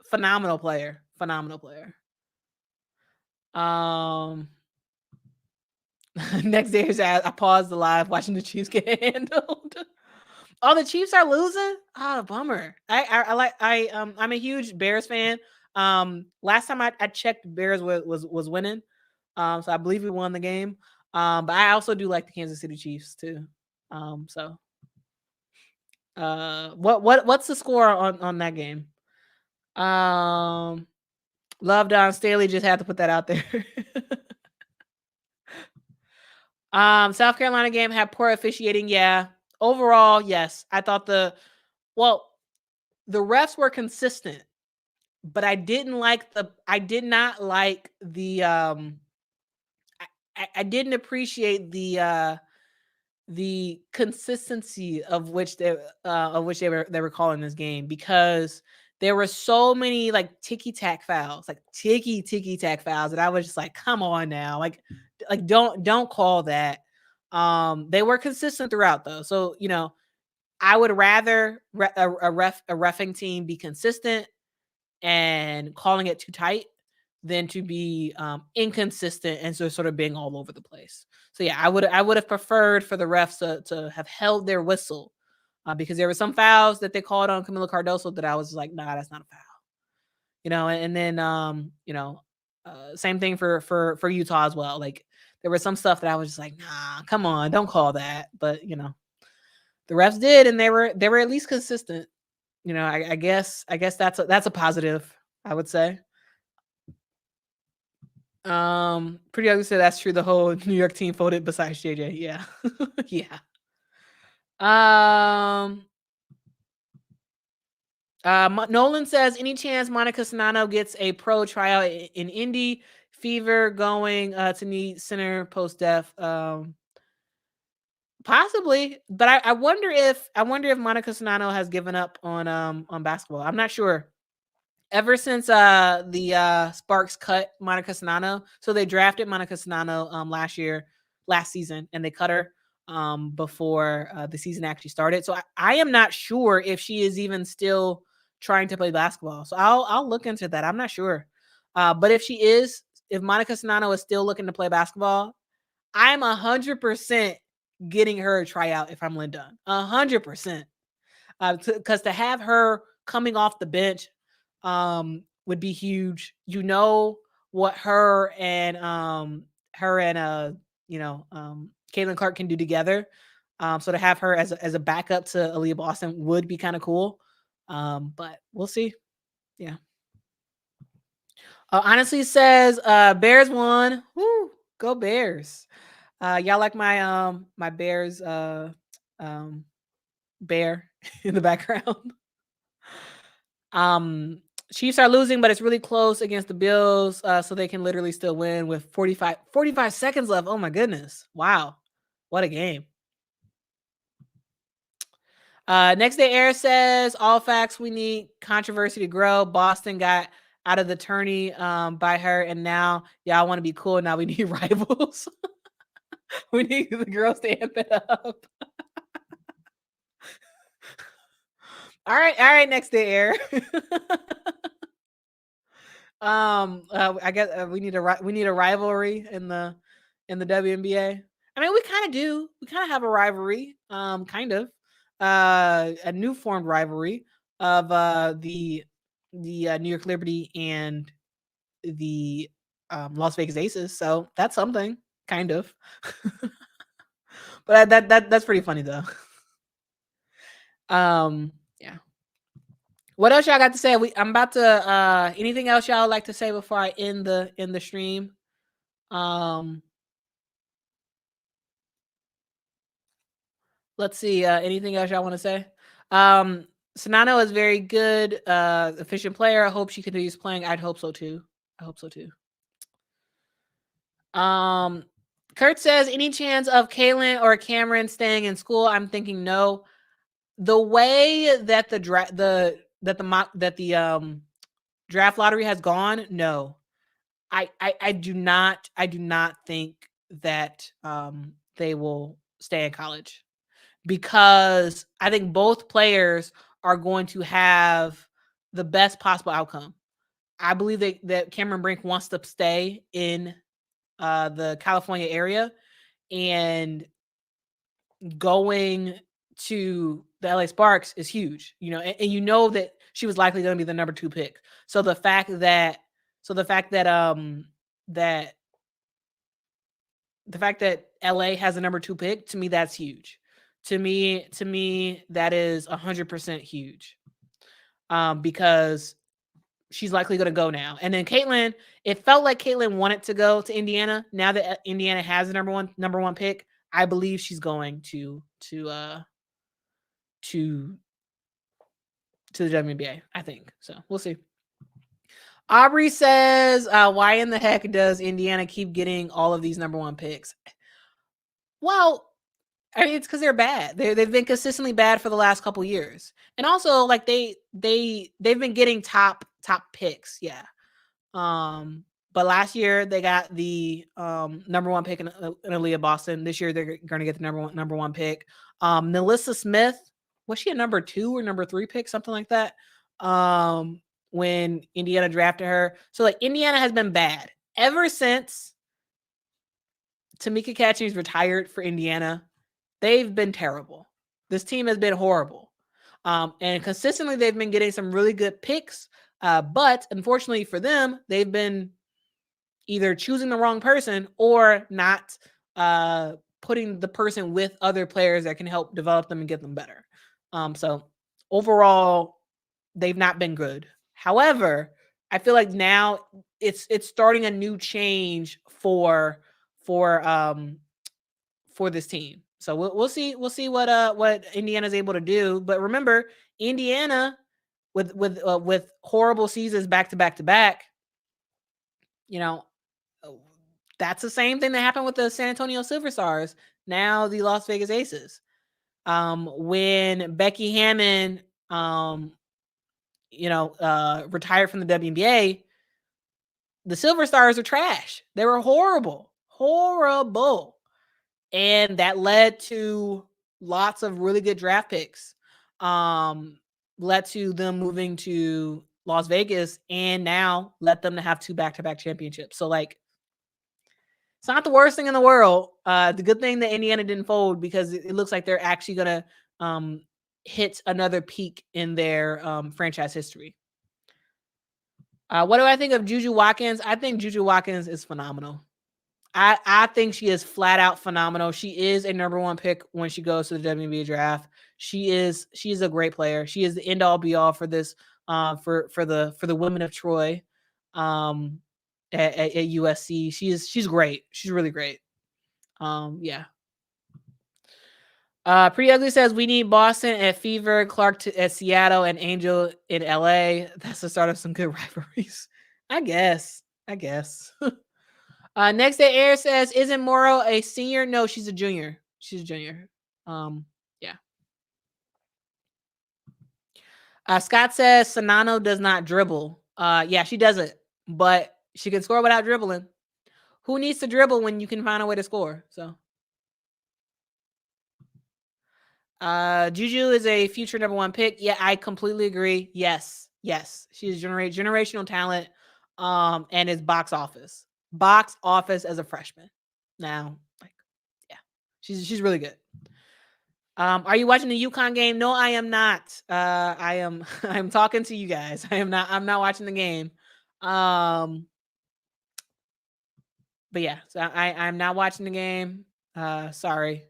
Phenomenal player. Next day I paused the live watching the Chiefs get handled. Oh, the Chiefs are losing? Oh, bummer. I'm a huge Bears fan. Last time I checked, Bears was winning. So I believe we won the game. But I also do like the Kansas City Chiefs too. What's the score on that game? Love Don Staley just had to put that out there. South Carolina game had poor officiating. Yeah. Overall, yes. I thought the refs were consistent, but I did not like the I didn't appreciate the consistency of which they were calling this game, because there were so many like ticky tack fouls, like ticky tack fouls, that I was just like, come on now, like don't call that. They were consistent throughout though, so I would rather a reffing team be consistent and calling it too tight than to be inconsistent and so sort of being all over the place. So yeah, I would have preferred for the refs to have held their whistle, because there were some fouls that they called on Camila Cardoso that I was like, nah, that's not a foul. And then same thing for Utah as well. Like there was some stuff that I was just like, nah, come on, don't call that. But the refs did, and they were at least consistent. I guess that's a positive, I would say. Pretty ugly said that's true. The whole New York team folded besides JJ. Yeah. Yeah. Nolan says, any chance Monica Sonano gets a pro tryout in Indy? Fever going to need center post def. Possibly, but I wonder if Monica Sonano has given up on basketball. I'm not sure. Ever since the Sparks cut Monica Sonano, so they drafted Monica Sonano last season, and they cut her before the season actually started. So I am not sure if she is even still trying to play basketball. So I'll look into that. I'm not sure. But if Monica Sonano is still looking to play basketball, I'm 100% getting her a tryout if I'm Lynn Dunn. 100%. Because to have her coming off the bench would be huge. What her and Caitlin Clark can do together. So to have her as a backup to Aaliyah Boston would be kind of cool. But we'll see. Yeah. Honestly says Bears won. Woo, go Bears. Y'all like my my Bears bear in the background. Chiefs are losing, but it's really close against the Bills, so they can literally still win with 45 seconds left. Oh my goodness. Wow. What a game. Next Day Air says, all facts, we need controversy to grow. Boston got out of the tourney by her, and now y'all want to be cool. Now we need rivals. We need the girls to amp it up. All right, Next Day Air. I guess we need a rivalry in the WNBA. I mean, we kind of do. We kind of have a rivalry, kind of a new formed rivalry of the New York Liberty and the Las Vegas Aces. So that's something, kind of. But that's pretty funny though. Yeah. What else y'all got to say? I'm about to anything else y'all like to say before I end the stream? Let's see. Anything else y'all want to say? Sonano is very good, efficient player. I hope she continues playing. I'd hope so too. Kurt says, any chance of Kaylin or Cameron staying in school? I'm thinking no. The way that the draft lottery has gone, no. I do not think that they will stay in college, because I think both players are going to have the best possible outcome. I believe that Cameron Brink wants to stay in the California area, and going to the LA Sparks is huge, and you know that she was likely going to be the number 2 pick. So the fact that LA has a number 2 pick, to me, that's huge. To me, that is 100% huge. Because she's likely going to go now. And then Caitlin, it felt like Caitlin wanted to go to Indiana. Now that Indiana has the number one pick, I believe she's going to the WNBA. I think so. We'll see. Aubrey says, why in the heck does Indiana keep getting all of these number 1 picks? Well, I mean, it's because they're bad. They've been consistently bad for the last couple years, and also like they've been getting top picks, yeah. But last year they got the number 1 pick in Aaliyah Boston. This year they're going to get the number one pick. Nalissa Smith, was she a number 2 or number 3 pick, something like that? When Indiana drafted her, so like Indiana has been bad ever since Tamika Catchings retired for Indiana. They've been terrible. This team has been horrible. And consistently they've been getting some really good picks. But unfortunately for them, they've been either choosing the wrong person or not putting the person with other players that can help develop them and get them better. So overall, they've not been good. However, I feel like now it's starting a new change for this team. So we'll see what Indiana's able to do. But remember, Indiana with horrible seasons back to back, that's the same thing that happened with the San Antonio Silver Stars, now the Las Vegas Aces. When Becky Hammon retired from the WNBA, the Silver Stars are trash. They were horrible. And that led to lots of really good draft picks. Led to them moving to Las Vegas, and now let them to have 2 back-to-back championships. So like, it's not the worst thing in the world. The good thing that Indiana didn't fold, because it looks like they're actually going to hit another peak in their franchise history. What do I think of Juju Watkins? I think Juju Watkins is phenomenal. I think she is flat out phenomenal. She is a number 1 pick when she goes to the WNBA draft. She is a great player. She is the end all be all for this for the women of Troy at USC. She's great. She's really great. Yeah. Pretty Ugly says we need Boston at Fever, Clark at Seattle, and Angel in LA. That's the start of some good rivalries. I guess. Next day Air says, isn't Morrow a senior? No, she's a junior. She's a junior. Yeah. Scott says Sonano does not dribble. Yeah, she doesn't, but she can score without dribbling. Who needs to dribble when you can find a way to score? So Juju is a future #1 pick. Yeah, I completely agree. Yes. She's generational talent. And is box office as a freshman. Now, like, yeah, she's really good. Are you watching the UConn game? No, I am not. I'm talking to you guys. I'm not watching the game. But yeah, so I'm not watching the game. Sorry.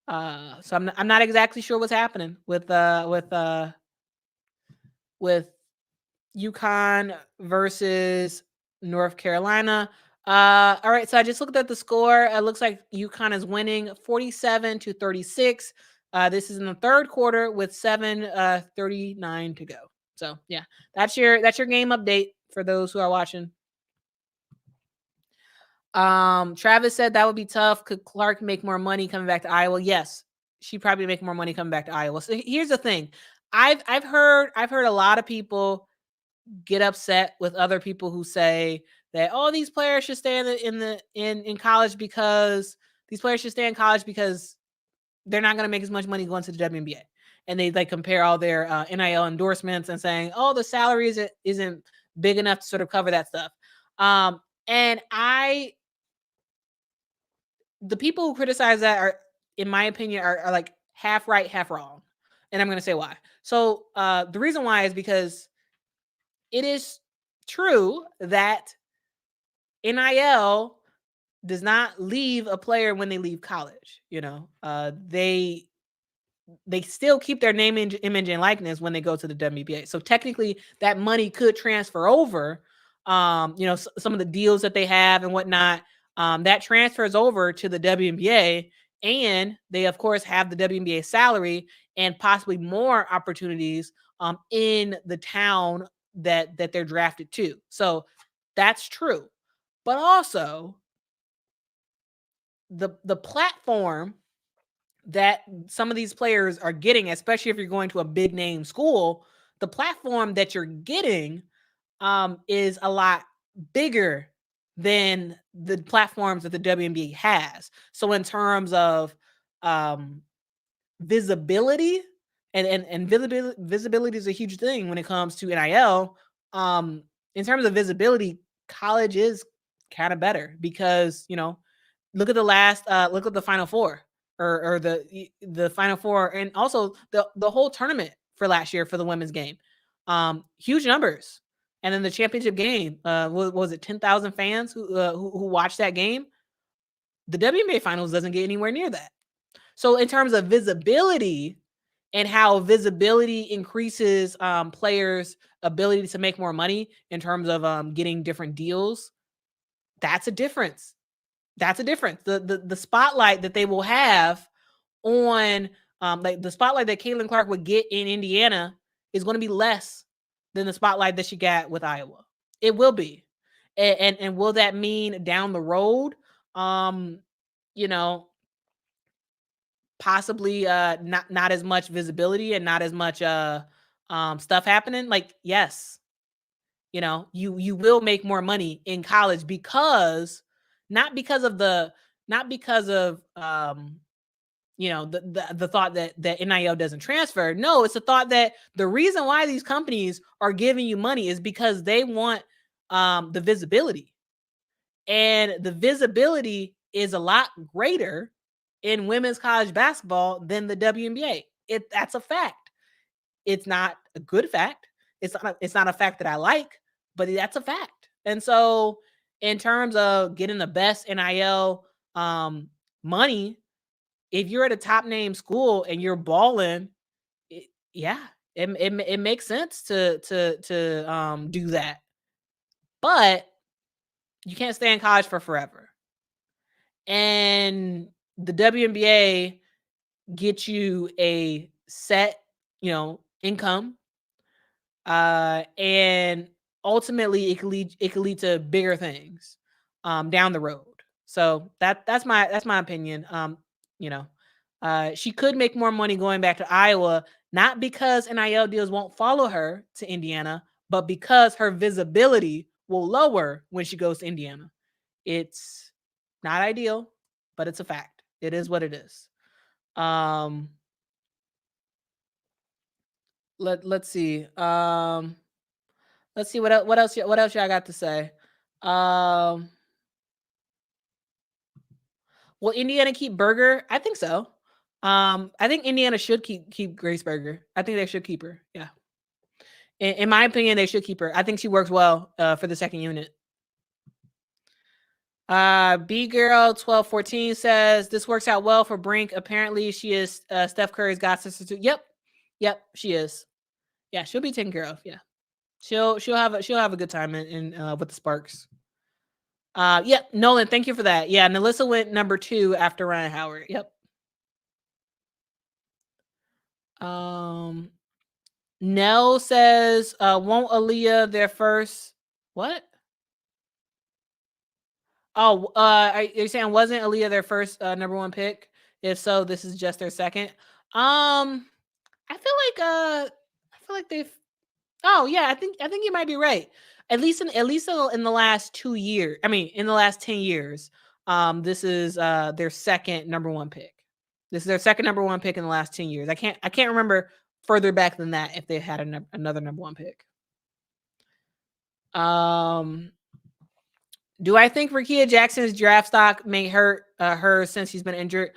So I'm not exactly sure what's happening with UConn versus North Carolina. All right, so I just looked at the score. It looks like UConn is winning 47-36. This is in the third quarter with 7:39 to go. So yeah, that's your game update for those who are watching. Travis said that would be tough. Could Clark make more money coming back to Iowa? Yes, she probably make more money coming back to Iowa. So here's the thing. I've heard a lot of people get upset with other people who say that these players should stay in college because these players should stay in college because they're not going to make as much money going to the WNBA. And they like compare all their NIL endorsements and saying, the salary isn't big enough to sort of cover that stuff. And the people who criticize that are, in my opinion, are like half right, half wrong. And I'm going to say why. So the reason why is because it is true that NIL does not leave a player when they leave college. They still keep their name, image, and likeness when they go to the WNBA. So technically, that money could transfer over. Some of the deals that they have and whatnot, that transfers over to the WNBA, and they of course have the WNBA salary and possibly more opportunities in the town that they're drafted to. So that's true. But also the platform that some of these players are getting, especially if you're going to a big name school, the platform that you're getting is a lot bigger than the platforms that the WNBA has. So in terms of visibility, and visibility is a huge thing when it comes to NIL. In terms of visibility, college is kind of better because look at the Final Four or the Final Four, and also the whole tournament for last year for the women's game. Huge numbers, and then the championship game. Was it 10,000 fans who watched that game? The WNBA finals doesn't get anywhere near that. So in terms of visibility and how visibility increases players' ability to make more money in terms of getting different deals, that's a difference. The spotlight that they will have on like the spotlight that Caitlin Clark would get in Indiana is going to be less than the spotlight that she got with Iowa. It will be. And will that mean down the road, possibly not as much visibility and not as much stuff happening? Like, yes. You will make more money in college because not because of the thought that NIL doesn't transfer. No, it's the thought that the reason why these companies are giving you money is because they want the visibility. And the visibility is a lot greater in women's college basketball than the WNBA. That's a fact. It's not a good fact. It's not a fact that I like, but that's a fact. And so in terms of getting the best NIL money, if you're at a top name school and you're balling, it makes sense to do that. But you can't stay in college for forever. And the WNBA get you a set, income, and ultimately it could lead to bigger things down the road. So that's my opinion. You know, she could make more money going back to Iowa, not because NIL deals won't follow her to Indiana, but because her visibility will lower when she goes to Indiana. It's not ideal, but it's a fact. It is what it is. Um, let's see. Let's see what else y'all got to say. Um, will Indiana keep Berger? I think so. I think Indiana should keep Grace Berger. I think they should keep her. Yeah. In my opinion, they should keep her. I think she works well for the second unit. B girl 1214 says this works out well for Brink. Apparently, she is Steph Curry's god sister too. Yep, she is. Yeah, she'll be taken care of. Yeah, she'll have a good time in with the Sparks. Yep, Nolan, thank you for that. Yeah, Alyssa went number 2 after Ryan Howard. Yep. Nell says, won't Aaliyah their first what? Oh, are you saying wasn't Aaliyah their first number 1 pick? If so, this is just their second. I feel like they've oh yeah, I think you might be right. At least in the last 2 years. I mean, in the last 10 years, this is their second number 1 pick. This is their second number 1 pick in the last 10 years. I can't remember further back than that if they had another number 1 pick. Do I think Rickea Jackson's draft stock may hurt her since she's been injured?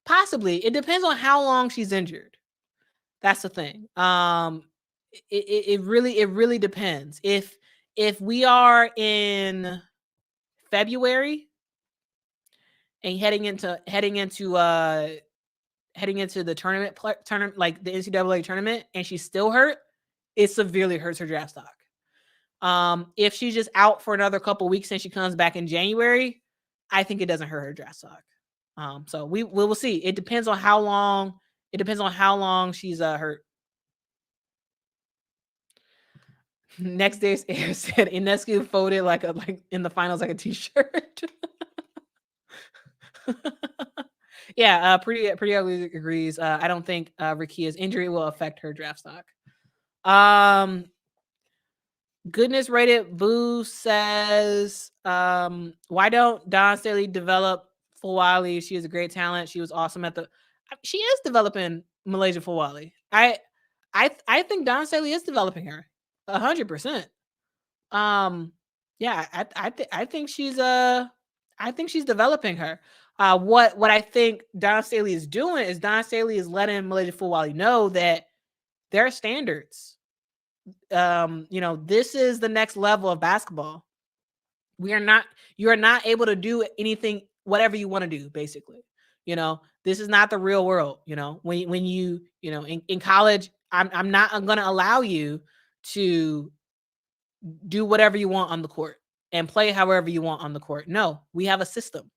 Possibly. It depends on how long she's injured. That's the thing. It really depends. If we are in February and heading into the tournament, like the NCAA tournament, and she's still hurt, it severely hurts her draft stock. If she's just out for another couple weeks and she comes back in January, I think it doesn't hurt her draft stock. So we will see. It depends on how long. It depends on how long she's hurt. Next day's air said Inescu folded like in the finals like a t-shirt. Yeah, pretty ugly agrees. I don't think Rickea's injury will affect her draft stock. Goodness rated Boo says, why don't Dawn Staley develop Fulwiley? She is a great talent. She was awesome she is developing Malaysia Fulwiley. I think Dawn Staley is developing her 100%. Yeah, I think she's developing her. What I think Dawn Staley is doing is Dawn Staley is letting Malaysia Fulwiley know that there are standards. This is the next level of basketball. You are not able to do anything, whatever you want to do, basically. This is not the real world. When you in college, I'm not going to allow you to do whatever you want on the court and play however you want on the court. No, we have a system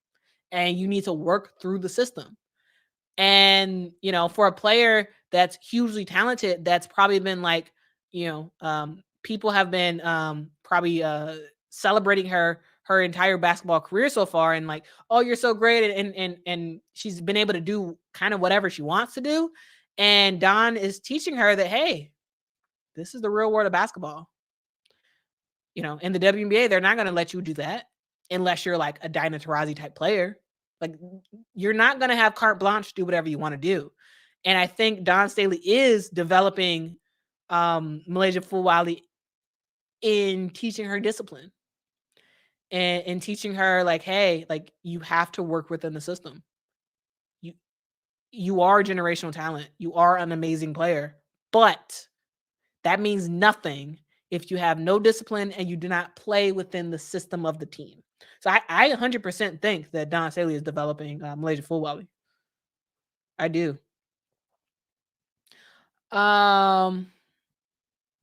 and you need to work through the system. And, for a player that's hugely talented, that's probably been like, people have been probably celebrating her entire basketball career so far, and like, oh, you're so great, and she's been able to do kind of whatever she wants to do. And Don is teaching her that, hey, this is the real world of basketball. In the WNBA, they're not going to let you do that unless you're like a Diana Taurasi type player. Like, you're not going to have carte blanche to do whatever you want to do. And I think Dawn Staley is developing Malaysia Fulwiley in teaching her discipline and teaching her like, hey, like, you have to work within the system. You are a generational talent. You are an amazing player, but that means nothing if you have no discipline and you do not play within the system of the team. So I 100% think that Dawn Staley is developing Malaysia Fulwiley. I do.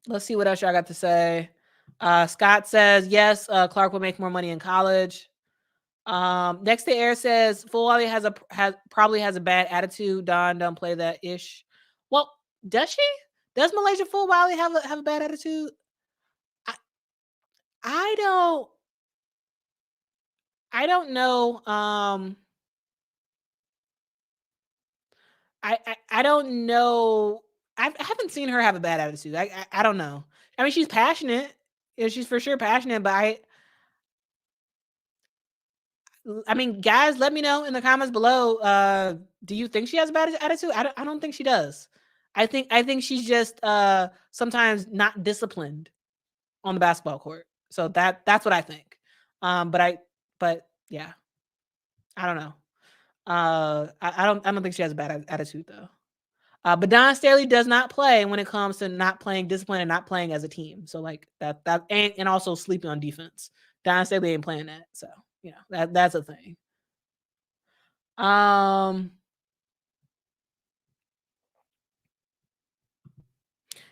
Let's see what else y'all got to say. Scott says, yes, Clark will make more money in college. Next to air says Full Wally probably has a bad attitude. Don don't play that ish. Well, does she? Does Malaysia Full Wally have a bad attitude? I, I don't I don't know. I don't know. I haven't seen her have a bad attitude. I don't know. I mean, she's passionate. Yeah, she's for sure passionate, but I mean, guys, let me know in the comments below. Do you think she has a bad attitude? I don't think she does. I think she's just sometimes not disciplined on the basketball court. So that's what I think. But yeah, I don't know. I don't think she has a bad attitude though. But Don Staley does not play when it comes to not playing discipline and not playing as a team. So like that and also sleeping on defense. Don Staley ain't playing that. So that's a thing.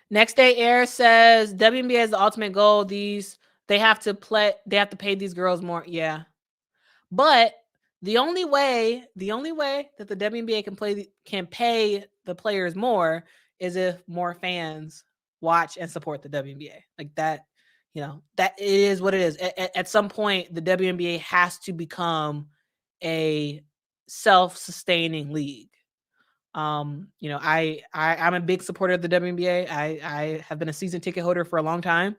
Next day air says WNBA is the ultimate goal. They have to pay these girls more. Yeah. But the only way that the WNBA can pay the players more is if more fans watch and support the WNBA. Like that, that is what it is. At some point, the WNBA has to become a self-sustaining league. I'm a big supporter of the WNBA. I have been a season ticket holder for a long time.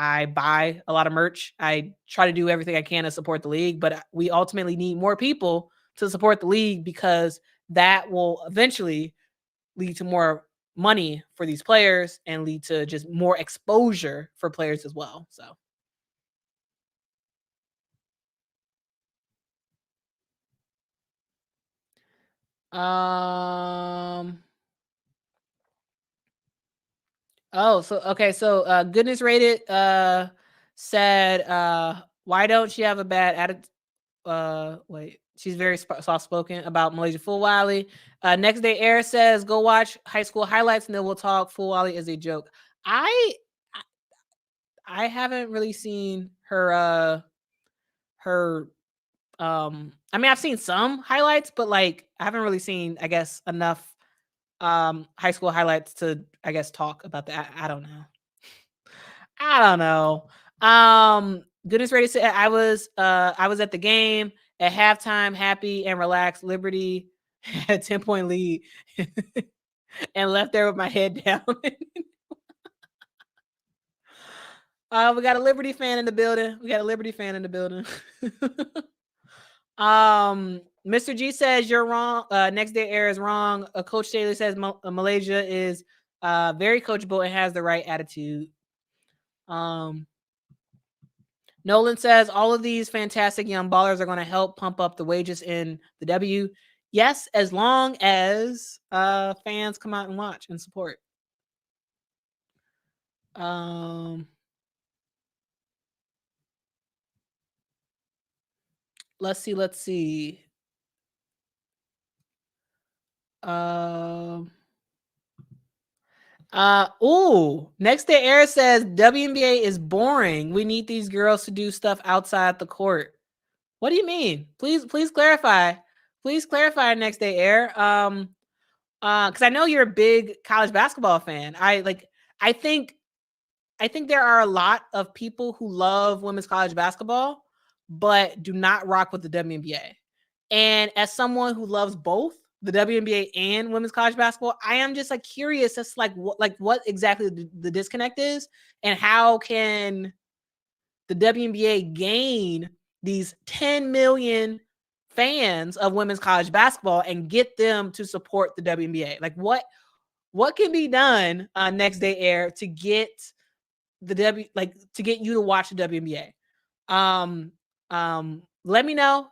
I buy a lot of merch. I try to do everything I can to support the league, but we ultimately need more people to support the league because that will eventually lead to more money for these players and lead to just more exposure for players as well. So so goodness rated said why don't she have a bad attitude? Wait, she's very soft spoken about Malaysia Full Wally. Next day air says go watch high school highlights and then we'll talk. Full Wally is a joke. I haven't really seen her I mean, I've seen some highlights, but like I haven't really seen, I guess, enough high school highlights to, I guess, talk about that. I don't know. I don't know. Goodness ready said I was at the game at halftime, happy and relaxed. Liberty had a 10-point lead and left there with my head down. We got a Liberty fan in the building. Mr. G says you're wrong. Next day air is wrong. Coach Taylor says Malaysia is very coachable and has the right attitude. Nolan says all of these fantastic young ballers are going to help pump up the wages in the W. Yes, as long as fans come out and watch and support. Let's see. Next day air says WNBA is boring. We need these girls to do stuff outside the court. What do you mean? Please clarify. Please clarify next day air. Because I know you're a big college basketball fan. I think there are a lot of people who love women's college basketball, but do not rock with the WNBA. And as someone who loves both the WNBA and women's college basketball, I am just like curious as to what exactly the disconnect is, and how can the WNBA gain these 10 million fans of women's college basketball and get them to support the WNBA? Like what can be done next day air to get to get you to watch the WNBA? Let me know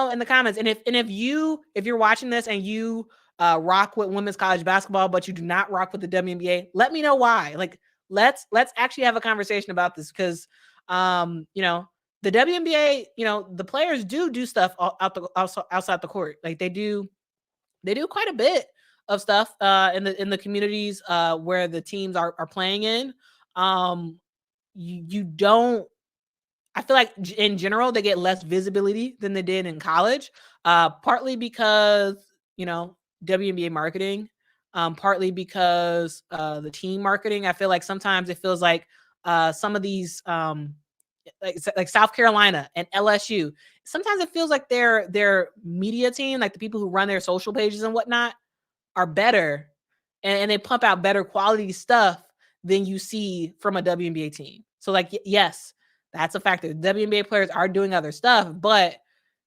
in the comments. And if you're watching this and you rock with women's college basketball, but you do not rock with the WNBA, let me know why. Like let's actually have a conversation about this, because the WNBA, the players do stuff outside the court. Like they do quite a bit of stuff in the communities where the teams are playing in. You don't I feel like in general they get less visibility than they did in college. Partly because, you know, WNBA marketing, partly because the team marketing. I feel like sometimes it feels like some of these like South Carolina and LSU. Sometimes it feels like their media team, like the people who run their social pages and whatnot, are better, and they pump out better quality stuff than you see from a WNBA team. So like yes, that's a factor. WNBA players are doing other stuff, but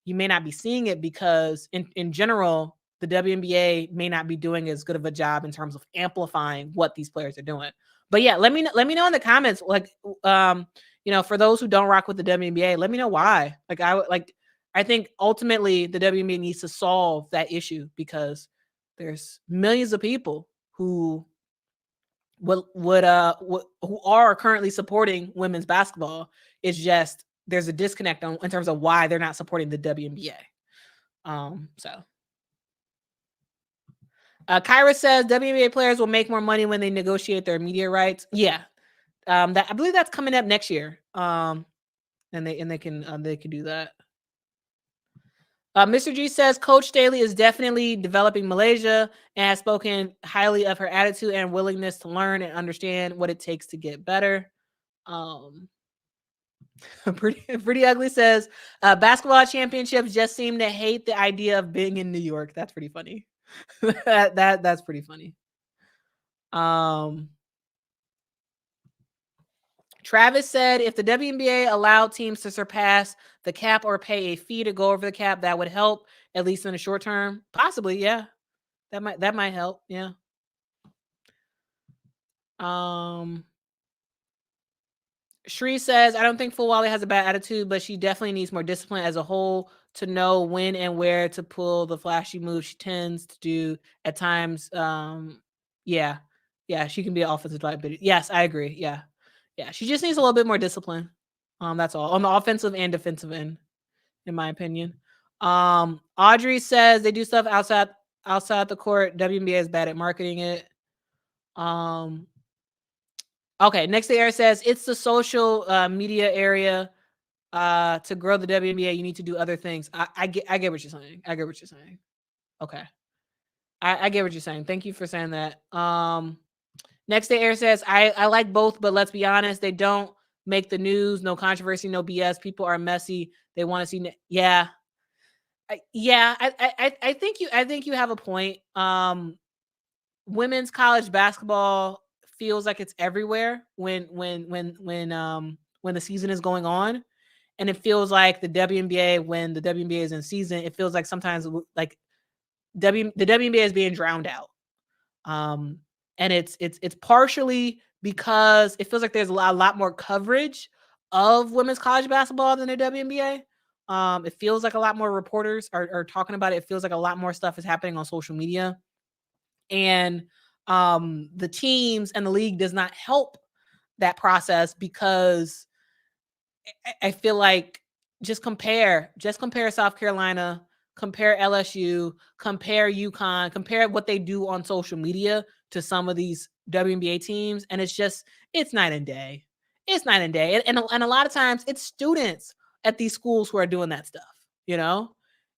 you may not be seeing it because in general, the WNBA may not be doing as good of a job in terms of amplifying what these players are doing. But yeah, let me know in the comments, like for those who don't rock with the WNBA, let me know why. I think ultimately the WNBA needs to solve that issue because there's millions of people who who are currently supporting women's basketball. It's just there's a disconnect in terms of why they're not supporting the WNBA. Kyra says WNBA players will make more money when they negotiate their media rights. Yeah, that I believe that's coming up next year. And they can do that. Mr. G says Coach Staley is definitely developing Malaysia and has spoken highly of her attitude and willingness to learn and understand what it takes to get better. Pretty ugly says basketball championships just seem to hate the idea of being in New York. That's pretty funny. That's pretty funny. Travis said if the WNBA allowed teams to surpass the cap or pay a fee to go over the cap, that would help, at least in the short term. Possibly, yeah. That might help, yeah. Shree says, I don't think Fulwale has a bad attitude, but she definitely needs more discipline as a whole to know when and where to pull the flashy moves she tends to do at times. Yeah, she can be an offensive liability. Yes, I agree. Yeah, she just needs a little bit more discipline. That's all on the offensive and defensive end, in my opinion. Audrey says they do stuff outside the court. WNBA is bad at marketing it. Okay, next to Air says it's the social media area. To grow the WNBA, you need to do other things. I get what you're saying. I get what you're saying. Okay. I get what you're saying. Thank you for saying that. Next to Air says I like both, but let's be honest, they don't make the news. No controversy, no BS. People are messy. They want to see. Yeah. I think you have a point. Women's college basketball feels like it's everywhere when the season is going on, and it feels like the WNBA when the WNBA is in season, it feels like sometimes like the WNBA is being drowned out. And it's partially because it feels like there's a lot more coverage of women's college basketball than the WNBA. It feels like a lot more reporters are talking about it. It feels like a lot more stuff is happening on social media. And the teams and the league does not help that process because I feel like just compare South Carolina, compare LSU, compare UConn, compare what they do on social media to some of these WNBA teams, and it's night and day. It's night and day, and a lot of times it's students at these schools who are doing that stuff,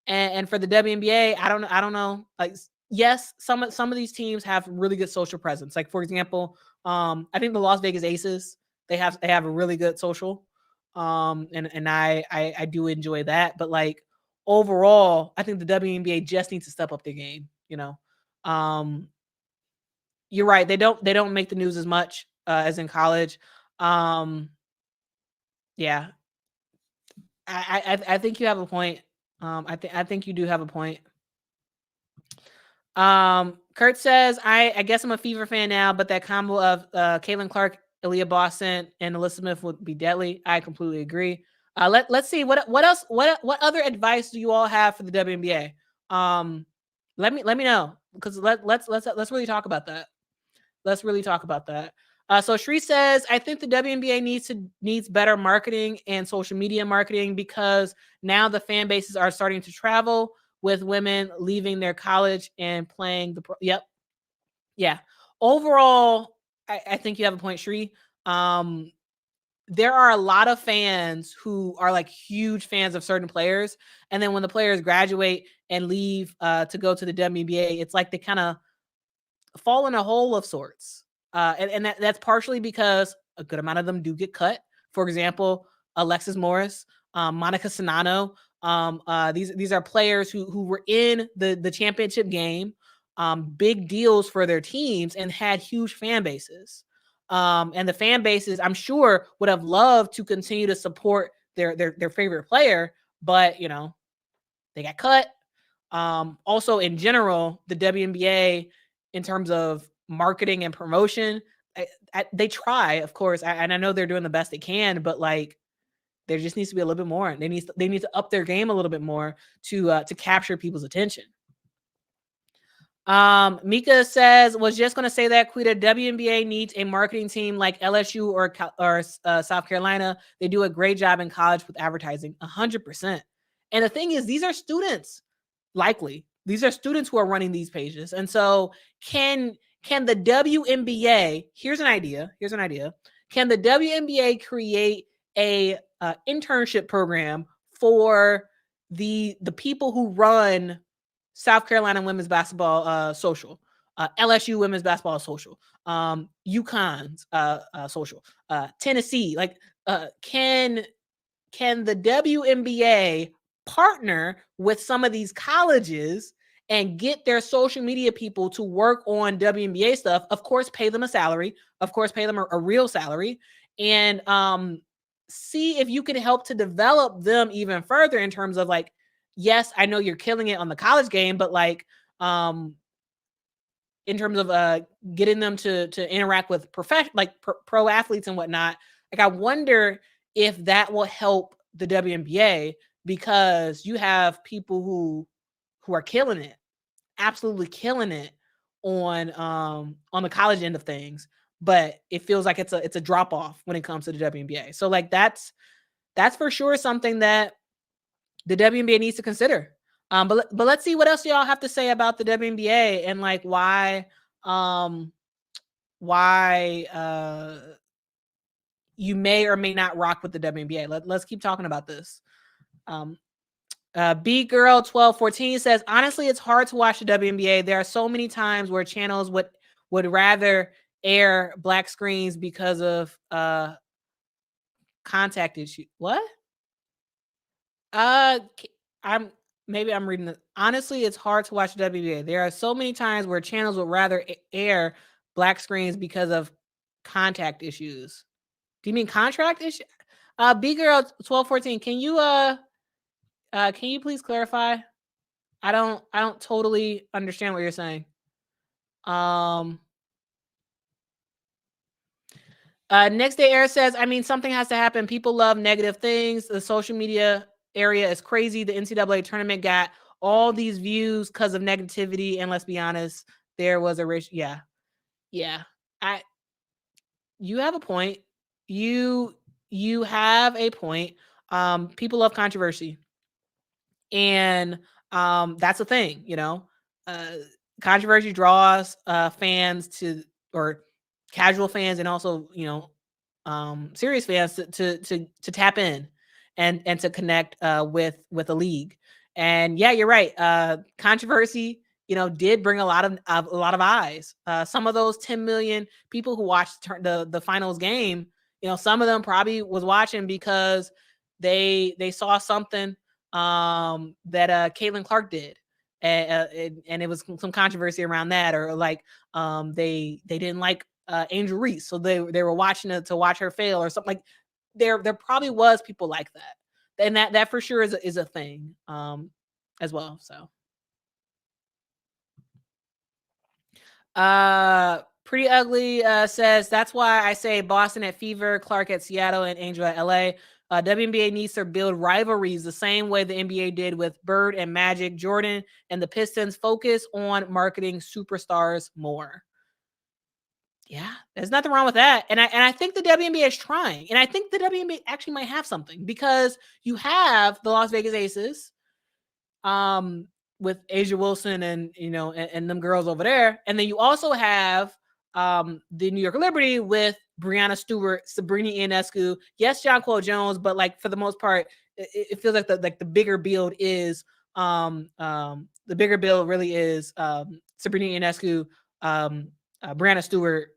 And for the WNBA, I don't know. Like, yes, some of these teams have really good social presence. Like, for example, I think the Las Vegas Aces, they have a really good social. And I do enjoy that, but like overall, I think the WNBA just needs to step up their game. You're right; they don't make the news as much as in college. Yeah, I think you have a point. I think you do have a point. Kurt says, I guess I'm a Fever fan now, but that combo of Caitlin Clark, Aaliyah Boston, and Alyssa Smith would be deadly. I completely agree. Let's see what else what other advice do you all have for the WNBA? Let me know, because let's really talk about that. Let's really talk about that. So Shree says, I think the WNBA needs better marketing and social media marketing, because now the fan bases are starting to travel with women leaving their college and playing yep. Yeah. Overall, I think you have a point, Shree. there are a lot of fans who are like huge fans of certain players, and then when the players graduate and leave to go to the WNBA, it's like they kind of fall in a hole of sorts. And that's partially because a good amount of them do get cut. For example, Alexis Morris, Monica Sonano. These are players who were in the championship game, big deals for their teams, and had huge fan bases. And the fan bases, I'm sure, would have loved to continue to support their favorite player, but they got cut. Also, in general, the WNBA, in terms of marketing and promotion, they try, of course, and I know they're doing the best they can, but like there just needs to be a little bit more. They need to up their game a little bit more to capture people's attention. Mika says, was just going to say that Quita, WNBA needs a marketing team like LSU or South Carolina. They do a great job in college with advertising, 100%. And the thing is, these are students. Likely, these are students who are running these pages. And so can the WNBA, here's an idea. Can the WNBA create a internship program for the people who run South Carolina women's basketball social, LSU women's basketball social, UConn's social, Tennessee? Like, can the WNBA partner with some of these colleges and get their social media people to work on WNBA stuff? Of course, pay them a salary. Of course, pay them a real salary, and see if you can help to develop them even further in terms of like, yes, I know you're killing it on the college game, but like, in terms of getting them to interact with pro athletes and whatnot. Like, I wonder if that will help the WNBA, because you have people who are killing it, absolutely killing it on the college end of things, but it feels like it's a drop off when it comes to the WNBA. So like that's for sure something that the WNBA needs to consider. But let's see what else y'all have to say about the WNBA and like why you may or may not rock with the WNBA. Let's keep talking about this. B Girl 1214 says, honestly, it's hard to watch the WNBA. There are so many times where channels would rather air black screens because of contact issue. What? I'm reading this. Honestly, it's hard to watch WNBA. There are so many times where channels would rather air black screens because of contact issues. Do you mean contract issue? B Girl 1214, can you please clarify? I don't totally understand what you're saying. Next Day Air says, I mean, something has to happen. People love negative things. The social media area is crazy. The NCAA tournament got all these views because of negativity. And let's be honest, there was a race. Yeah. You have a point. You have a point. People love controversy. And that's the thing, controversy draws fans to, or casual fans, and also serious fans to tap in and to connect with a league. And yeah, you're right. Controversy did bring a lot of eyes. Some of those 10 million people who watched the finals game, some of them probably was watching because they saw something that Caitlin Clark did, and it was some controversy around that, or like they didn't like Angel Reese, so they were watching it to watch her fail or something. Like there probably was people like that, and that for sure is a thing as well. So Pretty Ugly says, that's why I say Boston at Fever, Clark at Seattle, and Angel at LA. WNBA needs to build rivalries the same way the NBA did with Bird and Magic. Jordan and the Pistons focus on marketing superstars more. Yeah, there's nothing wrong with that. And I think the WNBA is trying. And I think the WNBA actually might have something, because you have the Las Vegas Aces with Asia Wilson and and them girls over there. And then you also have the New York Liberty with Breanna Stewart, Sabrina Ionescu, yes, Jonquel Jones, but like for the most part, it feels like the bigger build is the bigger build really is Sabrina Ionescu, Breanna Stewart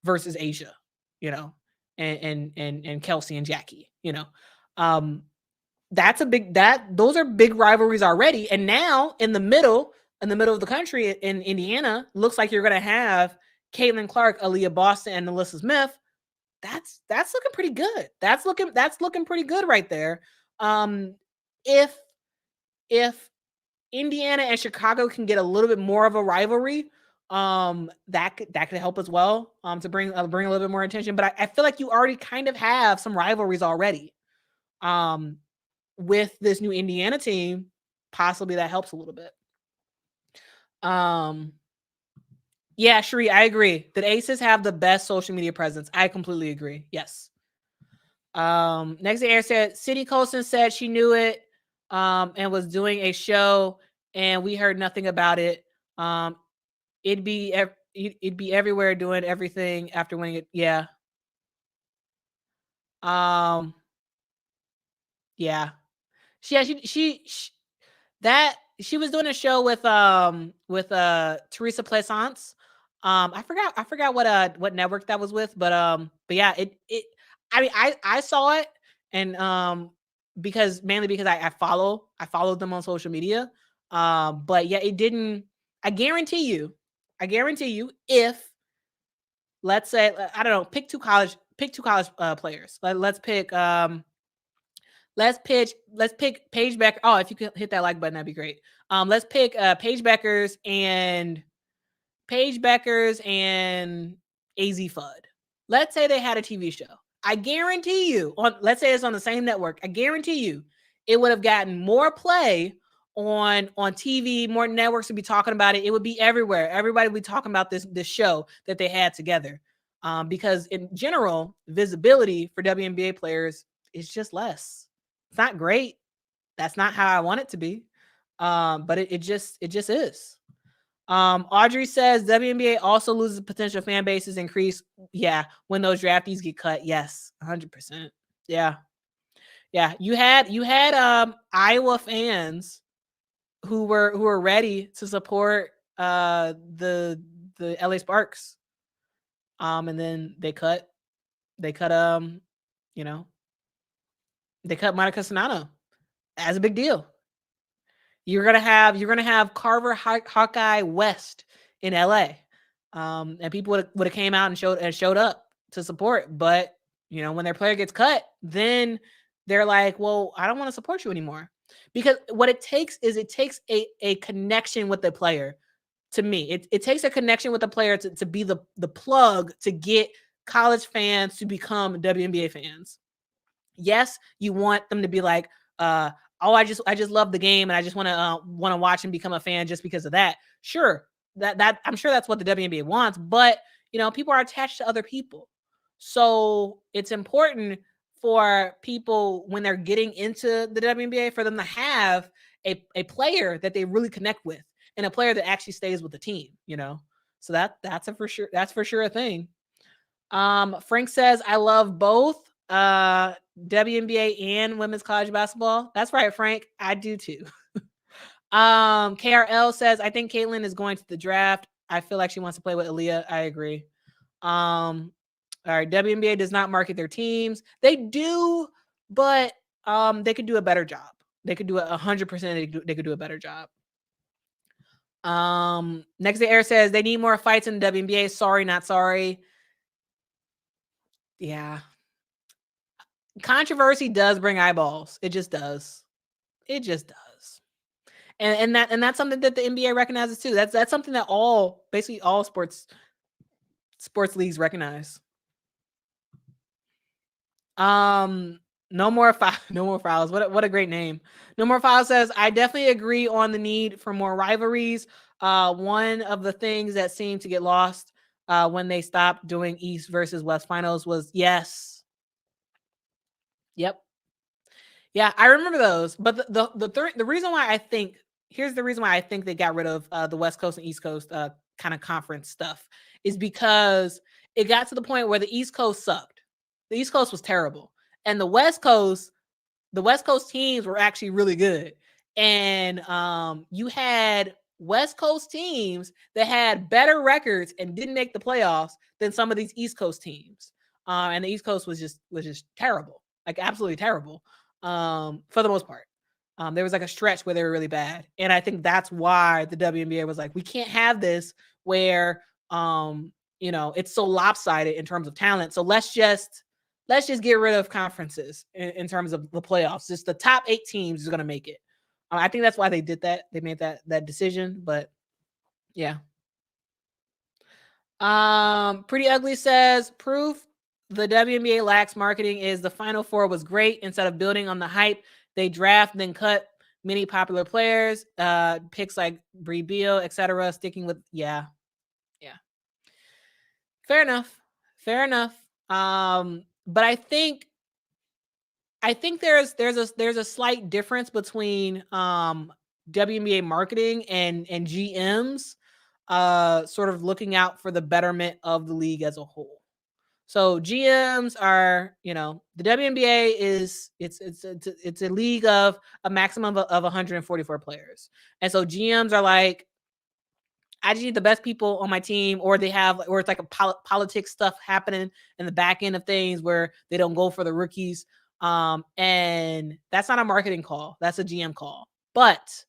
versus Asia, you know, and Kelsey and Jackie, you know. That's a big those are big rivalries already. And now in the middle of the country in Indiana, looks like you're gonna have Caitlin Clark, Aaliyah Boston, and Alyssa Smith. That's looking pretty good. That's looking pretty good right there. If Indiana and Chicago can get a little bit more of a rivalry, that could help as well. To bring a little bit more attention. But I feel like you already kind of have some rivalries already. With this new Indiana team, possibly that helps a little bit. Yeah, Sheree, I agree. The Aces have the best social media presence. I completely agree. Yes. Next air said City Colson said she knew it and was doing a show and we heard nothing about it. It'd be everywhere doing everything after winning it. Yeah. Yeah. She was doing a show with Teresa Plaisance. I forgot what network that was with, but yeah, I mean I saw it and mainly because I followed them on social media. But yeah, it didn't. I guarantee you if let's say I don't know, pick two college players. Let's pick Paige Becker. Oh, if you could hit that like button, that'd be great. Let's pick Paige Beckers and AZ Fudd. Let's say they had a TV show. I guarantee you, let's say it's on the same network. I guarantee you, it would have gotten more play on TV. More networks would be talking about it. It would be everywhere. Everybody would be talking about this show that they had together. Because in general, visibility for WNBA players is just less. It's not great. That's not how I want it to be. But it just is. Audrey says WNBA also loses potential fan bases increase. Yeah, when those draftees get cut. Yes, 100%. Yeah. Yeah. You had Iowa fans who were ready to support the LA Sparks. And then they cut you know, they cut Monica Sonano as a big deal. You're gonna have Carver Hawkeye West in LA, and people would have came out and showed up to support. But you know, when their player gets cut, then they're like, "Well, I don't want to support you anymore," because what it takes is a connection with the player. To me, it takes a connection with the player to be the plug to get college fans to become WNBA fans. Yes, you want them to be like, oh, I just love the game and I just want to watch and become a fan just because of that. Sure, that I'm sure that's what the WNBA wants, but you know, people are attached to other people, so it's important for people when they're getting into the WNBA for them to have a player that they really connect with and a player that actually stays with the team. You know, so that's for sure a thing. Frank says I love both WNBA and women's college basketball. That's right, Frank. I do too. KRL says I think Caitlin is going to the draft. I feel like she wants to play with Aaliyah. I agree. All right, WNBA does not market their teams. They do, but they could do a better job. They could do it 100%. They could do a better job. Next day air says they need more fights in the WNBA. Sorry, not sorry. Yeah. Controversy does bring eyeballs. It just does. It just does. And that's something that the NBA recognizes too. That's something that basically all sports leagues recognize. No more fouls. What a great name. No more fouls says I definitely agree on the need for more rivalries. One of the things that seemed to get lost when they stopped doing East versus West finals was yes. Yep. Yeah, I remember those. But the reason why I think here's the reason why I think they got rid of the West Coast and East Coast kind of conference stuff is because it got to the point where the East Coast sucked. The East Coast was terrible. And the West Coast teams were actually really good. And you had West Coast teams that had better records and didn't make the playoffs than some of these East Coast teams. And the East Coast was just terrible, like absolutely terrible, for the most part. There was like a stretch where they were really bad. And I think that's why the WNBA was like, we can't have this where it's so lopsided in terms of talent. So let's just get rid of conferences in terms of the playoffs. Just the top 8 teams is going to make it. I think that's why they did that. They made that decision, but yeah. Pretty Ugly says proof the WNBA lacks marketing is the Final Four was great. Instead of building on the hype, they draft then cut many popular players, picks like Brie Beal, etc. Sticking with yeah. Fair enough. But I think there's a slight difference between WNBA marketing and GMs sort of looking out for the betterment of the league as a whole. So GMs are, the WNBA is it's a league of a maximum of 144 players. And so GMs are like, I just need the best people on my team, or it's like a politics stuff happening in the back end of things where they don't go for the rookies. And that's not a marketing call. That's a GM call. But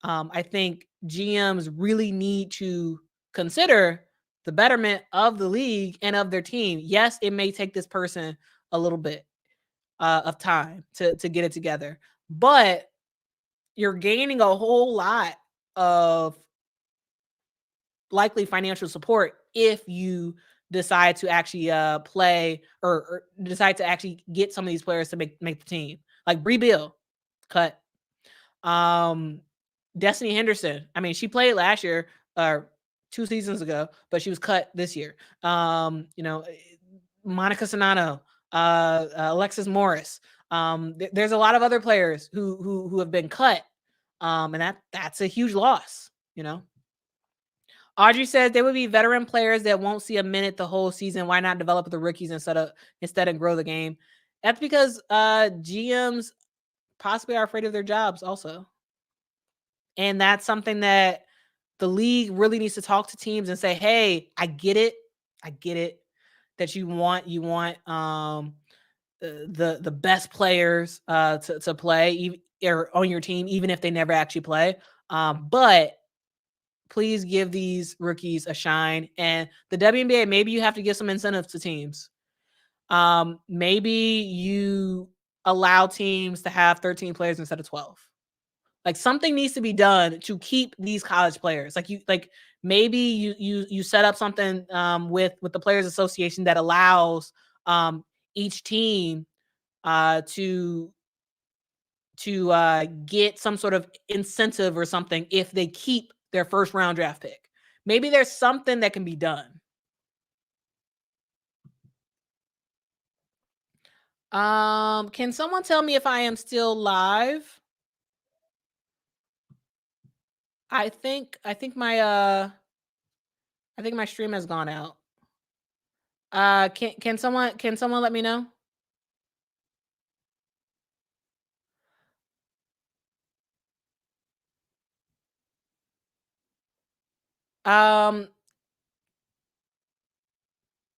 I think GMs really need to consider the betterment of the league and of their team. Yes, it may take this person a little bit of time to get it together, but you're gaining a whole lot of likely financial support if you decide to actually play or decide to actually get some of these players to make the team. Like Brie Beal, cut. Destiny Henderson. I mean, she played last year or 2 seasons ago, but she was cut this year. Monica Sonano, Alexis Morris. There's a lot of other players who have been cut. And that's a huge loss, Audrey says there would be veteran players that won't see a minute the whole season. Why not develop the rookies instead and grow the game? That's because GMs possibly are afraid of their jobs also. And that's something that the league really needs to talk to teams and say, hey, I get it that you want the best players to play or on your team, even if they never actually play. But please give these rookies a shine. And the WNBA, maybe you have to give some incentives to teams. Maybe you allow teams to have 13 players instead of 12. Like something needs to be done to keep these college players. Maybe you set up something with the Players Association that allows each team to get some sort of incentive or something if they keep their first round draft pick. Maybe there's something that can be done. Can someone tell me if I am still live? I think my stream has gone out. Can someone let me know?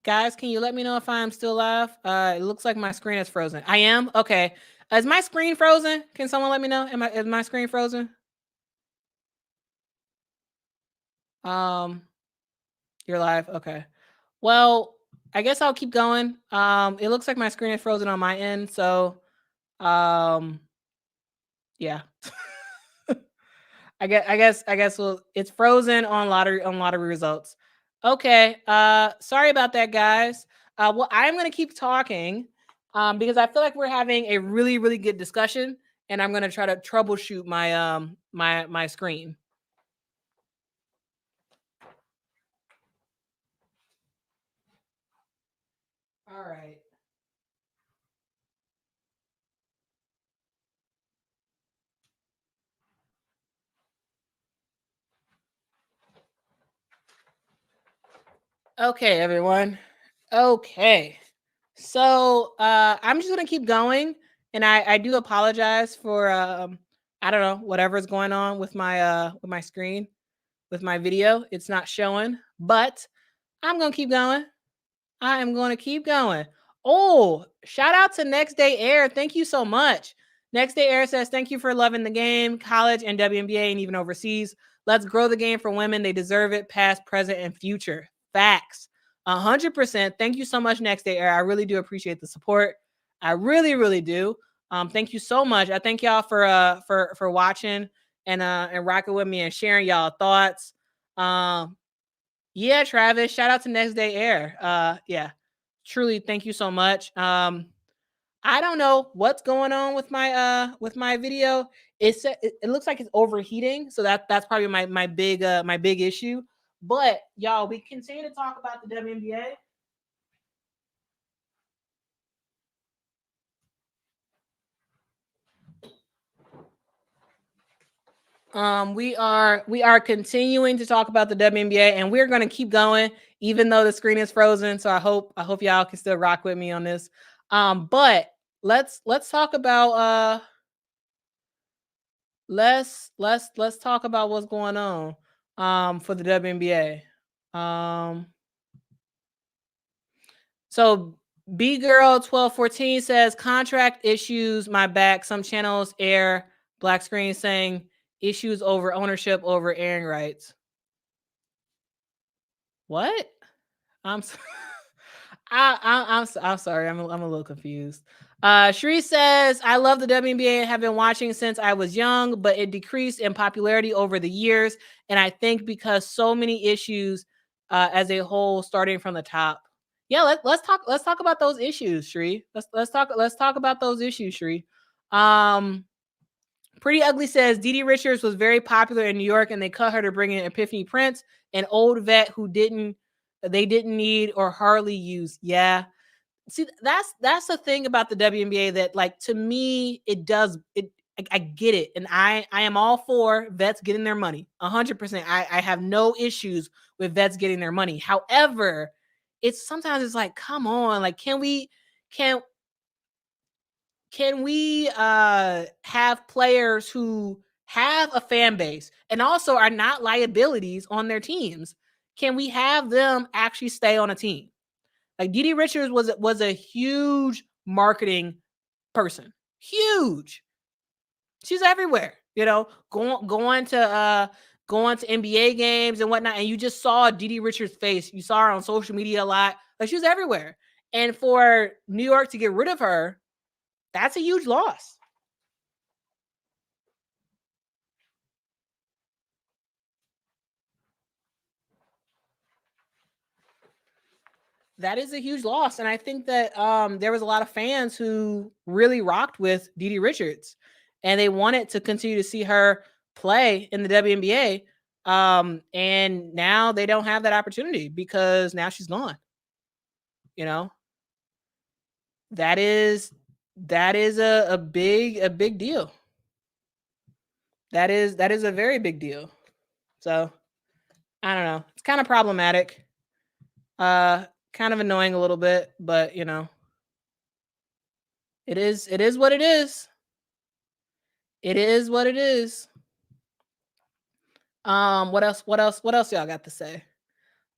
Guys, can you let me know if I'm still live? It looks like my screen is frozen. I am? Okay. Is my screen frozen? Can someone let me know? Is my screen frozen? You're live. Okay. Well, I guess I'll keep going. It looks like my screen is frozen on my end, so yeah. I guess it's frozen on lottery results. Okay. Sorry about that, guys. Well, I'm gonna keep talking because I feel like we're having a really, really good discussion, and I'm gonna try to troubleshoot my my screen. All right. Okay, everyone. Okay. So I'm just gonna keep going. And I do apologize for I don't know, whatever's going on with my screen, with my video. It's not showing, but I'm gonna keep going. I am going to keep going. Oh, shout out to Next Day Air. Thank you so much. Next Day Air says, thank you for loving the game, college and WNBA, and even overseas. Let's grow the game for women. They deserve it, past, present, and future. Facts. 100%. Thank you so much, Next Day Air. I really do appreciate the support. I really, really do. Thank you so much. I thank y'all for watching and rocking with me and sharing y'all thoughts. Yeah, Travis, shout out to Next Day Air. Yeah, truly, thank you so much. I don't know what's going on with my video. It looks like it's overheating, so that's probably my big issue. But y'all, we continue to talk about the WNBA. We are continuing to talk about the WNBA, and we're going to keep going, even though the screen is frozen. So I hope y'all can still rock with me on this. But let's talk about let's talk about what's going on for the WNBA. So B Girl 1214 says contract issues, my back. Some channels air black screen saying issues over ownership over airing rights. What? I'm s- I'm sorry. I'm a little confused. Sheree says, I love the WNBA and have been watching since I was young, but it decreased in popularity over the years. And I think because so many issues as a whole, starting from the top. Yeah, let's talk about those issues, Sheree. Let's talk about those issues, Sheree. Um Pretty Ugly says Dee Dee Richards was very popular in New York and they cut her to bring in Epiphany Prince, an old vet who they didn't need or hardly use. Yeah. See, that's the thing about the WNBA that, like, to me, it does it. I get it, and I am all for vets getting their money 100%. I have no issues with vets getting their money. However, it's sometimes it's like, come on, like, can can we have players who have a fan base and also are not liabilities on their teams? Can we have them actually stay on a team? Like Dee Dee Richards was a huge marketing person. Huge. She's everywhere, going to NBA games and whatnot. And you just saw Dee Dee Richards' face. You saw her on social media a lot. Like, she was everywhere. And for New York to get rid of her, that's a huge loss. That is a huge loss. And I think that there was a lot of fans who really rocked with Dee Dee Richards and they wanted to continue to see her play in the WNBA. And now they don't have that opportunity because now she's gone. You know, that is a big deal. That is a very big deal. So I don't know. It's kind of problematic. Kind of annoying a little bit, but it is what it is. It is what it is. What else y'all got to say?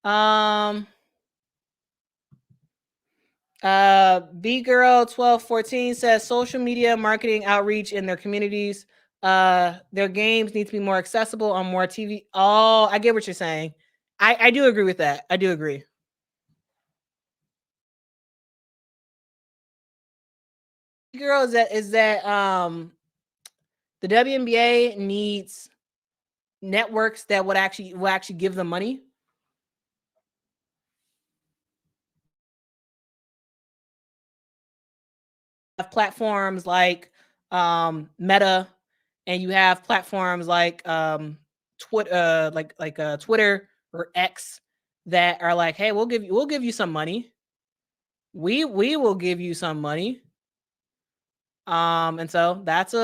Um B Girl 1214 says social media marketing outreach in their communities. Their games need to be more accessible on more TV. Oh, I get what you're saying. I do agree with that. I do agree. Girl, is that the WNBA needs networks that will actually give them money. Have platforms like Meta, and you have platforms like Twitter, Twitter or X, that are like, hey, we'll give you some money. We will give you some money. And so that's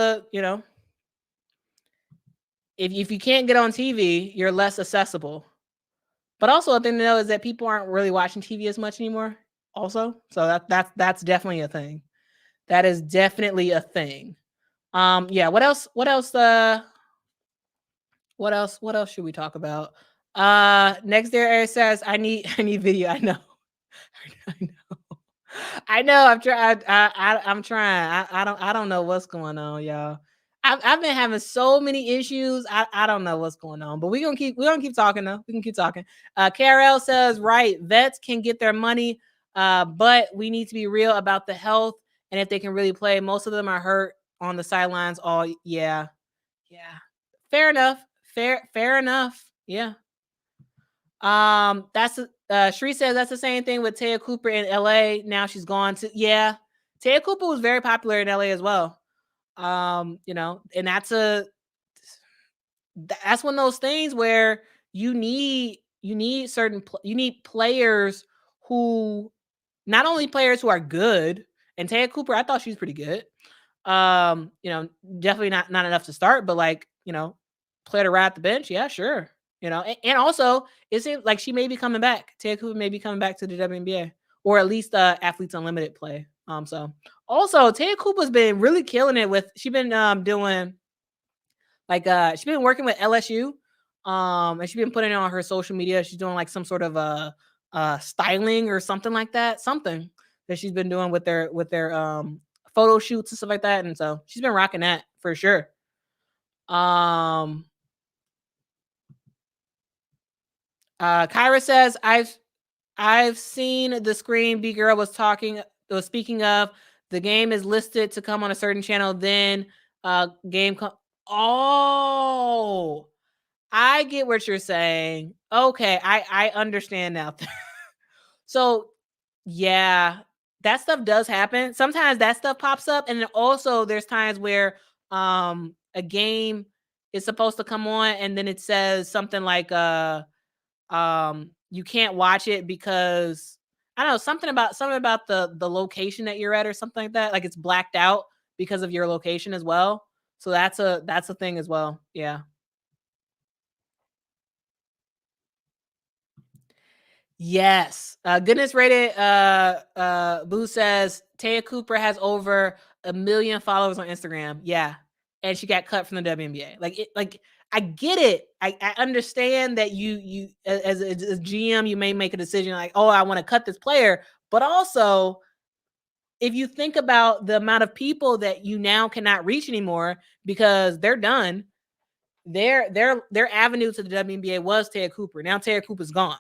if you can't get on TV, you're less accessible. But also a thing to know is that people aren't really watching TV as much anymore. also. So that's definitely a thing. That is definitely a thing. Yeah, what else? What else should we talk about? Next there Eric says, I need video. I know. I know. I know. I'm trying. I'm trying. I don't know what's going on, y'all. I've been having so many issues. I don't know what's going on, but we're gonna keep talking though. We can keep talking. KRL says, right, vets can get their money, but we need to be real about the health and if they can really play. Most of them are hurt on the sidelines. All yeah, yeah. Fair enough. Fair enough. Yeah. That's Shree says that's the same thing with Taya Cooper in LA. Now she's gone to Taya Cooper was very popular in LA as well. And that's one of those things where you need players who not only players who are good, and Taya Cooper, I thought she was pretty good. Definitely not enough to start, but play her right at the bench. Yeah, sure. And also it seems like she may be coming back. Taya Cooper may be coming back to the WNBA or at least Athletes Unlimited play. So also Taya Cooper's been really killing it with. She's been doing she's been working with LSU, and she's been putting it on her social media. She's doing like some sort of styling or something like that, something that she's been doing with their photo shoots and stuff like that. And so she's been rocking that for sure. Kyra says, I've seen the screen B girl was speaking of. The game is listed to come on a certain channel, then oh, I get what you're saying. Okay, I understand now. So yeah, that stuff does happen. Sometimes that stuff pops up, and then also there's times where a game is supposed to come on and then it says something like you can't watch it because I don't know, something about the location that you're at or something like that. Like it's blacked out because of your location as well. So that's a thing as well. Yeah. Yes. Goodness rated Boo says Taya Cooper has over 1 million followers on Instagram. Yeah. And she got cut from the WNBA. Like I get it. I understand that you as a GM, you may make a decision like, oh, I want to cut this player. But also, if you think about the amount of people that you now cannot reach anymore because they're done, their avenue to the WNBA was Taya Cooper. Now Taya Cooper's gone,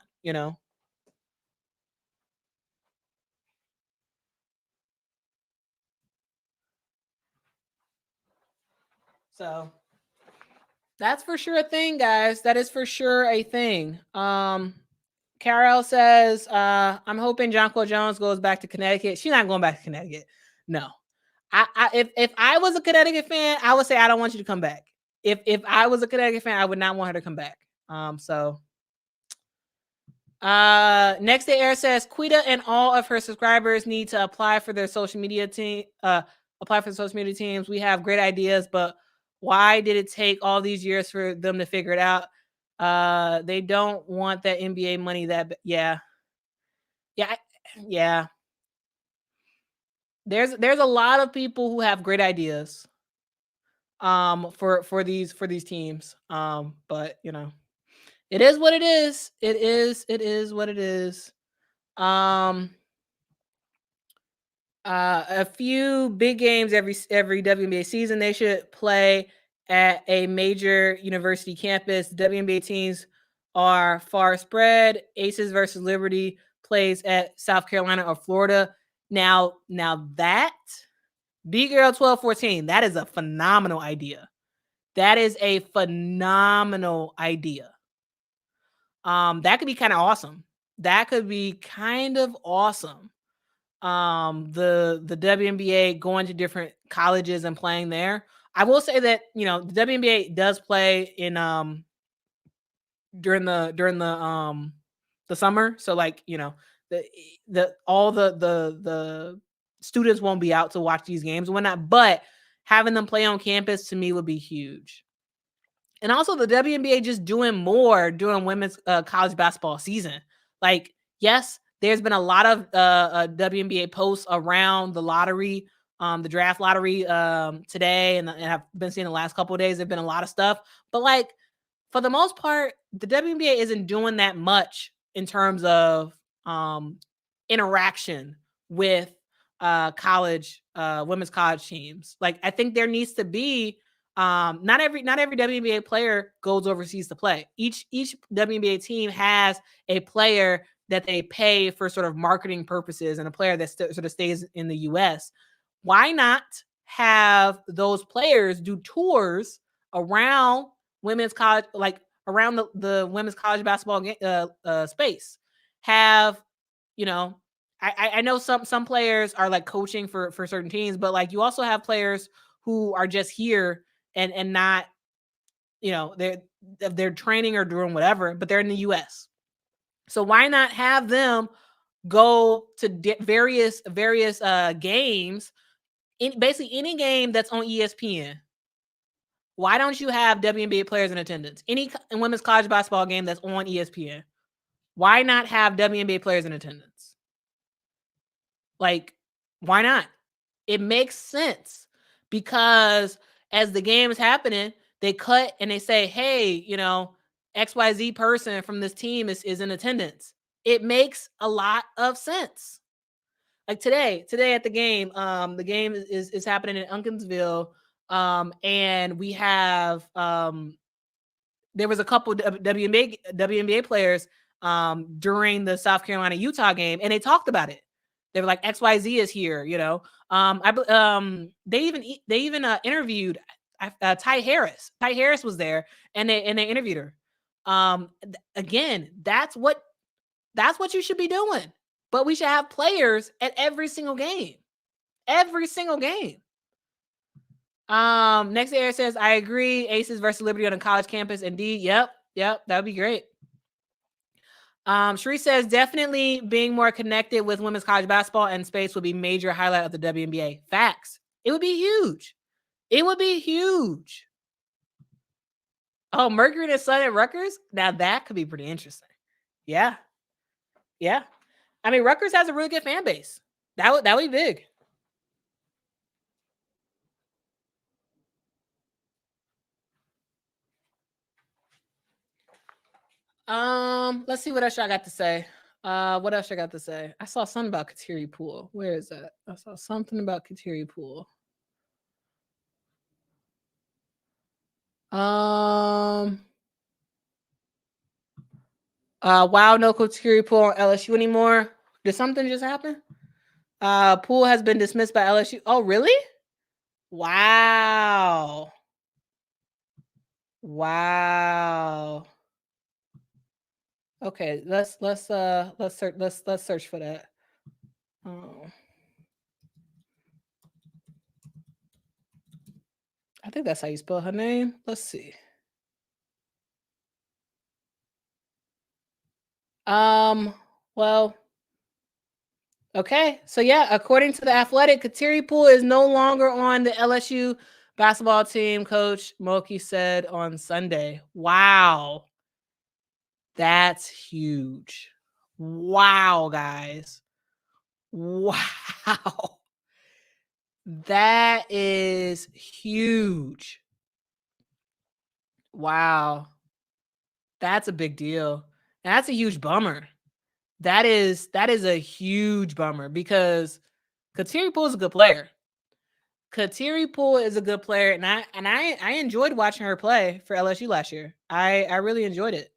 So that's for sure a thing, guys. That is for sure a thing. Carol says, I'm hoping Jonquil Jones goes back to Connecticut. She's not going back to Connecticut. No. If I was a Connecticut fan, I would say I don't want you to come back. If I was a Connecticut fan, I would not want her to come back. Next day air says Quita and all of her subscribers need to apply for their social media team. Apply for the social media teams. We have great ideas, but why did it take all these years for them to figure it out? They don't want that NBA money. Yeah. There's a lot of people who have great ideas for these teams. But it is what it is. It is what it is. A few big games every WNBA season. They should play at a major university campus. WNBA teams are far spread. Aces versus Liberty plays at South Carolina or Florida. Now that B Girl 1214, that is a phenomenal idea. That is a phenomenal idea. That could be kind of awesome. That could be kind of awesome. The WNBA going to different colleges and playing there. I will say that the WNBA does play in during the summer, so the students won't be out to watch these games and whatnot, but having them play on campus to me would be huge. And also the WNBA just doing more during women's college basketball season. Like, yes, There's been a lot of WNBA posts around the lottery, the draft lottery today, and I've been seeing the last couple of days. There've been a lot of stuff, but like for the most part, the WNBA isn't doing that much in terms of interaction with college women's college teams. Like I think there needs to be not every WNBA player goes overseas to play. Each WNBA team has a player that they pay for sort of marketing purposes and a player that sort of stays in the US. Why not have those players do tours around women's college, like around the women's college basketball space? Have, you know, I know some players are like coaching for certain teams, but like you also have players who are just here and not, you know, they're training or doing whatever, but they're in the US. So why not have them go to various games, in basically any game that's on ESPN? Why don't you have WNBA players in attendance? Any women's college basketball game that's on ESPN. Why not have WNBA players in attendance? Like, why not? It makes sense because as the game is happening, they cut and they say, hey, you know, XYZ person from this team is in attendance. It makes a lot of sense. Like today at the game is happening in Unkinsville. And we have there was a couple WNBA players during the South Carolina Utah game, and they talked about it. They were like, XYZ is here, you know. They even interviewed Ty Harris. Ty Harris was there, and they interviewed her. Again, that's what you should be doing. But we should have players at every single game. Every single game. Next air says, I agree. Aces versus Liberty on a college campus. Indeed. Yep. That would be great. Sheree says, definitely being more connected with women's college basketball and space would be major highlight of the WNBA. Facts. It would be huge. It would be huge. Oh, Mercury and the Sun at Rutgers? Now that could be pretty interesting. Yeah. I mean, Rutgers has a really good fan base. That would be big. Let's see what else I got to say. What else I got to say? I saw something about Kateri Poole. Where is that? I saw something about Kateri Poole. Wow, no Kateri Poole on LSU anymore. Did something just happen? Poole has been dismissed by LSU. Oh, really? Wow. Okay, let's search for that. Oh. I think that's how you spell her name. Let's see. Well, okay. So yeah, according to the Athletic, Kateri Poole is no longer on the LSU basketball team, Coach Mulkey said on Sunday. Wow. That's huge. Wow, guys. Wow. That is huge. Wow. That's a big deal. That's a huge bummer. That is a huge bummer because Kateri Poole is a good player. Kateri Poole is a good player, and I enjoyed watching her play for LSU last year. I really enjoyed it.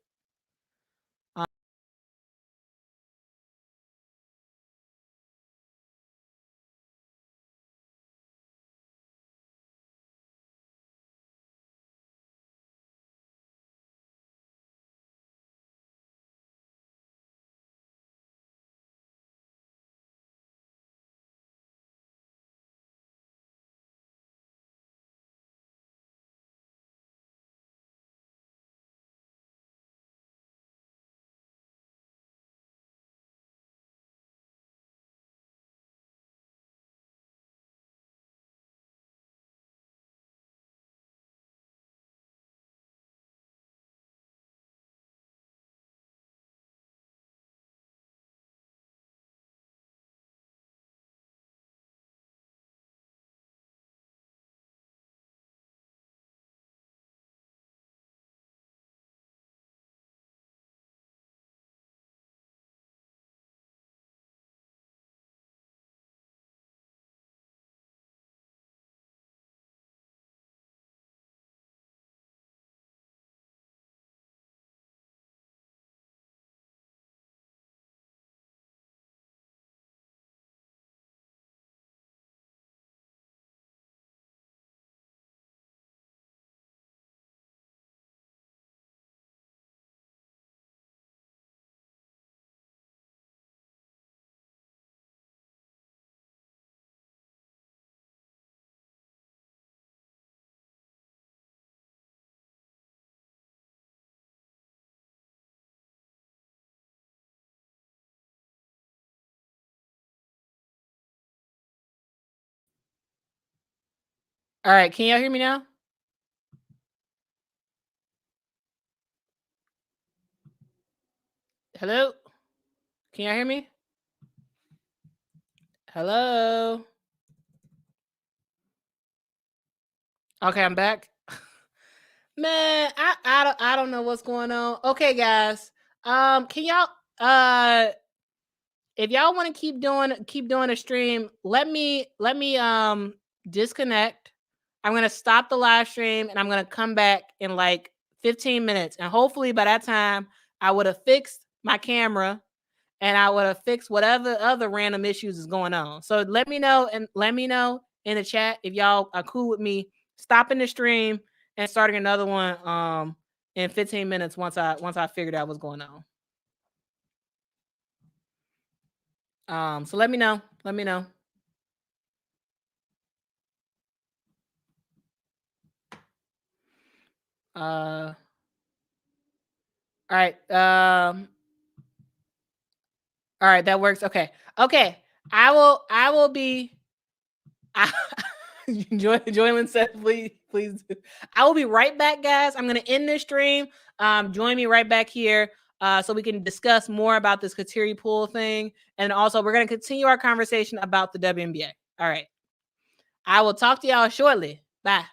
All right, can y'all hear me now? Hello? Can y'all hear me? Hello? Okay, I'm back. Man, I don't know what's going on. Okay, guys. Can y'all if y'all want to keep doing a stream, let me disconnect. I'm gonna stop the live stream and I'm gonna come back in like 15 minutes. And hopefully by that time I would have fixed my camera and I would have fixed whatever other random issues is going on. So let me know in the chat if y'all are cool with me stopping the stream and starting another one in 15 minutes once I figured out what's going on. So let me know. Let me know. All right. All right, that works. Okay. Okay. I will be Joylyn said, please. I will be right back, guys. I'm gonna end this stream. Join me right back here. So we can discuss more about this Kateri Poole thing. And also we're gonna continue our conversation about the WNBA. All right. I will talk to y'all shortly. Bye.